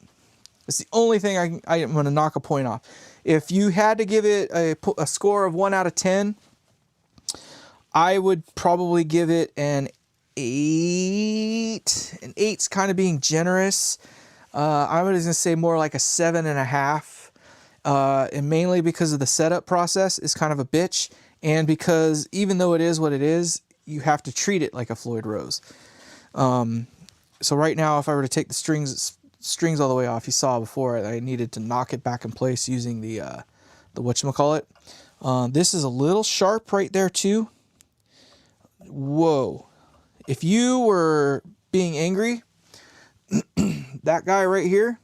It's the only thing I'm going to knock a point off. If you had to give it a score of 1 out of 10, I would probably give it an 8. An 8's kind of being generous. I was going to say more like a 7.5. And mainly because of the setup process is kind of a bitch. And because even though it is what it is, you have to treat it like a Floyd Rose. So right now, if I were to take the strings all the way off, you saw before I needed to knock it back in place using the whatchamacallit. This is a little sharp right there too. Whoa. If you were being angry, that guy right here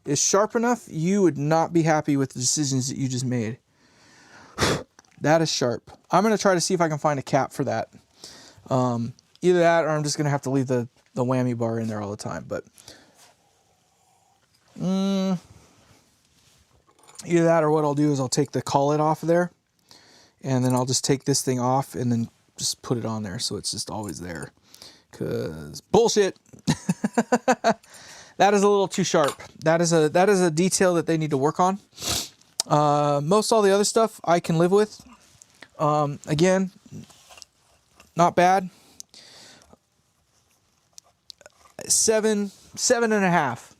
is sharp enough, you would not be happy with the decisions that you just made. That is sharp. I'm going to try to see if I can find a cap for that. Either that or I'm just going to have to leave the whammy bar in there all the time. But either that or what I'll do is I'll take the collet off of there, and then I'll just take this thing off and then just put it on there so it's just always there. Cause bullshit. That is a little too sharp. That is a detail that they need to work on. Most all the other stuff I can live with. Again, not bad. 7.5.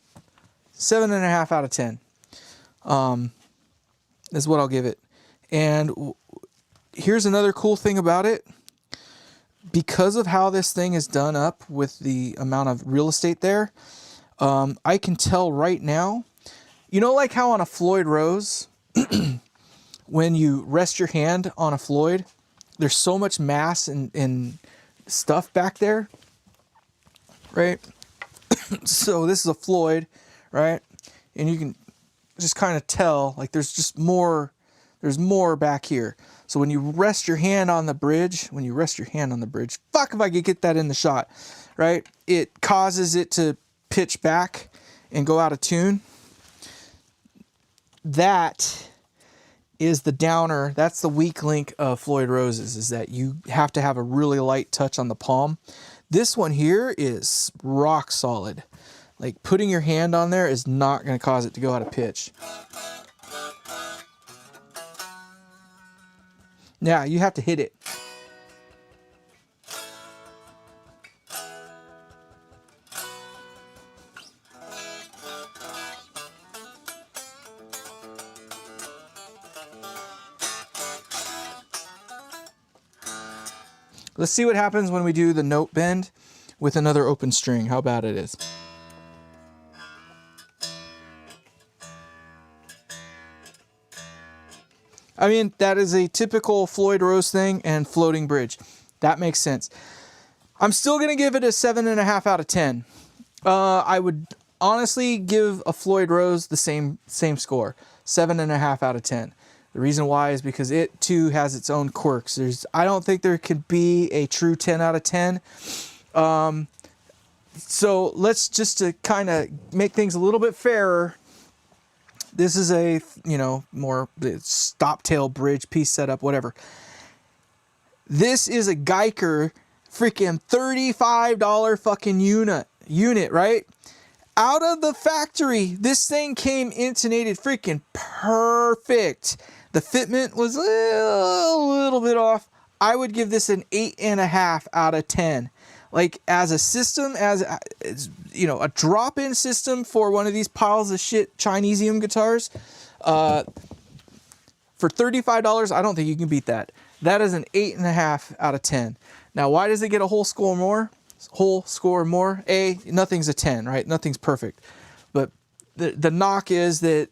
7.5 out of 10 is what I'll give it. And here's another cool thing about it. Because of how this thing is done up with the amount of real estate there, I can tell right now, you know, like how on a Floyd Rose, when you rest your hand on a Floyd, there's so much mass and stuff back there, right? So this is a Floyd, right? And you can just kind of tell, like there's more back here. So when you rest your hand on the bridge, fuck if I could get that in the shot, right? It causes it to pitch back and go out of tune. That is the downer. That's the weak link of Floyd Roses, is that you have to have a really light touch on the palm. This one here is rock solid. Like putting your hand on there is not going to cause it to go out of pitch. Yeah, you have to hit it. Let's see what happens when we do the note bend with another open string, how bad it is. I mean, that is a typical Floyd Rose thing and floating bridge. That makes sense. I'm still going to give it a 7.5 out of 10. I would honestly give a Floyd Rose the same score, 7.5 out of 10. The reason why is because it too has its own quirks. I don't think there could be a true 10 out of 10. So let's just to kind of make things a little bit fairer. This is a, you know, more stop tail bridge piece setup, whatever. This is a Geiger freaking $35 fucking unit, right? Out of the factory, this thing came intonated freaking perfect. The fitment was a little bit off. I would give this an 8.5 out of 10. Like as a system, as you know, a drop-in system for one of these piles of shit Chinesium guitars, for $35, I don't think you can beat that. That is an 8.5 out of 10. Now, why does it get a whole score more? A, nothing's a 10, right? Nothing's perfect. But the knock is that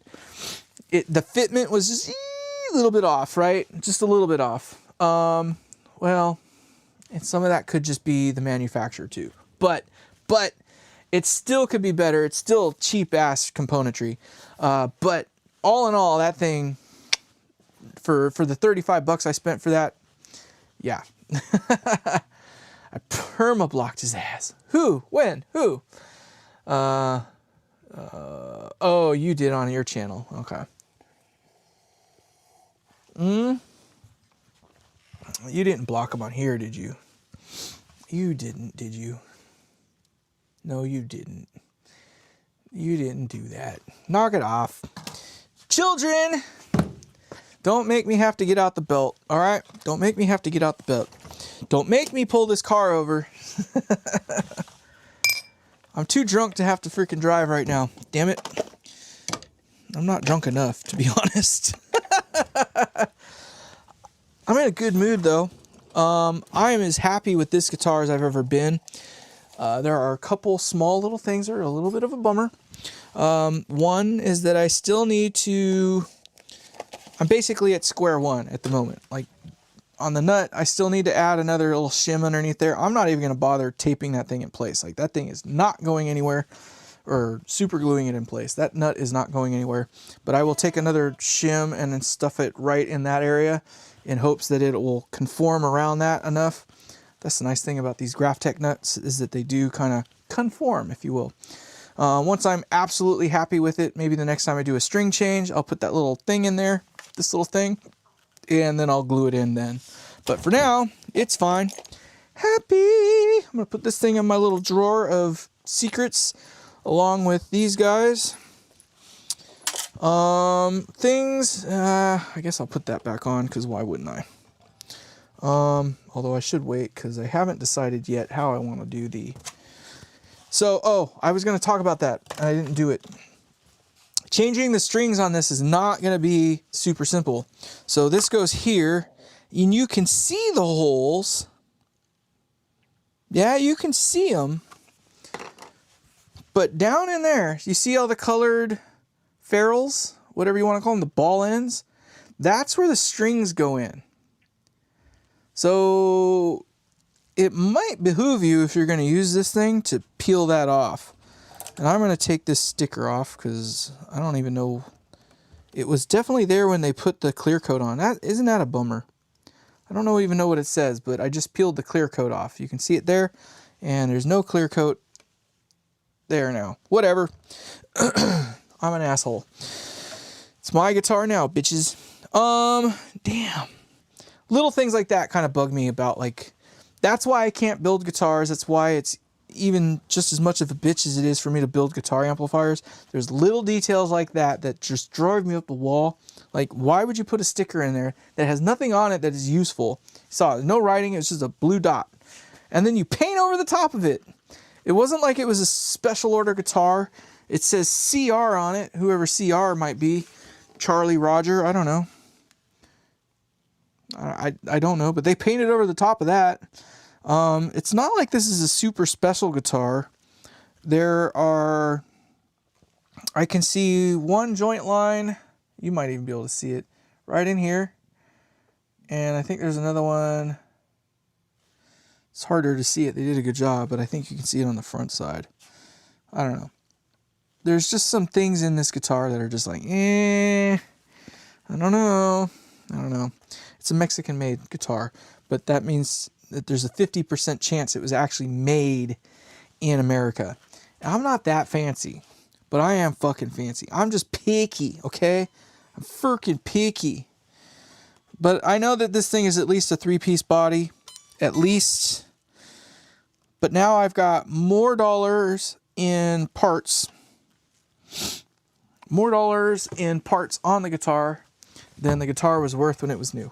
the fitment was just a little bit off, right? Just a little bit off. Well, And some of that could just be the manufacturer too. But it still could be better. It's still cheap ass componentry. But all in all, that thing, for the 35 bucks I spent for that, yeah. I perma-blocked his ass. Who? When? Who? Oh, you did on your channel. Okay. You didn't block him on here, did you? You didn't, did you? No, you didn't. You didn't do that. Knock it off. Children! Don't make me have to get out the belt, all right? Don't make me have to get out the belt. Don't make me pull this car over. I'm too drunk to have to freaking drive right now. Damn it. I'm not drunk enough, to be honest. I'm in a good mood, though. I am as happy with this guitar as I've ever been. There are a couple small little things that are a little bit of a bummer. One is that I still need to... I'm basically at square one at the moment. Like, on the nut, I still need to add another little shim underneath there. I'm not even going to bother taping that thing in place. Like, that thing is not going anywhere, or super gluing it in place. That nut is not going anywhere. But I will take another shim and then stuff it right in that area in hopes that it will conform around that enough. That's the nice thing about these Graphtec nuts, is that they do kind of conform, if you will. Once I'm absolutely happy with it, maybe the next time I do a string change, I'll put that little thing in there, this little thing, and then I'll glue it in then. But for now, it's fine. Happy! I'm going to put this thing in my little drawer of secrets along with these guys. Things, I guess I'll put that back on, because why wouldn't I? Although I should wait, because I haven't decided yet how I want to do the... So, oh, I was going to talk about that, and I didn't do it. Changing the strings on this is not going to be super simple. So this goes here, and you can see the holes. Yeah, you can see them. But down in there, you see all the colored ferrules, whatever you want to call them, the ball ends? That's where the strings go in. So it might behoove you, if you're going to use this thing, to peel that off. And I'm going to take this sticker off because I don't even know. It was definitely there when they put the clear coat on. Isn't that a bummer? I don't even know what it says, but I just peeled the clear coat off. You can see it there, and there's no clear coat there now. Whatever. I'm an asshole. It's my guitar now, bitches. Damn. Little things like that kind of bug me about, like, that's why I can't build guitars. That's why it's even just as much of a bitch as it is for me to build guitar amplifiers. There's little details like that that just drive me up the wall. Like, why would you put a sticker in there that has nothing on it that is useful? You saw no writing, it was just a blue dot. And then you paint over the top of it. It wasn't like it was a special order guitar. It says CR on it, whoever CR might be. Charlie, Roger, I don't know. I don't know, but they painted over the top of that. It's not like this is a super special guitar. There are, I can see one joint line. You might even be able to see it right in here. And I think there's another one. It's harder to see it. They did a good job, but I think you can see it on the front side. I don't know. There's just some things in this guitar that are just like, I don't know. I don't know. It's a Mexican-made guitar, but that means that there's a 50% chance it was actually made in America. And I'm not that fancy, but I am fucking fancy. I'm just picky, okay? I'm freaking picky. But I know that this thing is at least a 3-piece body, at least. But now I've got more dollars in parts. More dollars in parts on the guitar than the guitar was worth when it was new.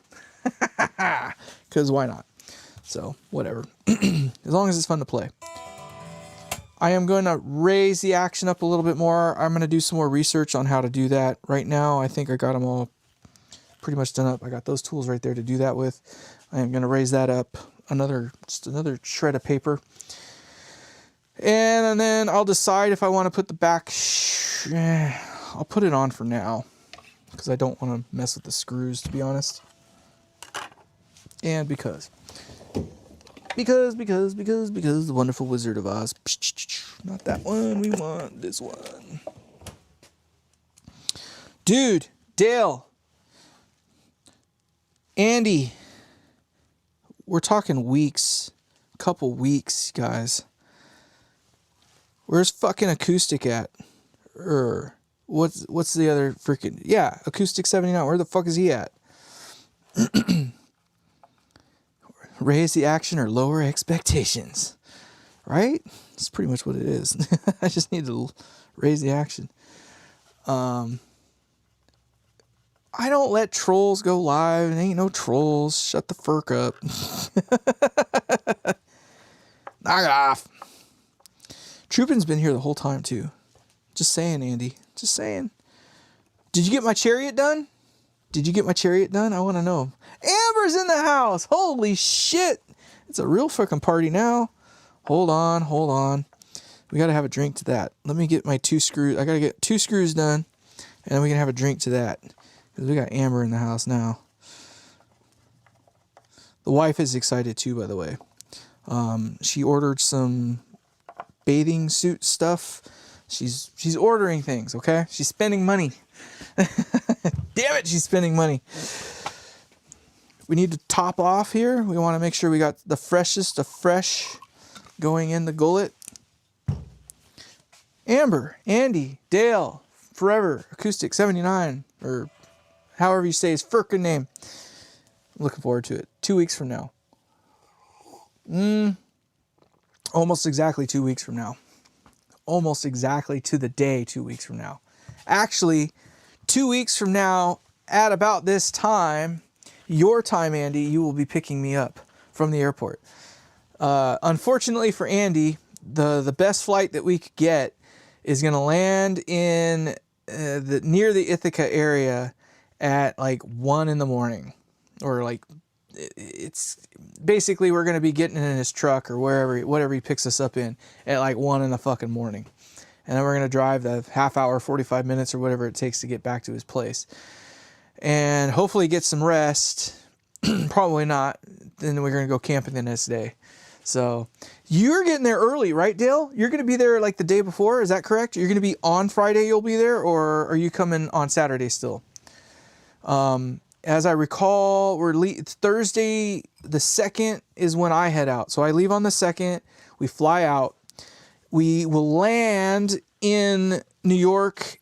Because why not? So, whatever. As long as it's fun to play. I am going to raise the action up a little bit more. I'm going to do some more research on how to do that. Right now, I think I got them all pretty much done up. I got those tools right there to do that with. I am going to raise that up. Just another shred of paper. And then I'll decide if I want to put the back... I'll put it on for now. Because I don't want to mess with the screws, to be honest. And because... Because the Wonderful Wizard of Oz. Not that one. We want this one. Dude, Dale, Andy, we're talking weeks. A couple weeks, guys. Where's fucking Acoustic at? What's the other freaking... Yeah, Acoustic 79. Where the fuck is he at? Raise the action or lower expectations. Right? That's pretty much what it is. I just need to raise the action. I don't let trolls go live. It ain't no trolls. Shut the fuck up. Knock it off. Troopin's been here the whole time, too. Just saying, Andy. Just saying. Did you get my chariot done? I want to know. Amber's in the house. Holy shit. It's a real fucking party now. Hold on. We got to have a drink to that. Let me get my 2 screws. I got to get 2 screws done. And then we can have a drink to that. Because we got Amber in the house now. The wife is excited too, by the way. She ordered some bathing suit stuff. She's ordering things, okay? She's spending money. Damn it, she's spending money. We need to top off here. We want to make sure we got the freshest of fresh going in the gullet. Amber, Andy, Dale, Forever, Acoustic 79, or however you say his frickin' name. I'm looking forward to it. 2 weeks from now. Almost exactly 2 weeks from now. Almost exactly to the day 2 weeks from now. Actually, 2 weeks from now, at about this time, your time, Andy, you will be picking me up from the airport. Unfortunately for Andy, the best flight that we could get is going to land in near the Ithaca area at like 1 in the morning, or like it's basically we're going to be getting in his truck or whatever he picks us up in at like 1 in the fucking morning. And then we're going to drive the half hour, 45 minutes or whatever it takes to get back to his place. And hopefully get some rest. Probably not. Then we're going to go camping the next day. So you're getting there early, right, Dale? You're going to be there like the day before. Is that correct? You're going to be on Friday, you'll be there, or are you coming on Saturday still? As I recall, Thursday the 2nd is when I head out. So I leave on the 2nd. We fly out. We will land in New York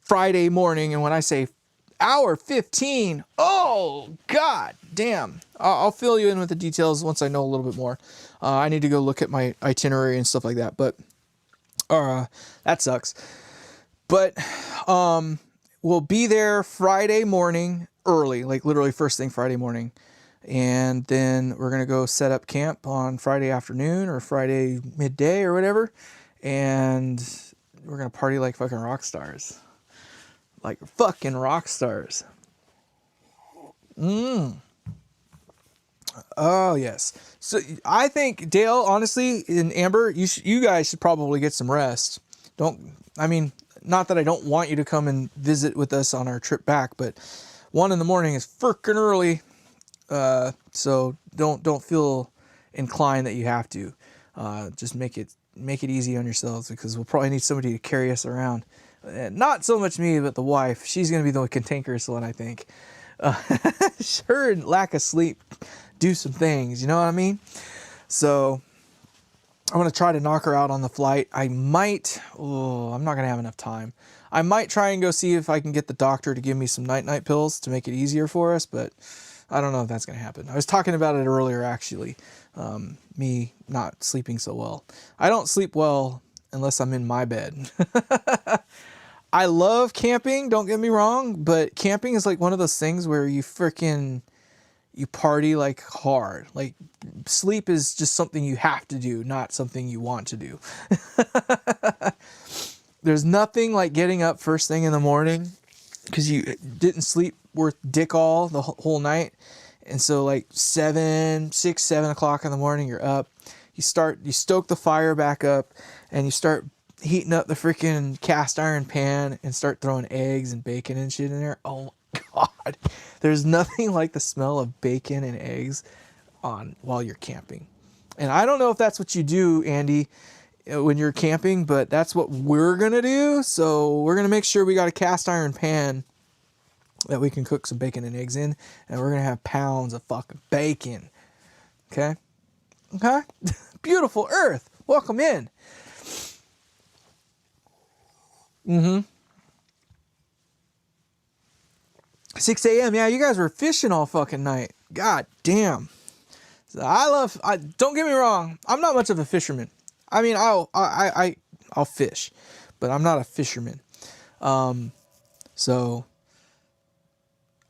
Friday morning. And when I say hour 15, oh, God damn. I'll fill you in with the details once I know a little bit more. I need to go look at my itinerary and stuff like that. But that sucks. But we'll be there Friday morning early, like literally first thing Friday morning. And then we're going to go set up camp on Friday afternoon or Friday midday or whatever. And we're going to party like fucking rock stars. Like fucking rock stars. Oh, yes. So I think, Dale, honestly, and Amber, you guys should probably get some rest. Not that I don't want you to come and visit with us on our trip back, but 1 in the morning is frickin' early. So don't feel inclined that you have to. Just make it easy on yourselves, because we'll probably need somebody to carry us around. Not so much me, but the wife. She's going to be the cantankerous one, I think. Her lack of sleep do some things, you know what I mean? So I'm going to try to knock her out on the flight. I'm not going to have enough time. I might try and go see if I can get the doctor to give me some night-night pills to make it easier for us, but I don't know if that's going to happen. I was talking about it earlier, actually. Me not sleeping so well. I don't sleep well unless I'm in my bed. I love camping, don't get me wrong, but camping is like one of those things where you party like hard. Like sleep is just something you have to do, not something you want to do. There's nothing like getting up first thing in the morning because you didn't sleep worth dick all the whole night. And so like 7 o'clock in the morning, you're up. You stoke the fire back up and you start heating up the freaking cast iron pan and start throwing eggs and bacon and shit in there. Oh my God. There's nothing like the smell of bacon and eggs on while you're camping. And I don't know if that's what you do, Andy, when you're camping, but that's what we're going to do. So we're going to make sure we got a cast iron pan that we can cook some bacon and eggs in, and we're going to have pounds of fucking bacon. Okay? Okay? Beautiful earth. Welcome in. 6 a.m. Yeah, you guys were fishing all fucking night. God damn. Don't get me wrong, I'm not much of a fisherman. I mean, I'll fish, but I'm not a fisherman. So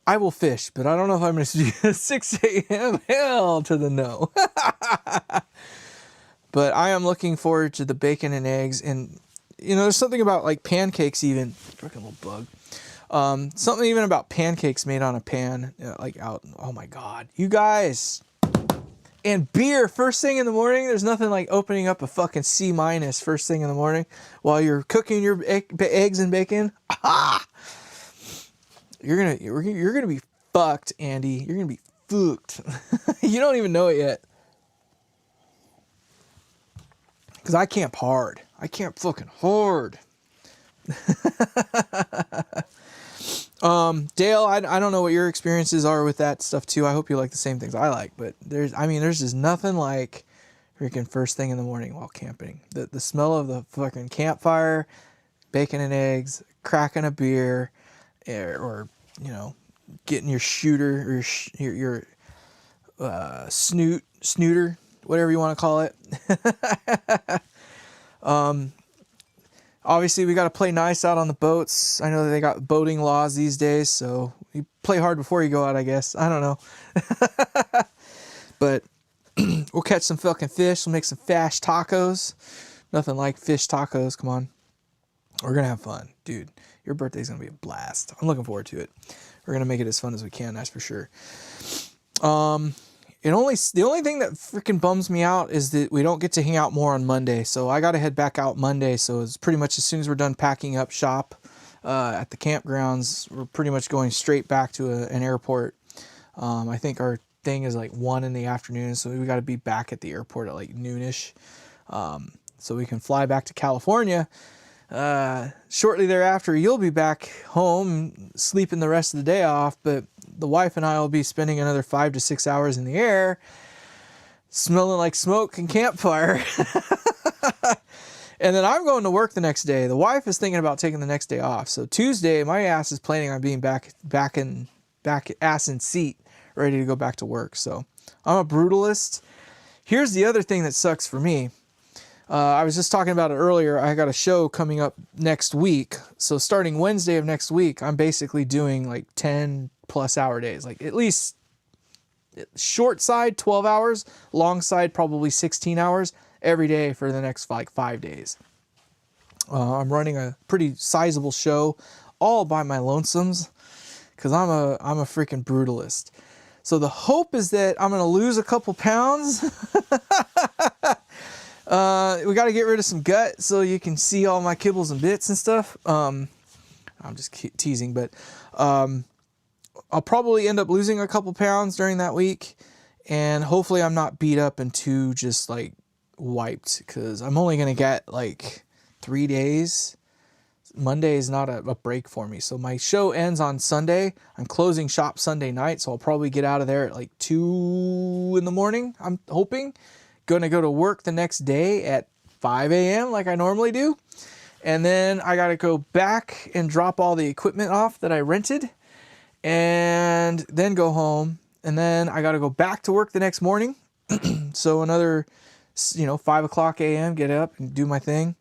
I will fish, but I don't know if I'm going to do 6 a.m. Hell to the no. But I am looking forward to the bacon and eggs. And, you know, there's something about like pancakes even. Freaking little bug. Something even about pancakes made on a pan, like out. Oh my God, you guys. And beer first thing in the morning. There's nothing like opening up a fucking C- first thing in the morning while you're cooking your eggs and bacon. Ah! You're gonna be fucked, Andy. You're gonna be fucked. You don't even know it yet. Cause I camp hard. I camp fucking hard. Dale, I don't know what your experiences are with that stuff too. I hope you like the same things I like, but there's just nothing like freaking first thing in the morning while camping. The smell of the fucking campfire, bacon and eggs, cracking a beer, or you know, getting your shooter or your snooter, whatever you want to call it. Obviously, we got to play nice out on the boats. I know that they got boating laws these days, so you play hard before you go out, I guess. I don't know. But we'll catch some fucking fish. We'll make some fish tacos. Nothing like fish tacos. Come on. We're going to have fun. Dude, your birthday's going to be a blast. I'm looking forward to it. We're going to make it as fun as we can, that's for sure. The only thing that freaking bums me out is that we don't get to hang out more on Monday. So I got to head back out Monday. So it's pretty much as soon as we're done packing up shop at the campgrounds, we're pretty much going straight back to an airport. I think our thing is like 1 in the afternoon. So we got to be back at the airport at like noonish. So we can fly back to California. Shortly thereafter, you'll be back home sleeping the rest of the day off, but the wife and I will be spending another 5 to 6 hours in the air smelling like smoke and campfire. And then I'm going to work the next day. The wife is thinking about taking the next day off. So Tuesday, my ass is planning on being back ass in seat, ready to go back to work. So I'm a brutalist. Here's the other thing that sucks for me. I was just talking about it earlier. I got a show coming up next week. So starting Wednesday of next week, I'm basically doing like 10 plus hour days. Like at least short side, 12 hours, long side, probably 16 hours every day for the next like 5 days. I'm running a pretty sizable show all by my lonesomes because I'm a freaking brutalist. So the hope is that I'm going to lose a couple pounds. We got to get rid of some gut so you can see all my kibbles and bits and stuff. I'm just teasing, but I'll probably end up losing a couple pounds during that week, and hopefully I'm not beat up and too just like wiped, because I'm only going to get like 3 days. Monday is not a break for me. So my show ends on Sunday. I'm closing shop Sunday night, so I'll probably get out of there at like 2 in the morning, I'm hoping. Gonna go to work the next day at 5 a.m. like I normally do. And then I gotta go back and drop all the equipment off that I rented, and then go home. And then I gotta go back to work the next morning. So another, 5 o'clock a.m., get up and do my thing.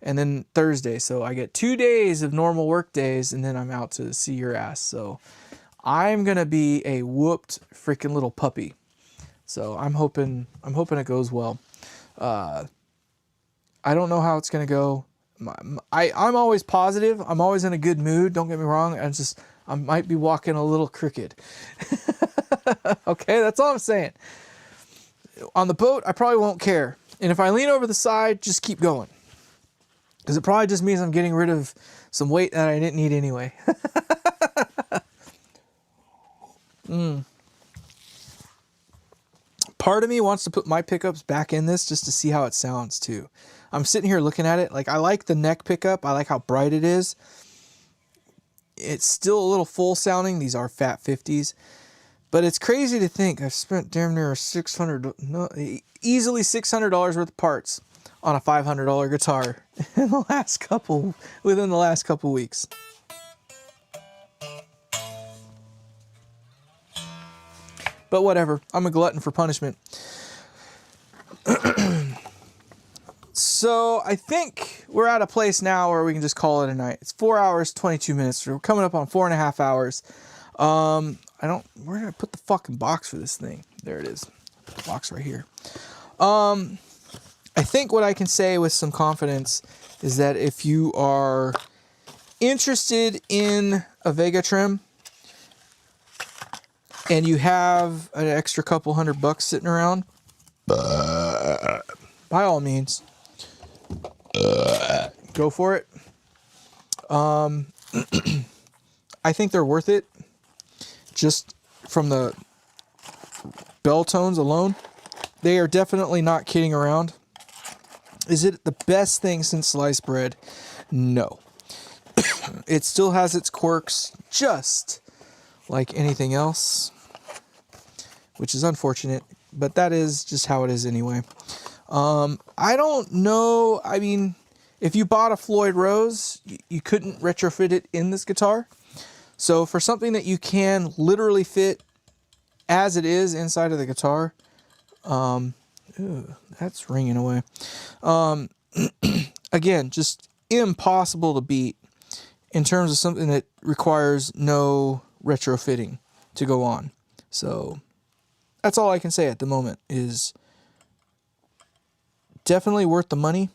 And then Thursday. So I get 2 days of normal work days, and then I'm out to see your ass. So I'm gonna be a whooped freaking little puppy. So I'm hoping it goes well. I don't know how it's going to go. I'm always positive. I'm always in a good mood. Don't get me wrong. I might be walking a little crooked. Okay, that's all I'm saying. On the boat, I probably won't care. And if I lean over the side, just keep going. Because it probably just means I'm getting rid of some weight that I didn't need anyway. Part of me wants to put my pickups back in this just to see how it sounds too. I'm sitting here looking at it. Like, I like the neck pickup. I like how bright it is. It's still a little full sounding. These are Fat 50s. But it's crazy to think I've spent damn near easily $600 worth of parts on a $500 guitar in within the last couple weeks. But whatever, I'm a glutton for punishment. So I think we're at a place now where we can just call it a night. It's 4 hours, 22 minutes. We're coming up on 4.5 hours. Where did I put the fucking box for this thing? There it is. Put the box right here. I think what I can say with some confidence is that if you are interested in a Vega-Trem and you have an extra couple $100 sitting around, by all means, go for it. I think they're worth it just from the bell tones alone. They are definitely not kidding around. Is it the best thing since sliced bread? No. It still has its quirks, just like anything else, which is unfortunate, but that is just how it is anyway. I don't know. I mean, if you bought a Floyd Rose, you couldn't retrofit it in this guitar. So for something that you can literally fit as it is inside of the guitar, that's ringing away. Again, just impossible to beat in terms of something that requires no retrofitting to go on. So that's all I can say at the moment. Is definitely worth the money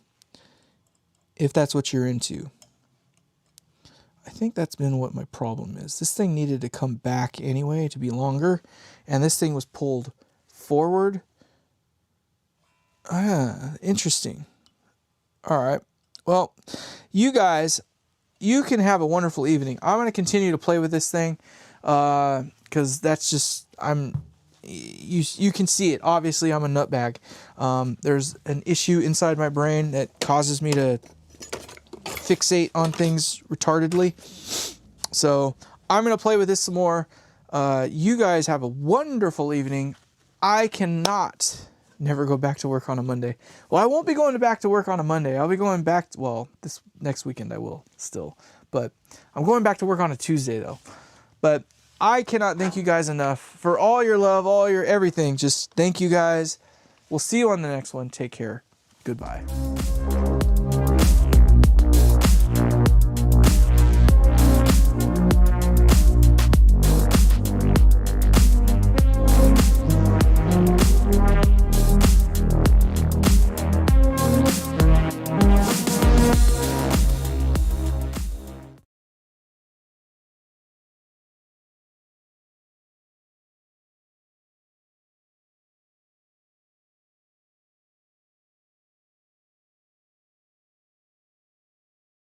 if that's what you're into. I think that's been what my problem is. This thing needed to come back anyway to be longer, and this thing was pulled forward. Interesting. All right. Well, you guys, you can have a wonderful evening. I'm going to continue to play with this thing because that's just, you can see it. Obviously, I'm a nutbag. There's an issue inside my brain that causes me to fixate on things retardedly. So I'm going to play with this some more. You guys have a wonderful evening. I cannot never go back to work on a Monday. Well, I won't be going back to work on a Monday. I'll be going back, well, this next weekend I will still. But I'm going back to work on a Tuesday though. But I cannot thank you guys enough for all your love, all your everything. Just thank you guys. We'll see you on the next one. Take care. Goodbye.